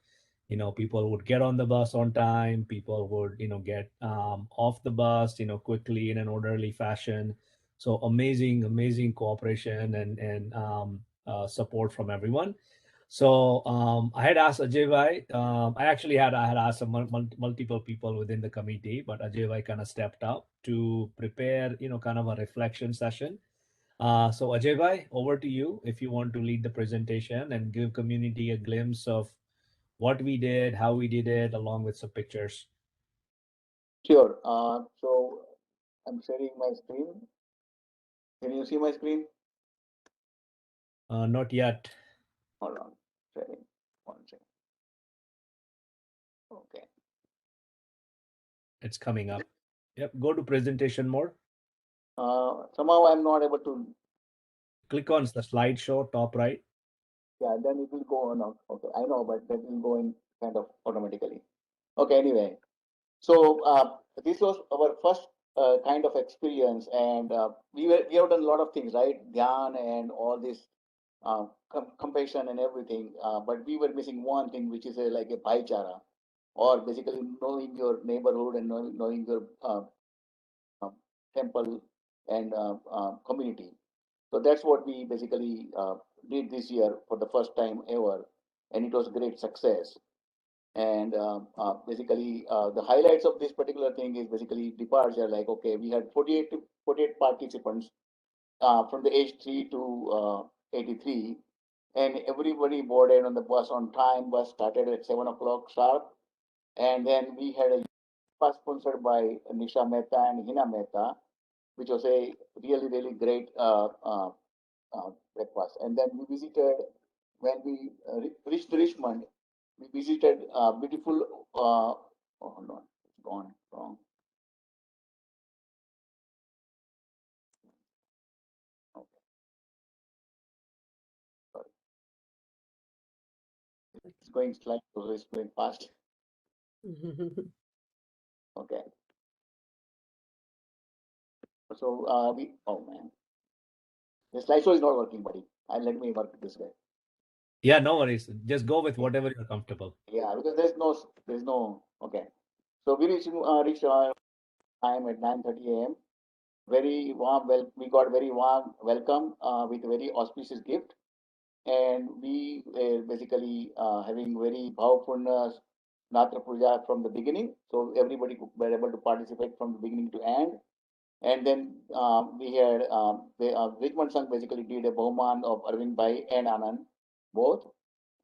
[SPEAKER 1] People would get on the bus on time. People would, get off the bus, quickly in an orderly fashion. So amazing cooperation and support from everyone. So I had asked Ajay Bhai. I had asked some multiple people within the committee, but Ajay Bhai kind of stepped up to prepare, kind of a reflection session. So Ajay Bhai, over to you if you want to lead the presentation and give community a glimpse of what we did, how we did it, along with some pictures.
[SPEAKER 8] Sure. So I'm sharing my screen. Can you see my screen?
[SPEAKER 1] Not yet.
[SPEAKER 8] Hold on. Sharing. One second. Okay.
[SPEAKER 1] It's coming up. Yep. Go to presentation mode.
[SPEAKER 8] Somehow I'm not able to.
[SPEAKER 1] Click on the slideshow top right.
[SPEAKER 8] Yeah, then it will go on. Okay, I know, but that will go in kind of automatically. Okay. Anyway, so this was our first kind of experience, and we have done a lot of things, right? Dhyan and all this compassion and everything, but we were missing one thing, which is like a bhaichara, or basically knowing your neighborhood and knowing your temple and community. So that's what we basically did this year for the first time ever, and it was a great success. And basically, the highlights of this particular thing is basically departure. Like, okay, we had 48 participants from the age 3 to 83, and everybody boarded on the bus on time. Bus started at 7 o'clock sharp, and then we had a bus sponsored by Nisha Mehta and Hina Mehta, which was a really great breakfast. And then we visited, when we reached Richmond, we visited beautiful. Oh, hold on, it's gone wrong. Okay, sorry, it's going slightly, so it's going fast. Okay, so we. Oh man, the slideshow is not working, buddy. Let me work this way.
[SPEAKER 1] Yeah, no worries. Just go with whatever you're comfortable.
[SPEAKER 8] Yeah, because there's no. Okay, so we reached time at 9:30 a.m. Very warm. Well, we got very warm welcome with a very auspicious gift, and we were basically having very bhavpurna Natra Puja from the beginning. So everybody were able to participate from the beginning to end. And then we had Richmond Sangh basically did a Bauman of Arvind Bhai and Anand both.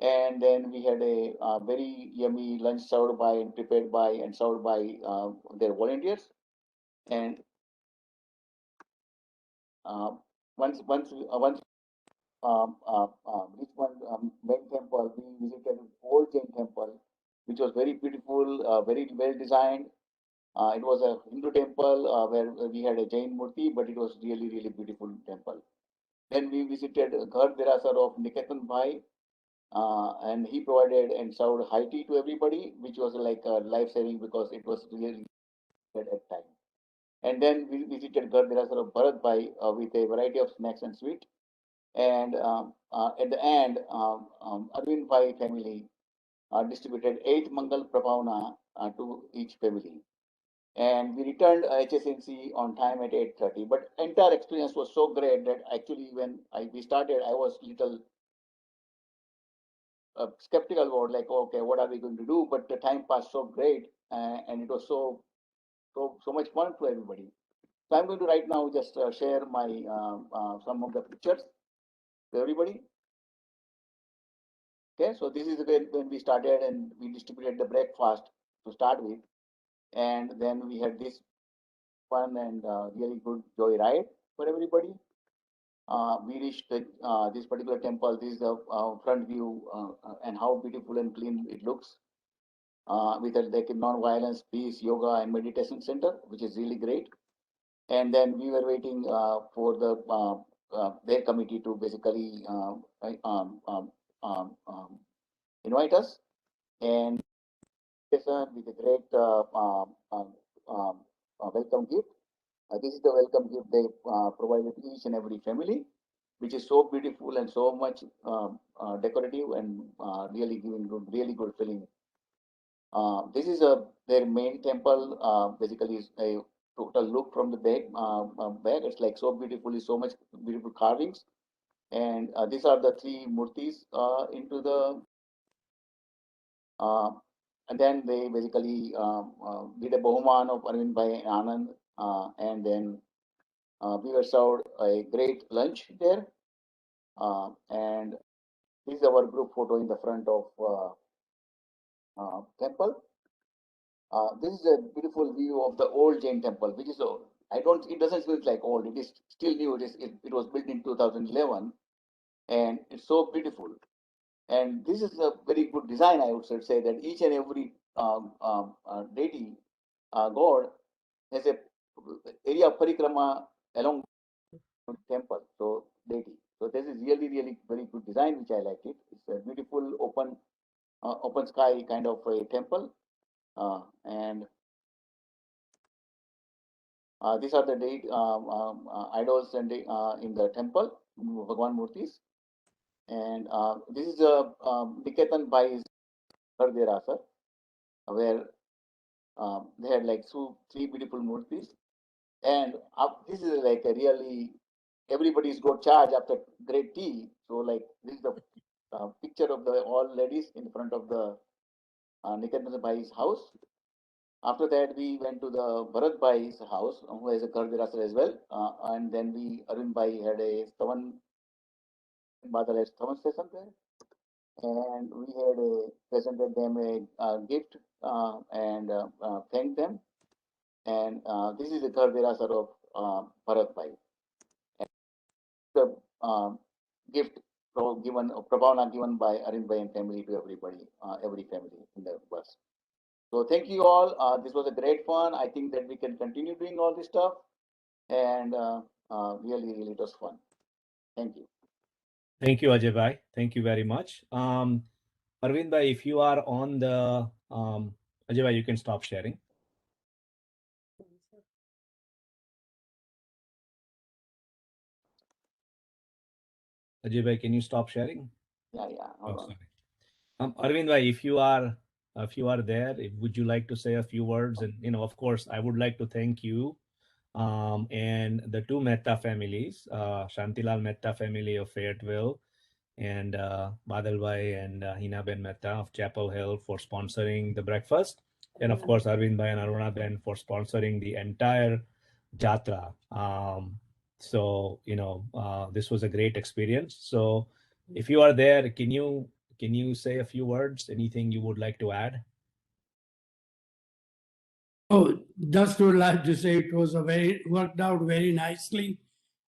[SPEAKER 8] And then we had a very yummy lunch served by and prepared by and served by their volunteers. And once Richmond main temple, we visited old Jain temple, which was very beautiful, very well designed. It was a Hindu temple where we had a Jain Murti, but it was really beautiful temple. Then we visited Ghar Derasar of Niketan Bhai, and he provided and served high tea to everybody, which was like life saving because it was really at that time. And then we visited Ghar Derasar of Bharat Bhai with a variety of snacks and sweet. And at the end, Arvind Bhai family distributed 8 Mangal Prabhavna to each family. And we returned HSNC on time at 8:30. But entire experience was so great that actually when we started, I was little skeptical about like, okay, what are we going to do? But the time passed so great, and it was so much fun for everybody. So I'm going to right now just share my some of the pictures to everybody. Okay, so this is when we started and we distributed the breakfast to start with, and then we had this fun and really good joy ride for everybody. We reached this particular temple. This is the front view and how beautiful and clean it looks. With a like non-violence, peace, yoga, and meditation center, which is really great. And then we were waiting for their committee to basically invite us, and with a great welcome gift. This is the welcome gift they provided each and every family, which is so beautiful and so much decorative and really giving really good feeling This is their main temple. Basically, is a total look from the back. It's like so beautifully, so much beautiful carvings. And these are the three murtis into the. And then they basically did a Bahuman of Arvind Bhai Anand, and then we were served a great lunch there. And this is our group photo in the front of temple. This is a beautiful view of the old Jain temple, which is old. It doesn't look like old. It is still new. It was built in 2011, and it's so beautiful. And this is a very good design, I would say that each and every deity, god, has a area of parikrama along the temple. So deity. So this is really, really very good design, which I like it. It's a beautiful open sky kind of a temple, and these are the idols and in the temple, Bhagwan Murtis. And this is a Niketan Bai's Garderasar, where they had like three beautiful murtis. And this is like a really, everybody's got charge after great tea. So like this is the picture of the all ladies in front of the Niketan Bai's house. After that, we went to the Bharat Bhai's house, who has a Garderasar as well. And then Arvind Bhai had a Stavan, Badal has Stavan session there. And we had presented them a gift and thanked them. And this is the Garderasar of Bharat Bhai. And the gift Prabhavana given by Arvind Bhai and family to everybody, every family in the bus. So thank you all. This was a great fun. I think that we can continue doing all this stuff, and really, really, it was fun. Thank you.
[SPEAKER 1] Thank you, Ajay Bhai. Thank you very much. Arvind Bhai, if you are on the Ajay Bhai, you can stop sharing. Ajay Bhai, can you stop sharing?
[SPEAKER 8] Yeah. Hold on.
[SPEAKER 1] Arvind Bhai, if you are there, would you like to say a few words? And of course, I would like to thank you and the two Mehta families, Shantilal Mehta family of Fayetteville and Badal Bhai and Hina Ben Mehta of Chapel Hill for sponsoring the breakfast. And of course, Arvind Bhai and Aruna Ben for sponsoring the entire Jatra. So, this was a great experience. So if you are there, can you say a few words? Anything you would like to add?
[SPEAKER 9] Oh, just would like to say it was worked out very nicely,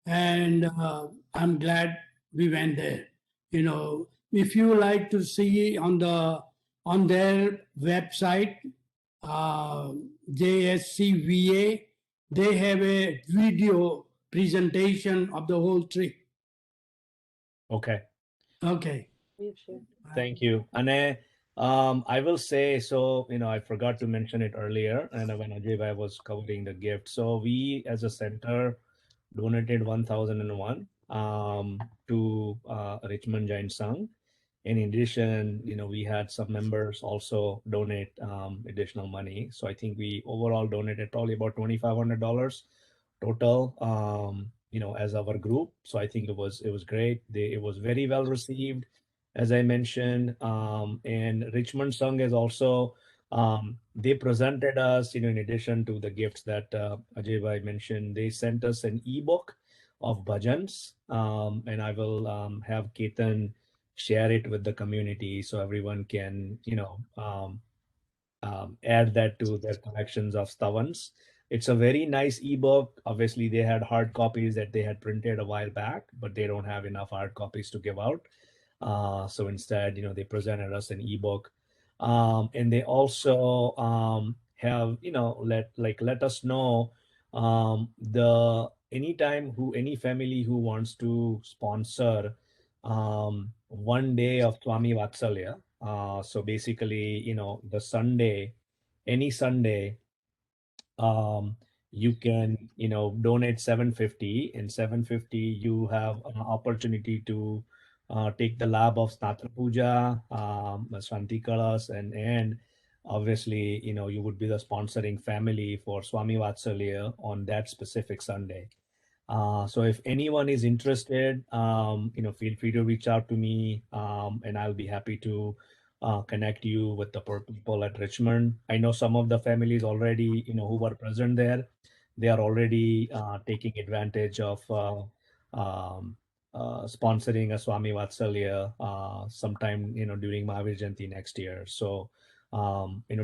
[SPEAKER 9] and I'm glad we went there. If you like to see on their website, JSCVA, they have a video presentation of the whole trip.
[SPEAKER 1] Okay.
[SPEAKER 9] Okay.
[SPEAKER 1] Thank you. And I will say, so, I forgot to mention it earlier, and when Ajay Bhai was covering the gift. So we as a center donated 1,001 to Richmond Jain Sangh. In addition, we had some members also donate additional money. So I think we overall donated probably about $2,500 total, as our group. So I think it was great. It was very well received, as I mentioned. And Richmond Sangh is also, they presented us, in addition to the gifts that Ajay Bhai mentioned, they sent us an ebook of bhajans, and I will have Ketan share it with the community so everyone can, add that to their collections of stavans. It's a very nice ebook. Obviously, they had hard copies that they had printed a while back, but they don't have enough hard copies to give out. So instead, they presented us an ebook, and they also have, let us know any family who wants to sponsor 1 day of Swami Vatsalya. So basically, the Sunday, any Sunday, you can, donate 750. In 750, you have an opportunity to take the lab of Snatra Puja, Shanti Kalas, and obviously, you would be the sponsoring family for Swami Vatsalya on that specific Sunday. So if anyone is interested, feel free to reach out to me, and I'll be happy to connect you with the people at Richmond. I know some of the families already, who were present there. They are already taking advantage of um, sponsoring a Swami Vatsalya sometime, during Mahavir Jayanti next year. So,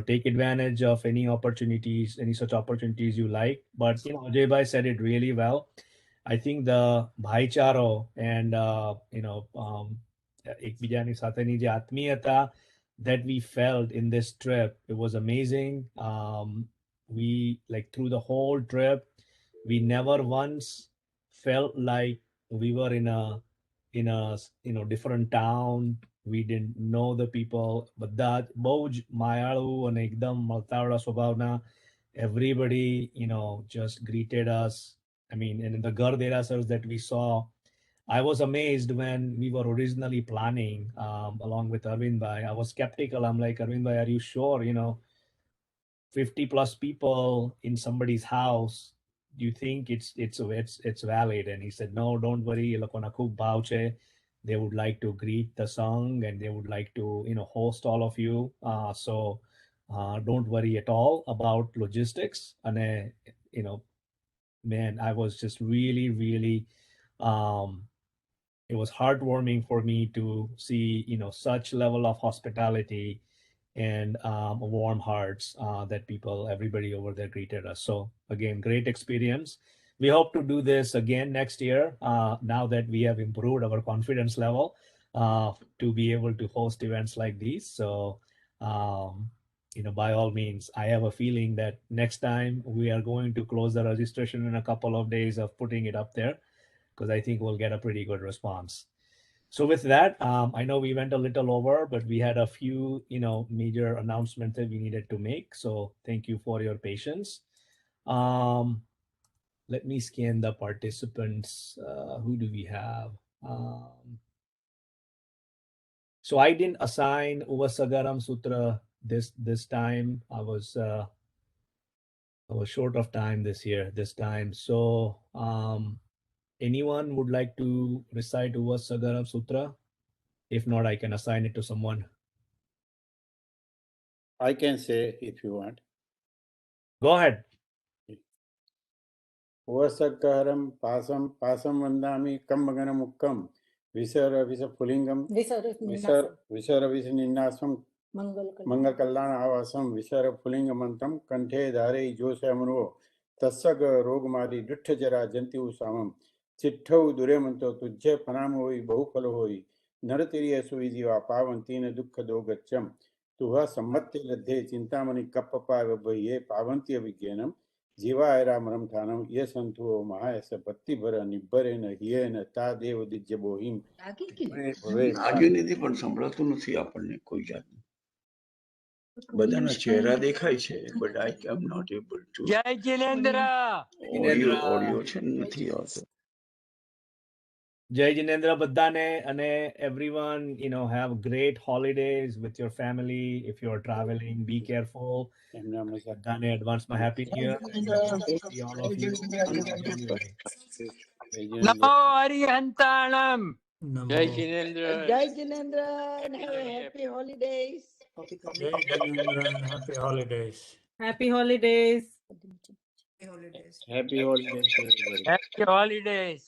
[SPEAKER 1] take advantage of any opportunities, any such opportunities you like. But, Ajay Bhai said it really well. I think the bhaicharo and એકબીજાની સાથેની જે આત્મીયતા that we felt in this trip, it was amazing. We like through the whole trip, we never once felt like we were in a different town. We didn't know the people, but that બહુ જ માયાળુ અને એકદમ મળતાવળા સ્વભાવના everybody just greeted us. I mean, and in the Gar Derasars that we saw, I was amazed when we were originally planning along with Arvind Bhai. I was skeptical. I'm like, Arvind Bhai, are you sure? 50 plus people in somebody's house. Do you think it's valid? And he said, no, don't worry. એ લોકોના ખૂબ ભાવ છે. They would like to greet the song and they would like to host all of you. So don't worry at all about logistics. And man, I was just really, really it was heartwarming for me to see such level of hospitality and warm hearts that everybody over there greeted us. So again, great experience. We hope to do this again next year, now that we have improved our confidence level to be able to host events like these. So by all means, I have a feeling that next time we are going to close the registration in a couple of days of putting it up there, because I think we'll get a pretty good response. So with that, I know we went a little over, but we had a few, major announcements that we needed to make. So thank you for your patience. Let me scan the participants. Who do we have? So I didn't assign Uvasagaram Sutra this time. I was short of time this time. So anyone would like to recite Uvasagaram Sutra? If not, I can assign it to someone.
[SPEAKER 10] I can say if you want.
[SPEAKER 1] Go ahead.
[SPEAKER 10] Vasakaram pasam vandami kammaganamukam visara visapulingam visara visaninnasam mangal kalana avasam visara pulingamantam kanthe dhare josamro tassaga rogmari duttha janti usamam चिट्ठौ दुरेमंतो तुझे फनाम होई बहुफल होई नरतिरिय सुई जीवा पावन तीन दुख दो गच्छम तुहा सम्मत्य लद्धे चिंतामणि कप्पपाव भये पावंत्य विज्ञानम जीवाय रामरम थानम ये संतो महायस पत्ति भर निब्बरे न हिये न ता देव दिज्य बोहिम
[SPEAKER 4] આગે નથી પણ સંભળાતું નથી આપણને કોઈ જાત બધાના ચહેરા દેખાય છે but I am not able to.
[SPEAKER 11] જય જિનેન્દ્ર
[SPEAKER 4] ઓડિયો છે નથી આવતો.
[SPEAKER 1] Jai Jinendra Baddane and everyone, have great holidays with your family. If you're traveling, be careful. Baddane, advance my happy new year. See all of you.
[SPEAKER 11] નમો હરિહંતાણમ જય Jinendra
[SPEAKER 12] Jai Jinendra and have a happy holidays.
[SPEAKER 9] Jai Jinendra and happy holidays.
[SPEAKER 7] Happy holidays.
[SPEAKER 10] Happy holidays everybody.
[SPEAKER 11] Happy holidays